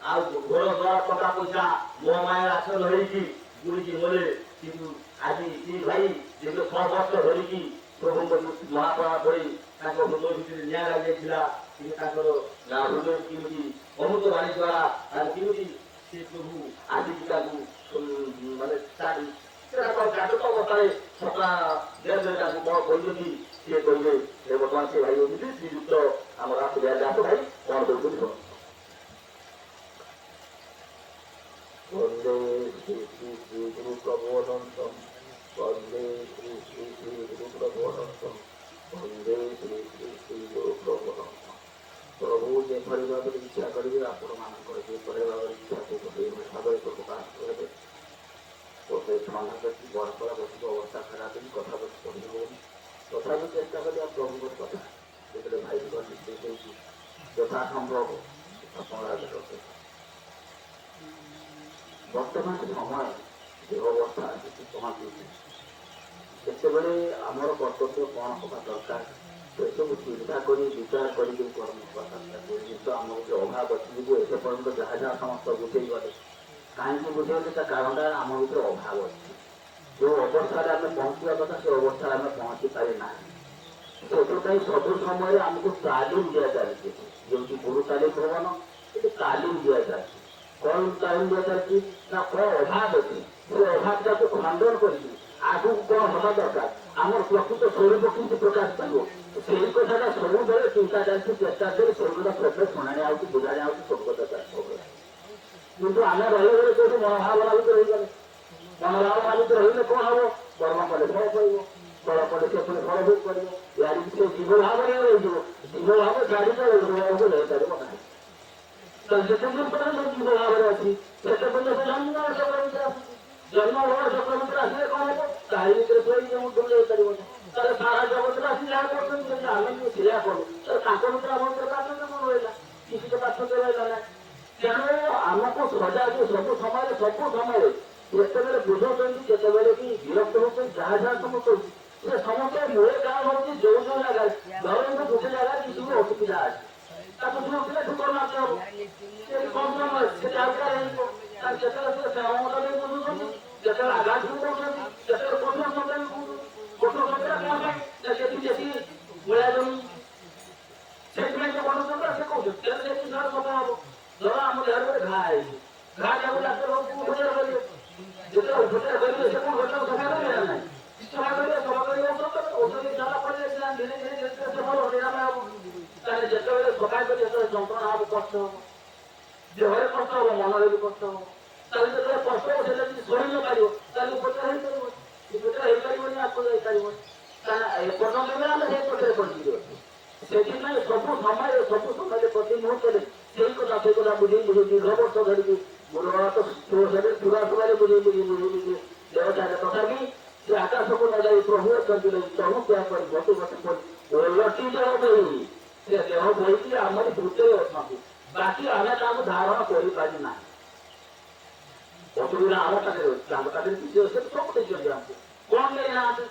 ଆଉ ଘୋର ଦଳ ଟଙ୍କା ପଇସା ମୋ ମାୟା ରାସ ଧରିକି ବୁଲିକି ଗଲେ କିନ୍ତୁ ଆଜି ଏ ଭାଇ ଦୀର୍ଘ 6 ବର୍ଷ ଧରିକି ପ୍ରଭୁଙ୍କ ମହାପ୍ରଣା କରି ତାଙ୍କ ହୃଦୟ ଭିତରେ ନିଆଁ ଲାଗିଯାଇଥିଲା କିନ୍ତୁ ତାଙ୍କର ହୃଦୟ କେମିତି ଅମୃତ ବାଣୀ ଦ୍ୱାରା ତାଙ୍କୁ କେମିତି ସେ ପ୍ରଭୁ ଆଜିକି ତାଙ୍କୁ ମାନେ ଜାଗ୍ରତ ଅବସ୍ଥାରେ ସକାଳ ଦେହରେ ତାଙ୍କୁ କଣ କହିଛନ୍ତି ସିଏ କହିଲେ ସେ ବର୍ତ୍ତମାନ ସେ ଭାଇ ହେଉଛନ୍ତି ଶ୍ରୀଯୁକ୍ତ ଆମର ଆସିଲେ ଦାସ ଭାଇ କଣ କରୁଛନ୍ତି ଶୁଣ ବନ୍ଦେ ଶ୍ରୀ ଶ୍ରୀ ଶ୍ରୀ ଗୁରୁ ପ୍ରଭୁ ଅନନ୍ତମ୍ ବନ୍ଦେ ଶ୍ରୀ ଶ୍ରୀ ଶ୍ରୀ ଗୁରୁ ପ୍ରଭୁ ଅନନ୍ତମ୍ ବନ୍ଦେ ଶ୍ରୀ ଶ୍ରୀ ଶ୍ରୀ ଗୁରୁ ପ୍ରଭୁ ଅନନ୍ତମ୍ ପ୍ରଭୁ ଯେପରି ଭାବରେ ଇଚ୍ଛା କରିବେ ଆପଣମାନଙ୍କର ଯେପରି ଭାବରେ ଇଚ୍ଛାକୁ ଭାବରେ ପ୍ରକାଶ କରିବେ ଗୋଟେ ଥଣ୍ଡା ବ୍ୟକ୍ତି ବରଫଳା ବସିବ ଅବସ୍ଥା ଖରାପ ହେଇ କଥା ବସି ପଢ଼ି ହେଉନି ତଥାପି ଚେଷ୍ଟା କରିବା ପ୍ରଭୁଙ୍କର କଥା ଯେତେବେଳେ ଭାଇଙ୍କ ନିର୍ଦ୍ଦେଶ ହେଉଛି ଯଥା ସମ୍ଭବ ଆପଣ ଆଗରେ ରଖେ ବର୍ତ୍ତମାନ ସମୟ ଦେହ ଅବସ୍ଥା କିଛି ପହଞ୍ଚୁଛି ସେତେବେଳେ ଆମର କର୍ତ୍ତବ୍ୟ କ'ଣ ହେବା ଦରକାର ସେସବୁ ଚିନ୍ତା କରି ବିଚାର କରିକି କର୍ମ କଥା ଜିନିଷ ଆମର ଗୋଟେ ଅଭାବ ଅଛି କିନ୍ତୁ ଏବେ ପର୍ଯ୍ୟନ୍ତ ଯାହା ଯାହା ସମସ୍ତ ବୁଝେଇ ଗଲେ କାହିଁକି ବୁଝେଇଲେ ତା କାରଣଟା ଆମ ଭିତରେ ଅଭାବ ଅଛି ଯେଉଁ ଅବସ୍ଥାରେ ଆମେ ପହଞ୍ଚିବା କଥା ସେ ଅବସ୍ଥାରେ ଆମେ ପହଞ୍ଚି ପାରି ନାହିଁ ସେଥିପାଇଁ ସବୁ ସମୟରେ ଆମକୁ ତାଲିମ ଦିଆଯାଉଛି ଯେମିତି ଗୁରୁ ତାଲିମ ଭବନ କିନ୍ତୁ ତାଲିମ ଦିଆଯାଉଛି କ'ଣ ତାଲିମ ଦିଆଯାଉଛି ନା କ'ଣ ଅଭାବ ଅଛି ସେ ଅଭାବଟାକୁ ଖଣ୍ଡନ କରିକି ଆଗକୁ କ'ଣ ହେବା ଦରକାର ଆମର ପ୍ରକୃତ ସ୍ୱରୂପ କେମିତି ପ୍ରକାଶ ପାଇବ ସେଇ କଥାଟା ସବୁବେଳେ ଚିନ୍ତା ଚାଲିଛି ଚେଷ୍ଟା କରି ସ୍ୱର୍ଗଟା ପ୍ରତ୍ୟେକ ଶୁଣାଣି ଆଉଛି ବୁଝାଣି ଆଉଛି ସବୁ କଥା ସବୁବେଳେ କିନ୍ତୁ ଆମେ ରହିଗଲେ କୋଉଠି ମନୋଭାବନା ଭିତରେ ରହିଗଲେ ମନୋଭାବନା ଭିତରେ ରହିଲେ କ'ଣ ହବ କର୍ମ କଲେ ଫଳ ପାଇବ ଫଳ କଲେ ସେ ପୁଣି ଫଳ ଭୋଗ କରିବ ୟାରି ସେ ଜୀବ ଭାବରେ ରହିଯିବ ଜୀବ ଭାବ ଛାଡ଼ିଲେ ଭାବକୁ ରହିପାରିବ ନାହିଁ ତ ଯେତେଦିନ ପର୍ଯ୍ୟନ୍ତ ଜୀବ ଭାବରେ ଅଛି ସେତେ ପର୍ଯ୍ୟନ୍ତ ସେ ଜନ୍ମ ଚକ୍ର ଭିତରେ ଆସୁଛି ଜନ୍ମ ଭବ ଚକ୍ର ଭିତରେ ଆସିଲେ କ'ଣ ହବ ତାରି ଭିତରେ ଶୋଇକି ଆମକୁ ଦୂର ଯାଇପାରିବନି ତାହେଲେ ସାରା ଜଗତରେ ଆସି ଯାହା କରୁଛନ୍ତି ଯଦି ଆମେ ବି ସେଇଆ କରୁ ତାହେଲେ ତାଙ୍କ ଭିତରେ ଆମ ଭିତରେ ପାର୍ଥକ୍ୟ କ'ଣ ରହିଲା କିଛି ତ ପାର୍ଥକ୍ୟ ରହିଲା ନାହିଁ ତେଣୁ ଆମକୁ ସଜାଗ ସବୁ ସମୟରେ ଯେତେବେଳେ ବୁଝଉଛନ୍ତି ଯେତେବେଳେ କି ବିରକ୍ତ ହେଉଛନ୍ତି ଯାହା ଯାହା ସମସ୍ତ ହଉଛି ସେ ସମସ୍ତ ମୂଳେ କାରଣ ହଉଛି ଯୋଉ ଜାଗାରେ ଧରନ୍ତୁ ଗୋଟେ ଜାଗାରେ କିଛି ବି ଅସୁବିଧା ଅଛି ତାକୁ ଶୁଣୁଥିଲେ ଠୁକର ମାତ୍ର ହବ ସେ କମ ସମୟ ସେ ଜାଗା ହେଇଯିବ ତାର ଯେତେବେଳେ ସେ ସହମତ ବି ବୁଝୁଛନ୍ତି ଯେତେବେଳେ ଆଘାତ ବି କରୁଛନ୍ତି ଯେତେବେଳେ କଠୋର ସଂଖ୍ୟା ବି କହୁଛନ୍ତି କଠୋର ସଂଖ୍ୟା କ'ଣ ପାଇଁ ଯେତିକି ମୂଳା ଜମି ସେଇଥିପାଇଁ ସେ ବଢୁଛନ୍ତି ସେ କହୁଛନ୍ତି ସେତିକି ସାର ସଫା ହବ ଧର ଆମ ଦେହରେ ଗୋଟେ ଘା ହେଇଛି ଘା ଯାକୁ ଡାକ୍ତରକୁ ଉପଚାର କରିବେ ଯେତେବେଳେ ଉପଚାର କରିବେ ସେ କ'ଣ ଘଟଣା ସଫା କରିବେ ନା ନାହିଁ ସଫା କରିବେ ଔଷଧ ସାରା ପରେ ଧୀରେ ଧୀରେ ସେ ଭଲ ନିରାମୟ ହବ ତାହେଲେ ଯେତେବେଳେ ସଫା କରି ଯେତେବେଳେ ଯନ୍ତ୍ରଣା ହବ କଷ୍ଟ ହବ ଦେହରେ କଷ୍ଟ ହବ ମନରେ ବି କଷ୍ଟ ହବ ତାହେଲେ ଯେତେବେଳେ କଷ୍ଟ ହବ ସେଟା ଯଦି ସହି ନ ପାରିବ ତାହେଲେ ଉପଚାର ହେଇପାରିବ ଉପଚାର ହେଇପାରିବନି ଆଗକୁ ଯାଇପାରିବନି ଏପର୍ଯ୍ୟନ୍ତ ବି ଆମେ ସେଇ ପଛରେ ପଡ଼ିଯିବ ସେଥିପାଇଁ ସବୁ ସମୟରେ ପ୍ରତି ମୁହୂର୍ତ୍ତରେ ସେଇ କଥା ବୁଝେଇ ଦୀର୍ଘ ବର୍ଷ ଧରିକି ପୁରା ବୁଝେଇ ଦେବତାରେ ତଥାପି ସେ ଆକାଶକୁ ନ ଯାଇ ପ୍ରଭୁ ଅଛନ୍ତି ପ୍ରଭୁ କ୍ରିୟା କରି ଗତି ଓଲଟି ଦେହ ବୋହି ସେ ଦେହ ବୋହିକି ଆମରି ହୃଦୟ ଅଛନ୍ତି ବାକି ଆମେ ତାଙ୍କୁ ଧାରଣ କରିପାରି ନାହିଁ ଅସୁବିଧା ଆମ ପାଖରେ ଅଛି ତାଙ୍କ ପାଖରେ କିଛି ଅଛି ସବୁ ଦେଇଛନ୍ତି ଆମକୁ କ'ଣ ନେଇନାହାନ୍ତି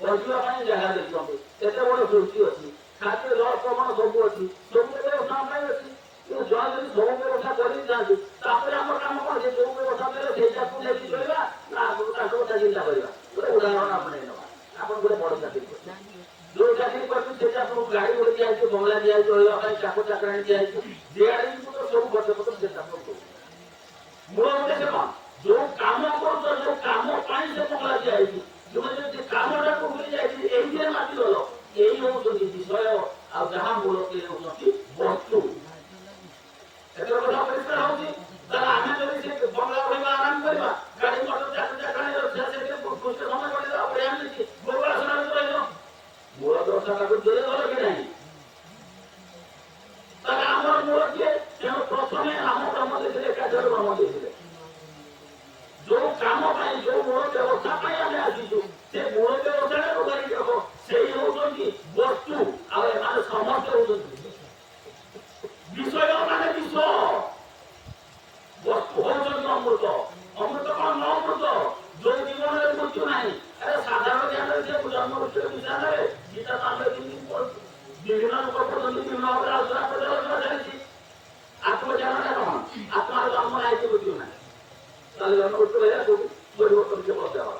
ବସିବା ପାଇଁ ଜାଗା ଦେଇଛନ୍ତି ଏତେ ବଡ଼ ସୃଷ୍ଟି ଅଛି ଖାଦ୍ୟ ଜଳ ପ୍ରମାଣ ସବୁ ଅଛି, ସବୁ ବ୍ୟବସ୍ଥା ଆମ ପାଇଁ ଅଛି। କିନ୍ତୁ ଜଣେ ଯଦି ସବୁ ବ୍ୟବସ୍ଥା କରିଥାନ୍ତି ତାପରେ ଆମର କାମ କଣ? ସେ ଯୋଉ ବ୍ୟବସ୍ଥା ଦେଲେ ସେଇଟାକୁ ନେଇକି ଚଳିବା ନା ଆଗରୁ ତାଙ୍କ କଥା ଚିନ୍ତା କରିବା? ଗୋଟେ ଉଦାହରଣ ଆପଣେଇ ନେବା। ଆପଣ ଗୋଟେ ବଡ ଚାକିରି କରୁଛନ୍ତି, ଯୋଉ ଚାକିରି କରୁଛନ୍ତି ସେଟା ଆପଣଙ୍କୁ ଗାଡି ଗୋଟେ ଦିଆଯାଇଛି, ବଙ୍ଗଳା ଦିଆଯାଇଛି, ରହିବା ପାଇଁ ଚାକର ଚାକରାଣୀ ଦିଆଯାଇଛି, ଦିଆଡି ସବୁ ଗଛ ପତ୍ର ସେଟା ଆପଣଙ୍କୁ ମୂଳ ଉଦ୍ଦେଶ୍ୟ କଣ? ଯୋଉ କାମ କରୁଛ, ଯୋଉ କାମ ପାଇଁ ସେ ବଙ୍ଗଳା ଦିଆଯାଇଛି, ତୁମେ ଯଦି କାମଟାକୁ ଭୁଲି ଯାଇଛି ଏଇଥିରେ ମାତିଗଲ, ଏଇ ହଉଛନ୍ତି ବିଷୟ ଆଉ ଯାହା ମୂଳ ହେଉଛନ୍ତି ବସ୍ତୁ। ଏଥର କଥା ପରିଷ୍କାର ହଉଛି। ତାହେଲେ ଆମେ ଯଦି ସେ ବଙ୍ଗଳା ରହିବା ଆରାମ କରିବା, ଗାଡି ମଟର ଚାକର ଚାକରାଣୀ ସେଥିରେ ଖୁସି ସମୟ କରିଦେବା, ବଢିଆ ମିଳିଛି, ଗୋରୁ ଆସନା ରହିବ, ମୂଳ ଦର୍ଶନଟାକୁ ଦୂରେ ଗଲ କି ନାହିଁ? ତାହେଲେ ଆମର ମୂଳ କିଏ? ତେଣୁ ପ୍ରଥମେ ଆମ ବ୍ରହ୍ମ ଦେଇଥିଲେ, ଏକାଚର ବ୍ରହ୍ମ ଦେଇଥିଲେ। ଯୋଉ କାମ ପାଇଁ, ଯୋଉ ମୂଳ ବ୍ୟବସ୍ଥା ପାଇଁ ଆମେ ଆସିଛୁ, ସେ ମୂଳ ବ୍ୟବସ୍ଥାଟାକୁ ଧରିକି ରଖ। ସେଇ ହଉଛନ୍ତି ବସ୍ତୁ, ଆଉ ଏମାନେ ସମସ୍ତେ ହଉଛନ୍ତି ବିଷୟ, ମାନେ ବିଷ। ବସ୍ତୁ ହଉଛନ୍ତି ଅମୃତ। ଅମୃତ କଣ? ନ ଅମୃତ ଯୋଉ ଜୀବନରେ ମୃତ୍ୟୁ ନାହିଁ। ଆରେ ସାଧାରଣ ଜ୍ଞାନରେ ସେ ଜନ୍ମ ମୃତ୍ୟୁର ବିଷୟ ନେବେ, ଗୀତା ତ ଆମେ ବିଭିନ୍ନ ଲୋକ ପର୍ଯ୍ୟନ୍ତ ବିଭିନ୍ନ ଭାବରେ ଆଲୋଚନା ଚାଲିଛି। ଆତ୍ମଜ୍ଞାନଟା କଣ? ଆତ୍ମାର ଜନ୍ମ ନାହିଁ, ମୃତ୍ୟୁ ନାହିଁ। ତାହେଲେ ଜନ୍ମ ମୃତ୍ୟୁ ହେଲା କୋଉଠି? ପରିବର୍ତ୍ତନ କେବଳ ଦେହର।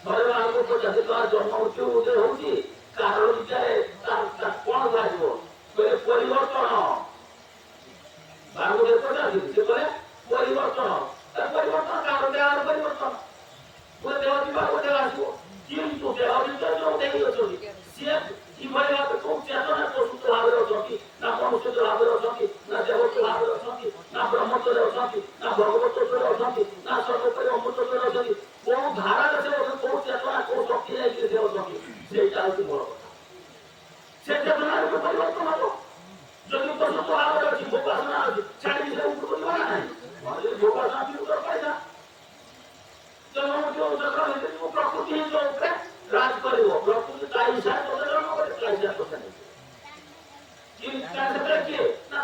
ଥରେ ବାହାରକୁ ପଚାଶ ଟଙ୍କା ଜନ୍ମ ମୃତ୍ୟୁ ଉଦୟ ହଉଛି, କାରଣ ବିଚାରେ କଣ କୁହାଯିବ? ପରିବର୍ତ୍ତନ। ବାହାରକୁ ପଚାଶ ସେ କରେ ପରିବର୍ତ୍ତନ। ପରିବର୍ତ୍ତନ କାରଣ ଦେହର ପରିବର୍ତ୍ତନ। ଗୋଟେ ଦେହ ଯିବ, ଗୋଟେ ଦେହ ଆସିବ। କିନ୍ତୁ ଦେହ ଭିତରେ ଯୋଉ ଦେଇ ଅଛନ୍ତି ସିଏ କିଭଳି ଭାବେ କୋଉ ଚେତନା ପ୍ରସ୍ତୁତ ଭାବରେ ଅଛନ୍ତି, ନା ମନୁଷ୍ୟ ଭାବରେ ଅଛନ୍ତି, ନା ଦେବତ୍ୱ ଭାବରେ ଅଛନ୍ତି, ନା ବ୍ରହ୍ମତ୍ୱରେ ଅଛନ୍ତି, ନା ଭଗବତ୍ୱରେ ଅଛନ୍ତି, ନା ସର୍ବୋପରି ଅମୃତତ୍ୱରେ ଅଛନ୍ତି, କୋଉ ଧାରାରେ ସେ ଅଛନ୍ତି, କୋଉ ଚେତନା କୋଉ ଶକ୍ତି ନେଇକି ସେ ଅଛନ୍ତି, ସେଇଟା ହଉଛି ବଡ କଥା। ସେ ଚେତନାର ପରିବର୍ତ୍ତନ ହବ। ଯଦି ଉପସ୍ଥିତ ଭାବରେ ଅଛି, ଭୋଗାସନା ଅଛି, ଛାଡ଼ିକି ସେ ଉପରକୁ ଯିବ ନା ନାହିଁ? ଭୋଗାସନା ବିରୁଦ୍ଧ ପାଇଲା ପ୍ରକୃତି ହିଁ ଯୋଉ ଉପରେ ରାଜ କରିବ। ପ୍ରକୃତି ତା ହିସାବରେ ତୋତେ ଜନ୍ମ করে, ତା ହିସାବରେ ତୋତେ ନେଇଯିବ। କିଏ? ନା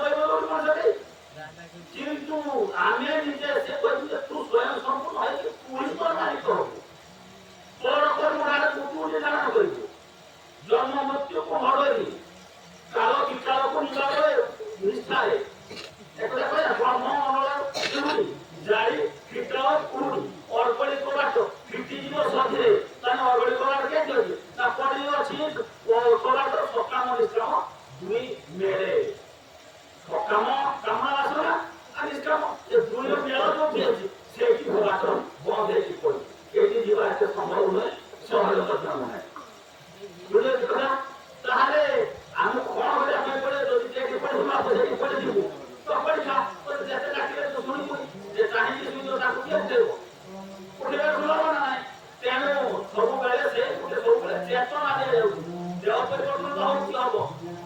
କିନ୍ତୁ ଆମେ ନିଜେ ସେ କହିବୁ ଯେ ତୁ ସ୍ୱୟଂ ସମ୍ପୂର୍ଣ୍ଣ ହେଇକି ପୁଣି ତୋର ମାଲିକ ହବୁ। ତୋର କର୍ମଧାରେ ତୁ ଧାରଣ କରିବୁ। ଜନ୍ମ ମୃତ୍ୟୁକୁ ହଡ଼େଇ, କାଳ ବିକାଳକୁ ନିବାରେ ନିଷ୍ଠାରେ। ଏକଥା କହିଲା ବ୍ରହ୍ମ ଅନଳ ଜୁଡ଼ି ଜାଳି ବିକାଳ କୁରୁଡ଼ି ଅର୍ଗଳି କବାଟ ଫିଟିଯିବ ସଧିରେ। ତାହେଲେ ଅର୍ଗଳି କବାଟ କେମିତି ଅଛି? ନା ପଡ଼ି ଅଛି କବାଟ ସକାମ ନିଷ୍କାମ ଦୁଇ ମେଳେ। ସକାମ କାମ ବାସନା ଆଉ ନିଷ୍କାମ, ଏ ଦୁଇର ମେଳ ଯୋଉଠି ଅଛି ସେଇଠି କବାଟ ବନ୍ଦ ହେଇକି ପଡିଛି। ଏଇଠି ଯିବା ଏତେ ସମ୍ଭବ ନୁହେଁ, ସହଜ ମଧ୍ୟ ନୁହେଁ। ବୁଝିଲେ କଥା? ତାହେଲେ ଆମକୁ କଣ କରିବା ପାଇଁ ପଡେ? ଯଦି ସେଇଠି ପଢିବା ସେଇଠି ପଢିଯିବୁ ତ ପରୀକ୍ଷା ଯେତେ ଡାକିଲେ ତ ଶୁଣିବୁ, ଯେ ଚାହିଁକି ଶୁଣିବ ତାକୁ କିଏ ଉଠେଇବ? ଉଠେଇବାକୁ ଶୁଣବ ନା ନାହିଁ? ତେଣୁ ସବୁବେଳେ ସେ ଗୋଟେ ସବୁବେଳେ ଚେତନା ଦିଆଯାଉଛି। ଦେହ ପରିବର୍ତ୍ତନ ହଉଛି ହବ,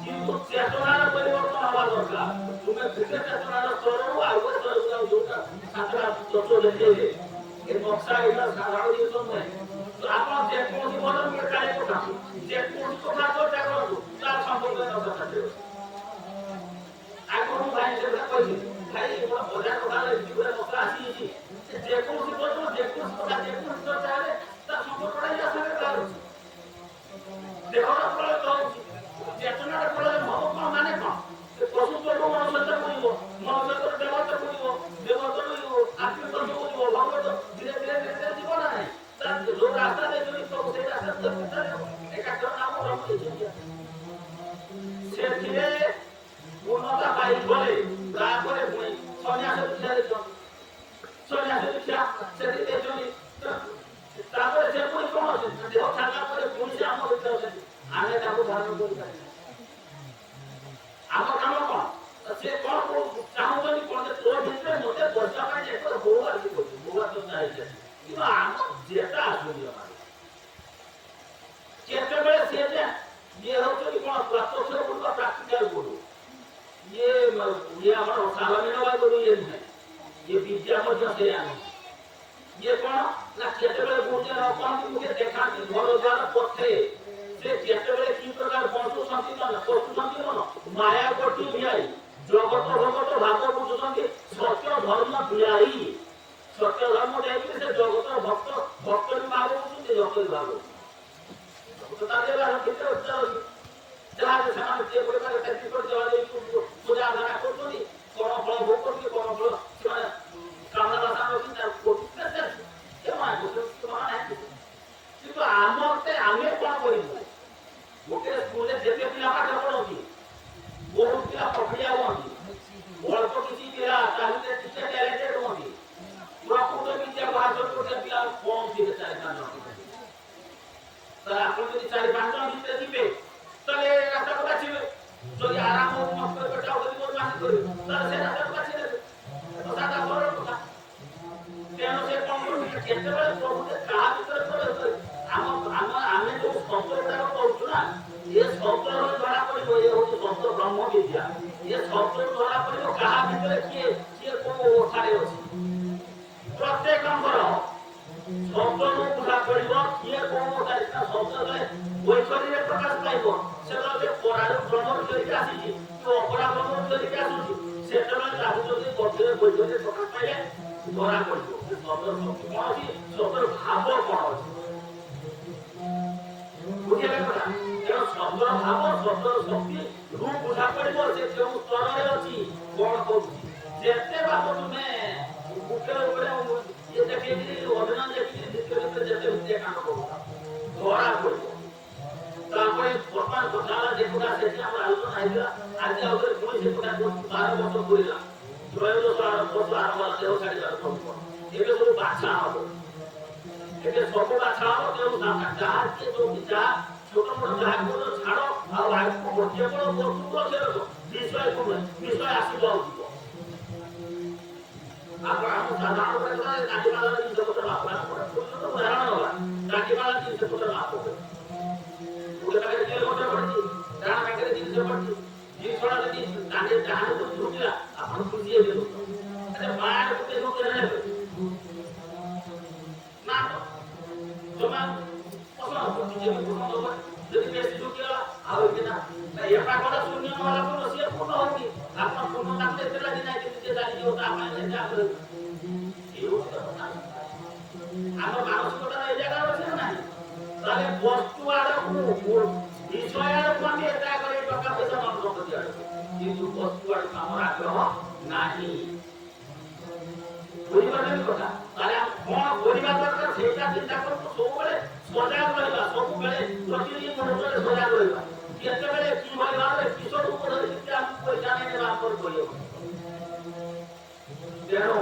କିନ୍ତୁ ଚେତନାର ପରିବର୍ତ୍ତନ ହବା ଦରକାର। ତୁମେ ଟିକେ ଚେତନାର ସ୍ତରରୁ ଆଉ ଗୋଟେ ସ୍ତରକୁ ଯାଉ, ଯୋଉଟା ସାତଟା ତତ୍ତ୍ୱ ଦେଖେଇଲେ ଏ ନକ୍ସା ଏଇଟା ସାଧାରଣ ଜିନିଷ ନୁହେଁ। ଆପଣ ଯେକୌଣସି ମନରେ ଗୋଟେ କାଳେ ପକାନ୍ତୁ, ଯେକୌଣସି କଥା ଚର୍ଚ୍ଚା କରନ୍ତୁ, ତାର ସମ୍ପର୍କରେ ନଜର ରଖିବେ। ଆଗରୁ ଭାଇ ସେଟା କହିଲି, ଭାଇ ଗୋଟେ ବଜାର କଥା ଏମିତି ଗୋଟେ ମସଲା ଆସିଯାଇଛି, ଯେକୌଣସି କଥା ଯେକୌଣସି ଚର୍ଚ୍ଚା ହେଲେ ତାର ସମ୍ପର୍କଟା ୟା ସାଙ୍ଗରେ ବାହାରୁଛି। ଦେହର ପ୍ରଳୟ ହଉଛି, ଚେତନାର ପ୍ରଳୟ ହବ କଣ? ମାନେ କଣ? ପଶୁତ୍ୱକୁ ମନୁଷ୍ୟତ୍ୱ ମିଳିବ, ମନୁଷ୍ୟତ୍ୱ ଦେବତ୍ୱ ମିଳିବ, ଦେବତ୍ୱ ମିଳିବ, ଆତ୍ମୀୟତ୍ୱ ମିଳିବ, ଭଗବତ ଧୀରେ ଧୀରେ ଧୀରେ ଧୀରେ ଯିବ ନା ନାହିଁ? ଯୋଉ ରାସ୍ତା ଦେଇଛନ୍ତି ପ୍ରଭୁ ସେଇ ରାସ୍ତା ଏକାଥର ନାମ ବ୍ରହ୍ମ ଦେଇଛନ୍ତି। ସେଥିରେ ପୂର୍ଣ୍ଣତା ପାଇ ଗଲେ ତାପରେ ପୁଣି ସନ୍ନ୍ୟାସ ଦୀକ୍ଷା ଦେଇଛନ୍ତି। ସନ୍ନ୍ୟାସ ଦୀକ୍ଷା ସେଠି ଦେଇଛନ୍ତି। ତାପରେ ସେ ପୁଣି କଣ ଅଛି? ଦେହ ଛାଡ଼ିଲା ପରେ ପୁଣି ସେ ଆମ ଭିତରେ ଅଛନ୍ତି। ଆମେ ତାକୁ ଧାରଣ କରିପାରିବା। ଆମ କାମ କଣ? ସେ କଣ ଚାହୁଁଛନ୍ତି? କଣ ତୋ ଭିତରେ ମତେ ବର୍ଷା ପାଇଁ ଯେତେବେଳେ ବୋଉ ଆସି କରୁଛି, ବୋଉ ଆସି ଚାହିଁছে, କିନ୍ତୁ ଆମ ଯେଟା ଆସୁନି କେତେବେଳେ ସିଏ ଯେ ଇଏ ହଉଛନ୍ତି କଣ? ପ୍ରତ୍ୟକ୍ଷ ଗୁରୁ ବା ପ୍ରାକ୍ଟିକାଲ ଗୁରୁ। ଇଏ ଆମର ସାଧାରଣ ଗୁରୁ ଇଏ ନୁହେଁ, ଇଏ ବିଦ୍ୟା ମଧ୍ୟ ସେଇଆ ନୁହେଁ। ଇଏ କଣ? ନା କେତେବେଳେ ଗୁରୁଜନ କହନ୍ତି, ମୁझे ଦେଖାନ୍ତି ଘର ଦ୍ୱାର ପଥେ, ସେ କେତେବେଳେ କି ପ୍ରକାର ବଞ୍ଚୁଛନ୍ତି ପଶୁଛନ୍ତି କଣ? ମାୟା କୋଟି ଭିଆଇ ଜଗତ ଭଗତ ଭାଗ ବୁଝୁଛନ୍ତି, ସତ୍ୟ ଧର୍ମ ଭିଆଇ। ସତ୍ୟ ଧର୍ମ ଦେଇକି ସେ ଜଗତର ଭକ୍ତ ଭକ୍ତ ବି ଭାଗ ବୁଝୁଛନ୍ତି, ଜଗତ ବି ଭାଗ ବୁଝୁଛନ୍ତି। ଯାହା ସେମାନେ କିଏ କରିବାରେ ଚାକିରି କରି ଦେବାରେ ପୂଜା ଆରାଧନା କରୁଛନ୍ତି କଣ ଫଳ ଭୋଗ କରୁଛନ୍ତି କଣ ଫଳ ସେମାନେ କାମନା ବାସନା ରଖି ତାକୁ କରୁଛନ୍ତି କିନ୍ତୁ ଆମେ କଣ କରିବୁ ଗୋଟେ ସ୍କୁଲରେ ଯେତେ ପିଲା ପାଠ ପଢନ୍ତି ବହୁତ ପିଲା ପ୍ରକ୍ରିୟା ହୁଅନ୍ତି ଅଳ୍ପ କିଛି ପିଲା ତାହେଲେ ଟିକେ ଟ୍ୟାଲେଣ୍ଟେଡ ହୁଅନ୍ତି ପ୍ରକୃତ ବିଦ୍ୟା ବାହାର କରୁଥିବା ପିଲା କମ ଥିବେ 4-5 ଜଣ ତାହେଲେ ଆପଣ ଯଦି 4-5 ଜଣ ଭିତରେ ଯିବେ ତାହେଲେ ରାସ୍ତାକୁ ବାଛିବେ ଯଦି ଆରାମ ମସ୍ତ କରି ଆଉ ଯଦି ମୋର ମାସି କରିବେ ତାହେଲେ ସେ ରାସ୍ତାକୁ ବାଛି ନେବେ ତ ସାଧା ସରଳ କଥା ତେଣୁ ସେ କଣ କରୁଛନ୍ତି କେତେବେଳେ ପ୍ରଭୁରେ କାହା ଭିତରେ ପ୍ରବେଶ କରି ଆମେ ଯୋଉ ଶବ୍ଦ ଗୁଡାକ କହୁଛୁ ନା ଏ ଶବ୍ଦର ଧରା ପଡିବ ଏ ହଉଛି ଶବ୍ଦ ବ୍ରହ୍ମ ବିଦ୍ୟା ଏ ଶବ୍ଦ ଧରା ପଡିବ କାହା ଭିତରେ କିଏ କିଏ କୋଉ ଅବସ୍ଥାରେ ଅଛି ପ୍ରତ୍ୟେକଙ୍କର ଶବ୍ଦରୁ ବୁଝା ପଡିବ କିଏ କୋଉ ଅବସ୍ଥାରେ ଶବ୍ଦ ବୈଖରୀରେ ପ୍ରକାଶ ପାଇବ ସେତେବେଳେ ପରାରୁ ବ୍ରହ୍ମରୁ ଧରିକି ଆସିଛି କି ଅପରା ବ୍ରହ୍ମରୁ ଧରିକି ଆସୁଛି ସେତେବେଳେ ତାକୁ ଯଦି ବୈଖରୀରେ ପ୍ରକାଶ ପାଇଲେ ଧରା ପଡିବ ଶବ୍ଦର ଶକ୍ତି କଣ ଅଛି ଶବ୍ଦର ଭାବ କଣ ଅଛି ବୁଝିବା କଥା ତେଣୁ ଶବ୍ଦର ଭାବ ଶବ୍ଦର ଶକ୍ତି ବୁଝା ପଡିବ ସେ କେଉଁ ସ୍ତରରେ ଅଛି କଣ କରୁଛି ଯେତେ ବାପ ତୁମେ ମୁଖ୍ୟ ଉପରେ ଇଏ ଦେଖିକି ଅଭିନୟ ଦେଖିକି ଯେତେ ଯେତେ କାମ କରୁଛ ଧରା ପଡିବ ତାପରେ ବର୍ତ୍ତମାନ କଥା ହେଲା ଯେଗୁଡ଼ା ସେଠି ଆମର ଆଲୋଚନା ହେଇଥିଲା ଆଜି ଆଉ ପୁଣି ସେଗୁଡ଼ା 12 ବର୍ଷ ପୁରିଲା 13 ବର୍ଷ ଆରମ୍ଭ ଦେହ ଛାଡ଼ିବାର ପ୍ରଭୁ ଏବେ ସବୁ ବାଛା ହବ ଏବେ ସବୁ ବାଛା ହବ ତେଣୁ ଯାହା କିଏ ଯୋଉଠି ଯାହା ଛୋଟ ମୋଟ ଯାହା କର ଛାଡ଼ ଆଉ ଆଗକୁ ଗୋଟିଏ ବଳ ବସ୍ତୁ ସେ ବିଷୟ ଆସିବ ଆଉ ଯିବ ଆପଣ ଆମ ସାଧାରଣ ଗାଡ଼ିବାଲା ଜିନିଷ ପତ୍ର ଲାଭ ଉଦାହରଣ ହେଲା ଗାଡ଼ିବାଲା ଜିନିଷ ପତ୍ର ଲାଭ ଗୋଟେ ପାଖରେ ତେଲ ଖର୍ଚ୍ଚ ପଡିଛି ଡାହାଣ ପାଖରେ ଜିନିଷ ପଡିଛି ଜିନିଷଟା ଯଦି ତାଙ୍କେ ଡାହାଣ ଛୁଟିଲା ଆପଣ ଖୁସି ହେବେ ବାହାର ଗୋଟେ ନେବେ ନା ଜମା ଯଦି ବେଶୀ ଝୁକିଗଲା ଆଉ ନା ଏଟା କଣ ଶୂନ୍ୟ ନହେଲା ପୂର୍ଣ୍ଣ ସିଏ ପୂର୍ଣ୍ଣ ହଉଛି ଆପଣ ପୂର୍ଣ୍ଣ ତାଙ୍କୁ ଏତେ ଲାଗି ନାହିଁ କିନ୍ତୁ ସେ ଚାଲିଯିବ ତା ପାଇଁ ଆମ ମାନସିକତା ଏ ଜାଗାରେ ଅଛି ନା ନାହିଁ ତାହେଲେ ବସ୍ତୁ ଆଡକୁ ବିଷୟ ଆଡକୁ ଆମେ ଏଟା କରି ଟଙ୍କା ପଇସା ନଷ୍ଟ କରି ଆଡକୁ କିନ୍ତୁ ବସ୍ତୁ ଆଡକୁ ଆମର ଆଗ୍ରହ ନାହିଁ ବୁଝିପାରିଲେ କଥା ତାହେଲେ କଣ କରିବା ଦରକାର ସେଇଟା ଚିନ୍ତା କରନ୍ତୁ ସବୁବେଳେ ସଜାଗ ରହିବା ସବୁବେଳେ ପ୍ରତିଦିନ ମୁହୂର୍ତ୍ତରେ ସଜାଗ ରହିବା କେତେବେଳେ କିଭଳି ଭାବରେ କିଶୋର ଉପରେ ଆମକୁ ପଇସା ନେବା ଆମର କହିବ ତେଣୁ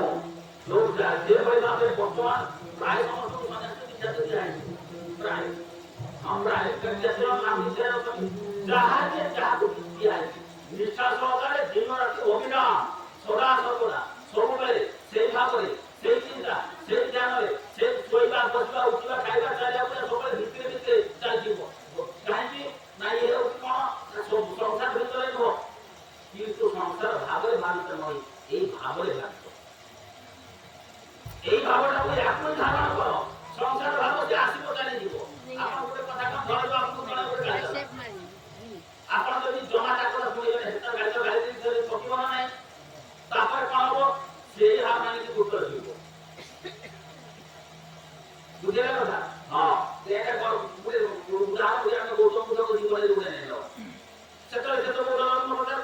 ଯୋଉ ଯେଭଳି ଭାବରେ ବର୍ତ୍ତମାନ ପ୍ରାୟ ସମସ୍ତଙ୍କୁ ସନ୍ନ୍ୟାସ ଦୀକ୍ଷା ଦିଆଯାଇଛି ପ୍ରାୟ ଯାହାକୁ ଦିଆଯାଇଛି ନିଷ୍ଠା ସହକାରେ ଦିନ ରାତି ଅବିରାମ ସଦା ସର୍ବଦା ସବୁବେଳେ ସେଇ ଭାବରେ ସେଇ ଚିନ୍ତା ସେଇ ଧ୍ୟାନରେ ସେ ଶୋଇବା ବସିବା ଉଠିବା ଖାଇବା ଚାଲିବା ପରେ ସବୁବେଳେ ଭିତରେ ଭିତରେ ଚାଲିଯିବ କାହିଁକି ନା ଇଏ ହେଉଛି କଣ ସଂସାର ଭିତରେ ନୁହଁ କିନ୍ତୁ ସଂସାର ଭାବରେ ବାଧିତ ନୁହେଁ ଏଇ ଭାବରେ ବାଧିତ এই ভাবটাকে এখনই ধারণা করো সংসার ভাব যে আসিব চালিଯିବ ଆପଣ ଗୋଟେ କଥା କଣ ଧରିବ ଆପଣଙ୍କୁ ଜଣା ଗୋଟେ ଗାଳି ଆପଣ ଯଦି ଜମା ଚାକର ଶୁଣିବେ ସେଟା ଗାଳି ଯଦି ଠକିବ ନା ନାହିଁ ତାପରେ କଣ ହବ ସେଇ ଭାବ ମାନିକି ଦୁଃଖ ଯିବ ବୁଝିଲା କଥା ହଁ ସେଇଟା ଗୋଟେ ଉଦାହରଣ দিয়ে ଆମେ ଗୌତମ ବୁଦ୍ଧଙ୍କ ଜୀବନରେ ଗୋଟେ ନେଇଯାଉ ସେତେବେଳେ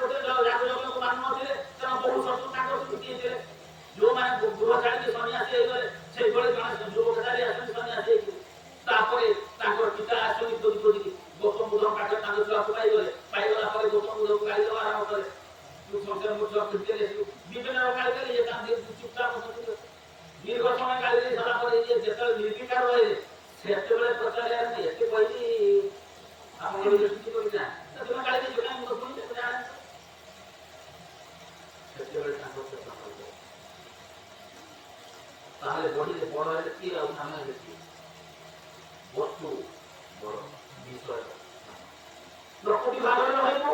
ଗୋଟେ ଯାଜକଙ୍କୁ ମାନୁନଥିଲେ ତେଣୁ ବହୁ ଶତ୍ରୁ ତାଙ୍କର ସୃଷ୍ଟି ହେଇଥିଲେ ଯୋଉମାନେ ଗୃହ ଛାଡ଼ିକି ସନ୍ନ୍ୟାସୀ ହେଇଗଲେ ସେଇଭଳି ଜଣେ ଯୁବକଚାରୀ ଆସନ୍ତି ସନ୍ନ୍ୟାସୀ ହେଇକି ତାପରେ ତାଙ୍କର ପିତା ଆସନ୍ତି ଖୋଜି ଖୋଜିକି ଗୌତମ ବୁଦ୍ଧଙ୍କ ପାଖରେ ତାଙ୍କ ଛୁଆକୁ ପାଇଗଲା ପରେ ଗୌତମ ବୁଦ୍ଧଙ୍କୁ ଗାଳି ଦେବା ଆରମ୍ଭ କଲେ ସଂସାର ମୋ ଛୁଆ ଫିଟିଲେ ବିଭିନ୍ନ ଗାଳି ଦେଲେ ଇଏ ତାଙ୍କ ଚୁପଚାପ ବସୁଥିଲେ ଦୀର୍ଘ ସମୟ ଗାଳି ଦେଇ ସାରିଲା ପରେ ଇଏ ଯେତେବେଳେ ନିର୍ବିକାର ରହିଲେ ସେତେବେଳେ ପଚାରିଲେ ଏତେ କହିଲି ଆପଣଙ୍କର କିଛି କରିବି ନା ତୁମେ ଗାଳି ଦେଇଛ କାହିଁ ମୁଁ ଶୁଣିଲି ସେତେବେଳେ ତାଙ୍କ তাহলে বডিতে বড় হলে কি আর সামনে হলে কি বস্তু বড় বিষয় প্রকৃতি ভাবে রহিব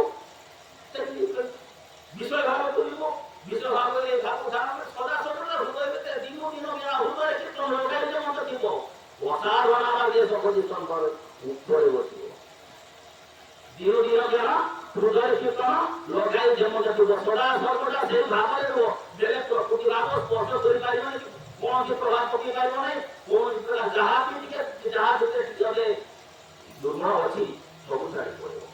বিষয় ভাবে করিব বিষয় ভাবে ভাব ধারণ সদা সর্বদা হৃদয় ভিতরে দিন দিন হৃদয় কীর্তন লগাই যে মত দিব অসাধারণ আমার যে সকীর্তন করে উপরে বসিব দিন দিন জ্ঞান হৃদয় কীর্তন লগাই যে মত দিব সদা সর্বদা সেই ভাবে রহ যেলে প্রকৃতি ভাব স্পর্শ করে পারিব না কৌশি প্রভাব পকাই পারিব নাই কৌশি যাহা ভিতরে দুর্গুণ অছি ସବୁ ଛାଡ଼ି ପଡ଼ିବ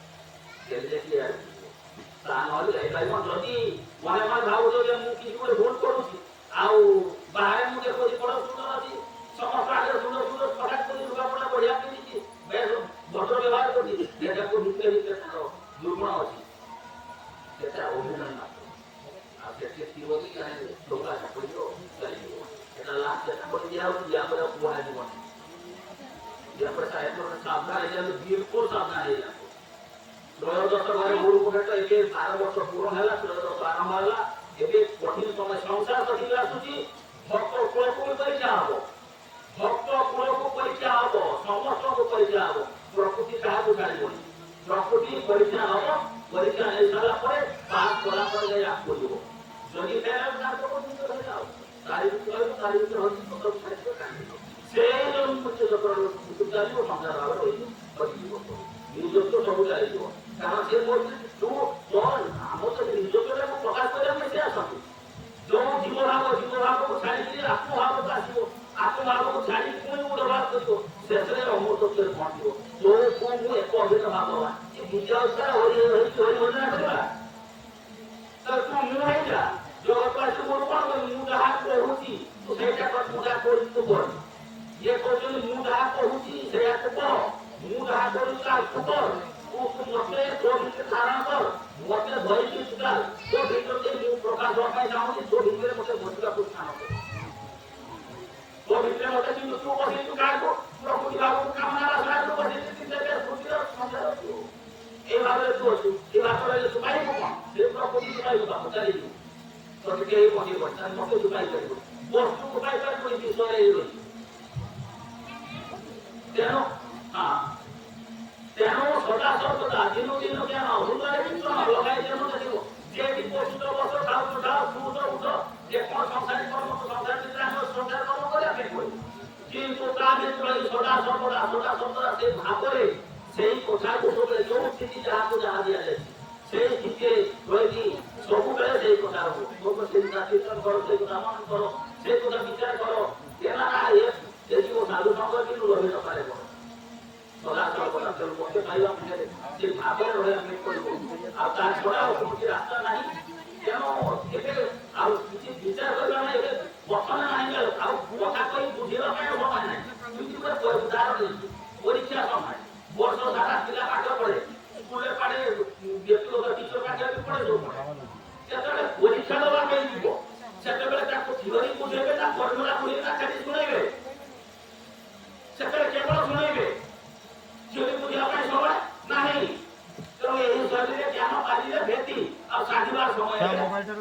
ମନେ ମନେ ଭାବୁଛ ଯେ ମୁଁ କିଛି ଗୋଟେ ଭୁଲ କରୁଛି ଆଉ ବାହାରେ ମୁଁ ଦେଖୁଛି ବଡ ସୁନ୍ଦର ଅଛି ସମସ୍ତ ଆଗରେ ସୁନ୍ଦର ସୁନ୍ଦର ପୋଷାକ କରି ଲୁଗାପଟା ବଢିଆ ପିନ୍ଧିଛି ବେଶ ଭଦ୍ର ବ୍ୟବହାର କରୁଛି ଏଟାକୁ ଭିତରେ ଭିତରେ ତାର ଦୁର୍ଗୁଣ ଅଛି ସେଟା ଅଭିନୟ ମାତ୍ର ଆଉ ସେଠି ଥିବ କି କାହିଁ ଟଙ୍କା ଚାକିରି ଚାଲିଯିବ এটা লাস্ট যেটা করে দেওয়া হচ্ছে যে আমরা উপহার দিব না যে আমরা সাহেব সাবধান হয়ে যাবে বিলকুল সাবধান হয়ে যাবে ত্রয়োদশ ঘরে গুরু পকেট ଏବେ 12 ବର୍ଷ ପୂରଣ ହେଲା ତ୍ରୟୋଦଶ ଆରମ୍ଭ ହେଲା ଏବେ କଠିନ ସମୟ ସଂସାର କଠିନ ଆସୁଛି ଭକ୍ତ କୁଳକୁ ପରୀକ୍ଷା ହବ ଭକ୍ତ କୁଳକୁ ପରୀକ୍ଷା ହବ ସମସ୍ତଙ୍କୁ ପରୀକ୍ଷା ହବ ପ୍ରକୃତି କାହାକୁ ଛାଡ଼ିବନି ପ୍ରକୃତି ପରୀକ୍ଷା ହବ ପରୀକ୍ଷା ହେଇସାରିଲା ପରେ ପାସ୍ କଲା ପରେ ଯାଇ ଆଗ କରିବ ଯଦି ଫେର ତାଙ୍କ ଜିନିଷ ହେଇଯାଉ ତାରି ଭିତରେ ହଉଛି ସତର୍କ ଛାଡ଼ିବ କାହିଁକି ସେଇ ଯେଉଁ ମୁଖ୍ୟ ଚକ୍ର ଚାଲିବ ସଂସାର ଭାବରେ ରହିଯିବ ନିଜତ୍ୱ ସବୁ ଚାଲିଯିବ କାରଣ ସେ କହୁଛି ତୁ ଆମ ତ ନିଜତ୍ୱଟାକୁ ପ୍ରକାଶ କରିବା ପାଇଁ ସେ ଆସନ୍ତି ଯୋଉ ଜୀବଭାବକୁ ଛାଡ଼ିକିରି ଆତ୍ମଭାବକୁ ଆସିବ ଆତ୍ମଭାବକୁ ଛାଡ଼ିକି ପୁଣି ଗୋଟେ ଭାବ କରିବ ଶେଷରେ ଅମୃତତ୍ୱରେ ପହଞ୍ଚିବ ଯୋଉ ମୁଁ ଏକ ଅଭିନ୍ନ ଭାବ ଏ ବିଦ୍ୟା ହେଇକି ହରିଭଜନ କରିବା ତ ତୁ ମୁଁ ହେଇଯା ଜଗତ ଆସି ମୋର କଣ ମୁଁ ଯାହା କହୁଛି ତୁ ସେଇଟା ମୁଁ ଯାହା କରୁଛି ତୁ କର ଇଏ କହୁଛନ୍ତି ମୁଁ ଯାହା କହୁଛି ସେଇଆ ତୁ କର ମୁଁ ଯାହା କରୁଛି ତୁ କର ତୁ ମତେ ତୋ ଭିତରେ ଧାରଣ କର ମତେ ଧରିକି ସୁଧା ତୋ ଭିତରେ ମୁଁ ପ୍ରକାଶ ହେବା ପାଇଁ ଚାହୁଁଛି ତୋ ଭିତରେ ମତେ ବସିବାକୁ ସ୍ଥାନ କର ତୋ ଭିତରେ ମତେ କିନ୍ତୁ ତୁ ବସିଛୁ କାହାକୁ ପ୍ରକୃତି ଭାବକୁ କାମନା ରାସ୍ତାକୁ ବସିଛୁ ସ୍ମୃତିର ସଂସାର এই ভাବରେ ତୁ ଅଛୁ এই ଭାବରେ ତୁ ପାଇବୁ କଣ ସେ ପ୍ରକୃତି ତୁ ପାଇବୁ କଣ ଚାଲିଯିବୁ ତୋତେ କେହି କହିବନି ତାହେଲେ ମତେ ତୁ ପାଇପାରିବୁ ବସ୍ତୁକୁ ପାଇପାରିବୁ ଏ ବିଷୟରେ ଏଇ ରହିଛି ତେଣୁ ତେଣୁ ସଦା ସର୍ବଦା ଦିନୁ ଦିନ ଜ୍ଞାନ ହୃଦୟରେ ବିଶ୍ରାମ ଲଗାଇ ଯେନ ଦେଖିବ ଯେ ବିପୋଷିତ ବର୍ଷ ଖାଉଛୁ ଖାଉ ଶୁଉଛ ଉଠ ଯେ କଣ ସଂସାରୀ କର୍ମ ସଂସାର ଭିତରେ ଆମେ ସଂସାର କର୍ମ କରିବା ପାଇଁ କହିବୁ କିନ୍ତୁ ତା ଭିତରେ ସଦା ସର୍ବଦା ସେ ଭାବରେ ସେଇ କଥାକୁ ସବୁବେଳେ ଯୋଉ ସ୍ଥିତି ଯାହାକୁ ଯାହା ଦିଆଯାଇଛି ସେଇ ସ୍ଥିତିରେ ରହିକି ସବୁବେଳେ ସେଇ କଥା ହବ ସବୁ ସେଇ କଥା କୀର୍ତ୍ତନ କର ସେଇ କଥା ମନ କର ସେଇ କଥା ବିଚାର କର ଏନା ଏ ଯିବ ସାଧୁ ସଙ୍ଗ କିନ୍ତୁ ରହି ନପାରେ କର ସଦା ସର୍ବଦା ମତେ ପାଇବା ମଧ୍ୟରେ ସେ ଭାବରେ ରହିବା ପାଇଁ କରିବ ଆଉ ତା ଛଡା ଆଉ କୌଣସି ରାସ୍ତା ନାହିଁ ତେଣୁ ଏବେ ଆଉ କିଛି ବିଚାର କରିବା ନାହିଁ ଏବେ ବର୍ତ୍ତମାନ ନାହିଁ ଆଉ କଥା କହି ବୁଝିବା ପାଇଁ ସମୟ ନାହିଁ କିନ୍ତୁ ଗୋଟେ ଉଦାହରଣ ଦେଇଛି ପରୀକ୍ଷା ସମୟ ବର୍ଷ ସାରା ପିଲା ପାଠ ପଢେ ସ୍କୁଲରେ ପଢେ ବ୍ୟକ୍ତିଗତ ଟିଚର ପାଠରେ ବି ପଢେ ସବୁ ପଢେ ଯେତେବେଳେ ପରୀକ୍ଷା ଦେବା ପାଇଁ ଯିବ ସେତେବେଳେ ତାକୁ ଥିଓରି ବୁଝେଇବେ ତା ଫର୍ମୁଲା ବୁଝେଇବେ ଖାଲି ଶୁଣେଇବେ ସେତେବେଳେ କେବଳ ଶୁଣେଇବେ ଥିଓରି ବୁଝିବା ପାଇଁ ସମୟ ନାହିଁ ତେଣୁ ଏହି ଶୈଳୀରେ ଜ୍ଞାନ ବାଜିଲେ ଭେଟି ଆଉ ସାଧିବାର ସମୟ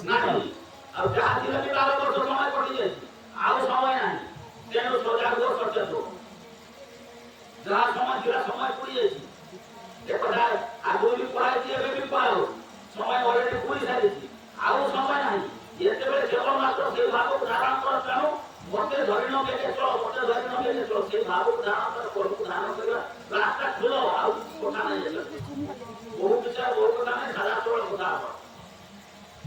ନାହିଁ ଆଉ ଯାହା ଥିଲେ ବି 12 ବର୍ଷ ସମୟ କଟିଯାଇଛି ଆଉ ସମୟ ନାହିଁ ତେଣୁ ସଜାଗ ସଚେତ ଯାହା ସମୟ ଥିଲା ସମୟ ପୁରି ଯାଇଛି ଏକଥା ଆଗରୁ ବି ପଢାଇଛି ଏବେ ବି ପଢାଉ ସମୟ ଅଲରେଡି ପୁରି ସାରିଛି ଆଉ ସମୟ ନାହିଁ ଯେତେବେଳେ କେବଳ ମାତ୍ର ସେଇ ଭାବକୁ ଧାରଣ କର ତେଣୁ ମତେ ଧରିଣ କେତେ ଚଳ ମତେ ଧରିଣ କେତେ ଚଳ ସେଇ ଭାବକୁ ଧାରଣ କର ପର୍ବକୁ ଧାରଣ କରିବା ରାସ୍ତା ଖୋଲ ଆଉ କଥା ନାହିଁ ବହୁ ବିଷୟ ବହୁ କଥା ନାହିଁ ସାଧା ଚଳ କଥା ହବ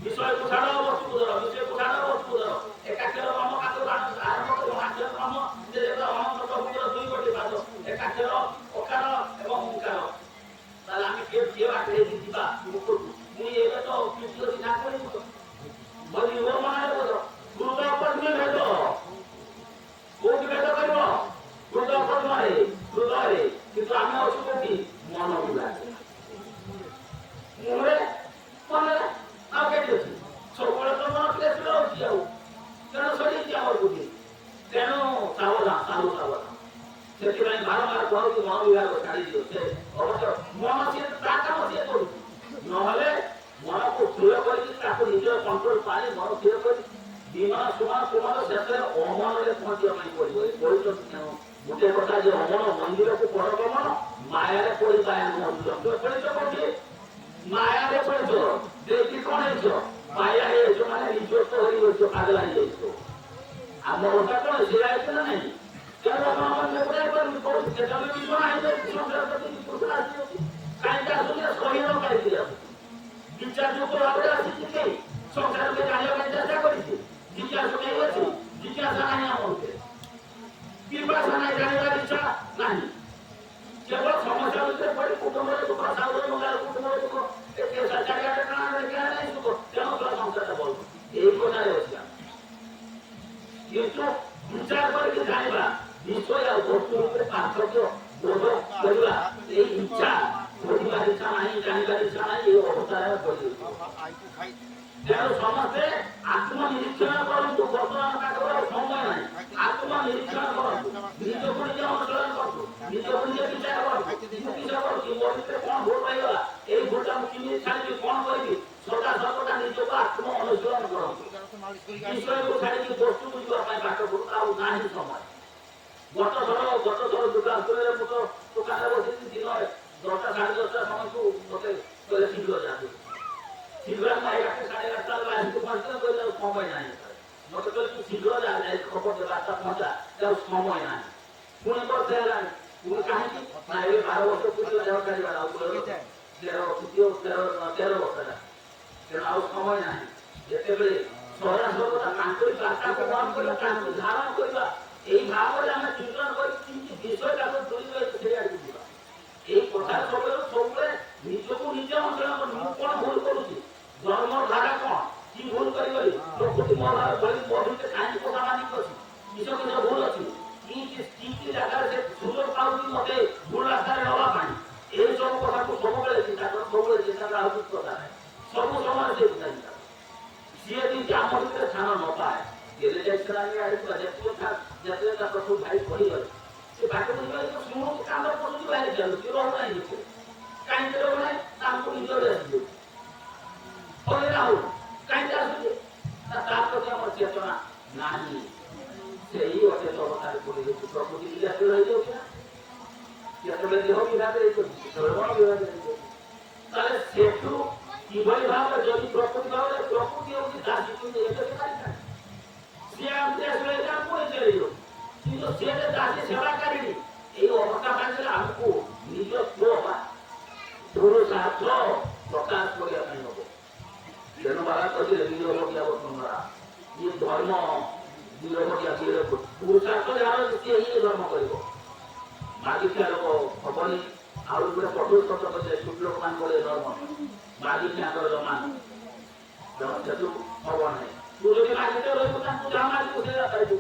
ବିଷୟକୁ ଛାଡ ବସ୍ତୁକୁ ଧର ବିଷୟକୁ ଛାଡ ବସ୍ତୁକୁ ଧର ଏକାକ୍ଷର ବ୍ରହ୍ମ କାକୁ ଆରମ୍ଭ କରିବ ଆକ୍ଷର ବ୍ରହ୍ମ ଯେ ଅନନ୍ତ ପ୍ରଭୁଙ୍କର 2 ଗୋଟି ପାଦ ଏକାକ୍ଷର ଅକାର ଏବଂ ଓଙ୍କାର ତାହେଲେ ଆମେ କିଏ ବାଟରେ ଯିବା ମୁଁ ଏବେ ତ କୃଷ୍ଣ ଚିହ୍ନା କରିବୁ ବଲି ମୋ ମନରେ ବୋଧ ହୃଦୟ ପଦ୍ମେ ଭେଦ କୋଉଠି ଭେଦ କରିବ ହୃଦୟ ପଦ୍ମରେ ହୃଦୟରେ କିନ୍ତୁ ଆମେ ଅଛୁ କୋଉଠି ମନ ବୁଲାରେ ମୁହଁରେ ମନରେ ଆଉ କେଠି ଅଛି ସବୁବେଳେ ତ ମନ କ୍ଲେଶ ରହୁଛି ଆଉ ତେଣୁ ସରିଛି ଆମର ବୁଦ୍ଧି ତେଣୁ ସାବଧାନ ସେଥିପାଇଁ ବାରମ୍ବାର କହୁଛି ମନ ବିଭାଗ ଛାଡ଼ିଦିଅ ସେ ଅବଶ୍ୟ ମନ ସିଏ ତା କାମ ସିଏ କରୁଛି ନହେଲେ ମନକୁ ସ୍ଥିର କରିକି ତାକୁ ନିଜର କଣ୍ଟ୍ରୋଲ ପାଣି ମନ ସ୍ଥିର କରି ବିମାନ ସୁମାନ ଶେଷରେ ଅମନରେ ପହଞ୍ଚିବା ପାଇଁ ପଡିବ ଏ କରୁଛନ୍ତି କେଉଁ ଗୋଟେ କଥା ଯେ ଅମନ ମନ୍ଦିରକୁ ପରଗମନ ମାୟାରେ ପଡିବା ପଡିଛ କୋଉଠି ମାୟାରେ ପଡିଛ ଦେଇକି କଣ ହେଇଛ ମାୟା ହେଇଛ ମାନେ ନିଜସ୍ୱ ହୋଇଯାଇଛ ପାଗଲା ହେଇଯାଇଛ ଆମ କଥା କଣ ସିଏ ହେଇଛ ନା ନାହିଁ କାହିଁକି ଆସୁଥିଲେ ଶହୀଦ ପାଇଛି ବିଚାରଯୁକ୍ତ ଭାବରେ ଆସିଛି କି ସଂସାରକୁ ଜାଣିବା ପାଇଁ ଚେଷ୍ଟା କରିଛି ଜିଜ୍ଞାସା ନେଇ ଅଛି ଜିଜ୍ଞାସା ନାହିଁ ଆମ ଭିତରେ ପିପାସା ନାହିଁ ଜାଣିବାର ଇଚ୍ଛା ନାହିଁ କେବଳ ସମସ୍ୟା ଭିତରେ ପଡି କୁଟୁମ୍ବରେ ଦୁଃଖ ସାଉର ମଙ୍ଗାର କୁଟୁମ୍ବର ଦୁଃଖ ଚାରିଆଡେ କାଣା ନାହିଁ ସୁଖ ତେଣୁ ସମସ୍ତେ ଆତ୍ମନିରୀକ୍ଷଣ କରନ୍ତୁ। ବର୍ତ୍ତମାନ ତାଙ୍କର ଆଉ ସମୟ ନାହିଁ। ଆତ୍ମନିରୀକ୍ଷଣ କରନ୍ତୁ, ନିଜକୁ ନିଜେ ଅନୁଶୀଳନ କରନ୍ତୁ, ନିଜକୁ ନିଜେ ବିଚାର କରନ୍ତୁ। ମୁଁ କିସ କରୁଛି, ମୋ ଭିତରେ କଣ ଭୁଲ ରହିଗଲା, ଏଇ ଭୁଲଟା ମୁଁ କେମିତି ଛାଡ଼ିବି, କଣ କରିବି, ସଦାସର୍ବଦା ନିଜକୁ ଆତ୍ମ ଅନୁଶୀଳନ କରନ୍ତୁ। ବିଷୟକୁ ଛାଡ଼ିକି ବସ୍ତୁକୁ ଯିବା ପାଇଁ ବାଟ ପଡୁ ଆଉ ନାହିଁ ସମୟ। ଗତ ଥର ଦୋକାନ ମୁଁ ତ ଦୋକାନରେ ବସିଛି ଦିନ 10ଟା ସାଢ଼େ 10ଟା ସମୟକୁ ମତେ କହିଲେ ଶୀଘ୍ର ଯାଆନ୍ତୁ। ଶୀଘ୍ର ମୁଁ 11ଟା ସାଢ଼େ 11ଟା ବାହାରକୁ ପହଞ୍ଚିଲେ କହିଲେ ଆଉ ସମୟ ନାହିଁ। ମତେ କହିଲେ ତୁ ଶୀଘ୍ର ଯାଇ ଖବର ଦେ 12ଟା ପହଞ୍ଚା, ଆଉ ସମୟ ନାହିଁ। ପୁଣି ବର୍ଷେ ହେଲାଣି, ପୁଣି କାହିଁକି ନା ଏବେ 12 ବର୍ଷ ପୂର୍ବ ଦେହ ଛାଡ଼ିବାର ଆଉ 13 ବର୍ଷ ହେଲା, ତେଣୁ ଆଉ ସମୟ ନାହିଁ। ଯେତେବେଳେ ସଦାସର୍ବଦା ତାଙ୍କରି ବାର୍ତ୍ତାକୁ ବନ୍ଦ କରିବା, ତାଙ୍କୁ ଧାରଣ କରିବା, এই ଭାବରେ ଆମେ ଚିନ୍ତନ କରି କିଛି ବିଷୟଟାକୁ ଦୂରେଇ ରହି ସେଇଆଡ଼କୁ ଯିବା। এই କଥା ସବୁବେଳେ ନିଜକୁ ନିଜେ ଅନୁଶୀଳନ କରୁ। ମୁଁ କଣ ଭୁଲ କରୁଛି, ଧର୍ମର ଧାରା କଣ, କି ଭୁଲ କରିଗଲି, ପ୍ରକୃତି ମୋ ମୋ ଭିତରେ କାହିଁକି ପଦାମାନିକ ଅଛି, କିସ ଭୁଲ ଅଛି, କି ଜାଗାରେ ସେ ସୁଯୋଗ ପାଉଛି ମତେ ଭୁଲ ରାସ୍ତାରେ ନେବା ପାଇଁ। এই ସବୁ କଥାକୁ ସବୁବେଳେ ଚିନ୍ତା କର, ସବୁବେଳେ ଚିନ୍ତା କରା ହଉଛି କଥା ନାହିଁ। ସବୁ ସମୟରେ ସେ ଚିନ୍ତା ସିଏ ଯେମିତି ଆମ ଭିତରେ ସ୍ଥାନ ନ ପାଏ। ଯେତେବେଳେ ତା ପ୍ରଭୁ ଭାଇ କହିଗଲେ ସେ ବାଟ ଶୁଣୁଛି, କାମ କରୁଛି, ବାହାରି ଚାଲୁଛି, ରହୁନାହିଁ ଭିତରେ। କାହିଁକି ରହୁନାହିଁ, ତାଙ୍କୁ ନିଜରେ ଆସିଯିବ କାହିଁକି ଆସୁଛି, ତା ପ୍ରତି ଆମର ଚେତନା ନାହିଁ। ସେଇ ଅଚେତନତାରେ ପଡ଼ି ଯାଉଛି। ପ୍ରକୃତି ବିରାଟ ରହିଯାଉଛି ନା, ଯେତେବେଳେ ଦେହ ବିଭାଗ ହେଇଯାଉଛି, ସେତେବେଳେ ମନ ବିଭାଗ ହେଇଯାଉଛି। ତାହେଲେ ସେଠୁ କିଭଳି ଭାବରେ ଯଦି ପ୍ରକୃତି ଭାବରେ ପ୍ରକୃତି ହେଉଛି ଦାସୀ ସିଏ ଆମକୁ ଆସିଲେ ପୁଣି ଚାଲିଯିବ, କିନ୍ତୁ ସିଏ ଦାସୀ ସେବାକାରିଣୀ। এই অবস্থা পাইলে ଆମକୁ ନିଜ ପୁରୁଷାର୍ଥ ପ୍ରକାଶ କରିବା ପାଇଁ ହବ। ତେଣୁ ବାବା କହିଲେ ବିରୋଧିଆ ବସୁନ୍ଧରା, ଇଏ ଧର୍ମ ବିରୋଧିଆ ପୁରୁଷାର୍ଥ ଯାହାର ସିଏ ହିଁ ଧର୍ମ କରିବ। ମାଗିଖିଆ ଲୋକ ହବନି। ଆଉ ଗୋଟେ କଠୋର ଶବ୍ଦ କହିଲେ ଛୋଟ ଲୋକମାନେ କହିଲେ ଧର୍ମ ମାଗିଖିଆଙ୍କର ଜମା ସେଠୁ ହବ ନାହିଁ। ତୁ ଯଦି ମାଗିତେ ରହିବୁ ତାଙ୍କୁ ଯାହା ମାଗିବୁ ସେଇଟା ପାଇବୁ।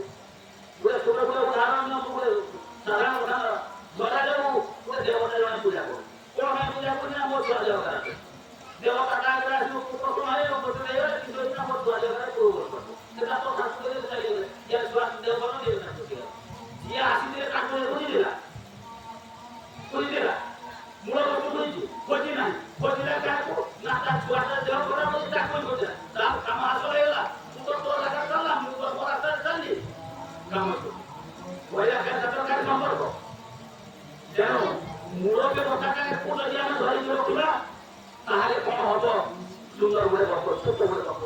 ଗୋଟେ ଛୋଟ ଛୋଟ ଉଦାହରଣ ନିଅନ୍ତୁ, ଗୋଟେ ସାଧାରଣ ଉଦାହରଣ ଧରାଯାଉ ଗୋଟେ ଦେବତା ଜଣେ ପୂଜା କରୁ। କଣ ପାଇଁ ପୂଜା କରୁଛି ନା ମୋ ଛୁଆ ଦେହ ଖରାପ, ଦେବତା କାହାରେ ଆସିବ ପୁତ୍ର ହେଇଗଲେ କିନ୍ତୁ ମୋ ଛୁଆ ଦେହ ଖରାପ କୋଉ ବର୍ଷ ସେଟା ତ ଶାଶୁ ଚାଲିଗଲେ ଛୁଆ ଦେହ ଭଲ ଯିଏ ଆସିଥିଲେ ତାଙ୍କୁ ବୁଝିଦେଲା ମୂଳ ବର୍ଷ ବୁଝିଛୁ ଖୋଜି ନାହିଁ, ଖୋଜିଲା କାହାକୁ ନା ତା ଛୁଆଟା ଦେହ ଖରାପ ଅଛି ତାକୁ ଖୋଜିଲା, ତା କାମ ହାସଲ ହେଇଗଲା। ତୁ ତ ତୋ ଜାଗାରେ ଚାଲିଲା, ମୁଁ ତ ମୋ ରାସ୍ତାରେ ଚାଲିଲି, କାମ କହିଲା ସରକାରୀ ସମ୍ପର୍କ। ତେଣୁ ମୂଳ ବ୍ୟବସ୍ଥାଟାକୁ ଯଦି ଆମେ ଧରିକି ରଖିବା ତାହେଲେ କଣ ହବ, ସୁନ୍ଦର ଗୋଟେ ଗପ, ଛୋଟ ଗୋଟେ ଗପ।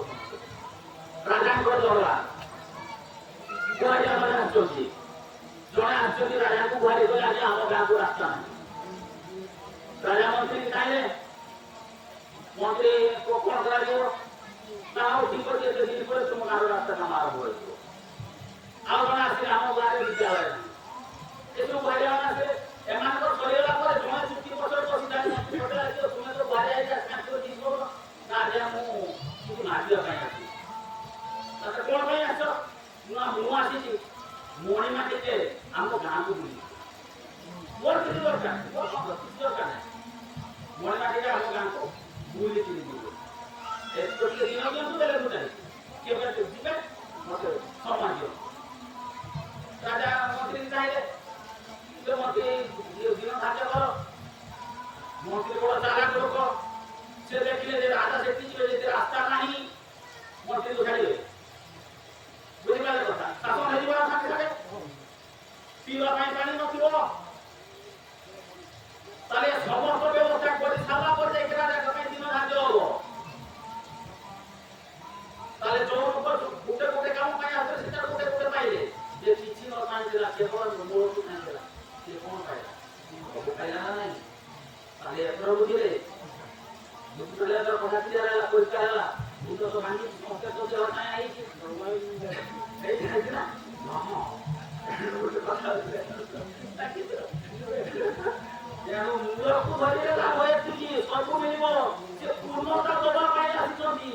ରାଜାଙ୍କ ଦରବା କୁହାଯାଏ ଆସିଛନ୍ତି, ଜଣେ ଆସିଛନ୍ତି ରାଜାଙ୍କୁ ଗୁହାରି କଲେ ଆଜି ଆମ ଗାଁକୁ ରାସ୍ତା ନାହିଁ। ରାଜା ମନ୍ତ୍ରୀ ଚାହିଁଲେ ମନ୍ତ୍ରୀ କଣ କରାଯିବ ନା ଆଉ ଠିକ ଅଛି, ଏତେ ଦିନ ପରେ ତୁମ ଗାଁର ରାସ୍ତା କାମ ଆରମ୍ଭ ହୋଇଯିବ। ଆଉ ଜଣେ ଆସିଲେ ଆମ ଗାଁରେ ବିଦ୍ୟାଳୟ ନାହିଁ। ଏସବୁ ଭାଇମାନେ ଆସିଲେ, ଏମାନଙ୍କର ସରିଗଲା ପରେ ଜଣେ ଚୁକ୍ତି ପତ୍ର ବସିଥାନ୍ତି, ତୁମେ ତ ବାହାରି ଆଇଲା ଜିନିଷ ନା ଆଜ୍ଞା ମୁଁ କିଛି ମାଗିବା ପାଇଁ ଆସିଛି। ତାପରେ କଣ ପାଇଁ ଆସ ନା ମୁଁ ଆସିଛି ମଣିମା ଟିକେ ଆମ ଗାଁକୁ ବୁଲି, ମୋର କିଛି ଦରକାର କିଛି ଦରକାର ନାହିଁ, ମଣିମା ଟିକେ ଆମ ଗାଁକୁ ବୁଲି କିଣି ଯିବ। ଟିକେ ଦିନ ଦିଅନ୍ତୁ ଦେଲେ ମୁଁ ଯାଇ କେବେ ଯିବେ ମତେ ସମୟ ଦିଅ। ରାଜା ମନ୍ତ୍ରୀ ଚାହିଁଲେ ମନ୍ତ୍ରୀ ଦିନ ଧାର୍ଯ୍ୟ କର। ମନ୍ତ୍ରୀ ବଡ ଚାଲାକ ଲୋକ, ସେ ଦେଖିଲେ ଯେ ରାଜା ସେଠି ଯିବେ, ଯଦି ରାସ୍ତା ନାହିଁ ମନ୍ତ୍ରୀକୁ ଛାଡ଼ିବେ। ବୁଝିପାରିଲେ କଥା, ଶାସନ ହେଇଯିବ ସାଙ୍ଗେ ସାଙ୍ଗେ, ପିଇବା ପାଇଁ ପାଣି ନଥିବ। ତାହେଲେ ସମସ୍ତ ବ୍ୟବସ୍ଥା କରି ସାରିଲା ପରେ ଯାଇକି ରାଜାଙ୍କ ପାଇଁ ଦିନ ଧାର୍ଯ୍ୟ ହବ। ତାହେଲେ ଯୋଉ ଲୋକ ଗୋଟେ ଗୋଟେ କାମ ପାଇଁ ଆସିଲେ ସେଟା ଗୋଟେ ଗୋଟେ ପାଇଲେ, ଯେ କିଛି ନ ଚାହିଁଥିଲା କେବଳ ମୂଳକୁ ଚାହିଁଥିଲା ସେ କଣ ପାଇଲା, ସବୁ ପାଇଲା ନା ନାହିଁ। ତାହେଲେ ଏଥର ବୁଝିଲେ, ବୁଝିପାରିଲେ ଏଥର କଥା କ୍ଲିୟର ହେଲା, ପରିଷ୍କାର ହେଲା। ଭୂତ ତ ଭାଙ୍ଗି ସମସ୍ତେ ତ ଦେହ ପାଇଁ ଆଇଛି ହେଇଛି ନା ଗୋଟେ କଥା ତେଣୁ ମୂଳକୁ ଧରି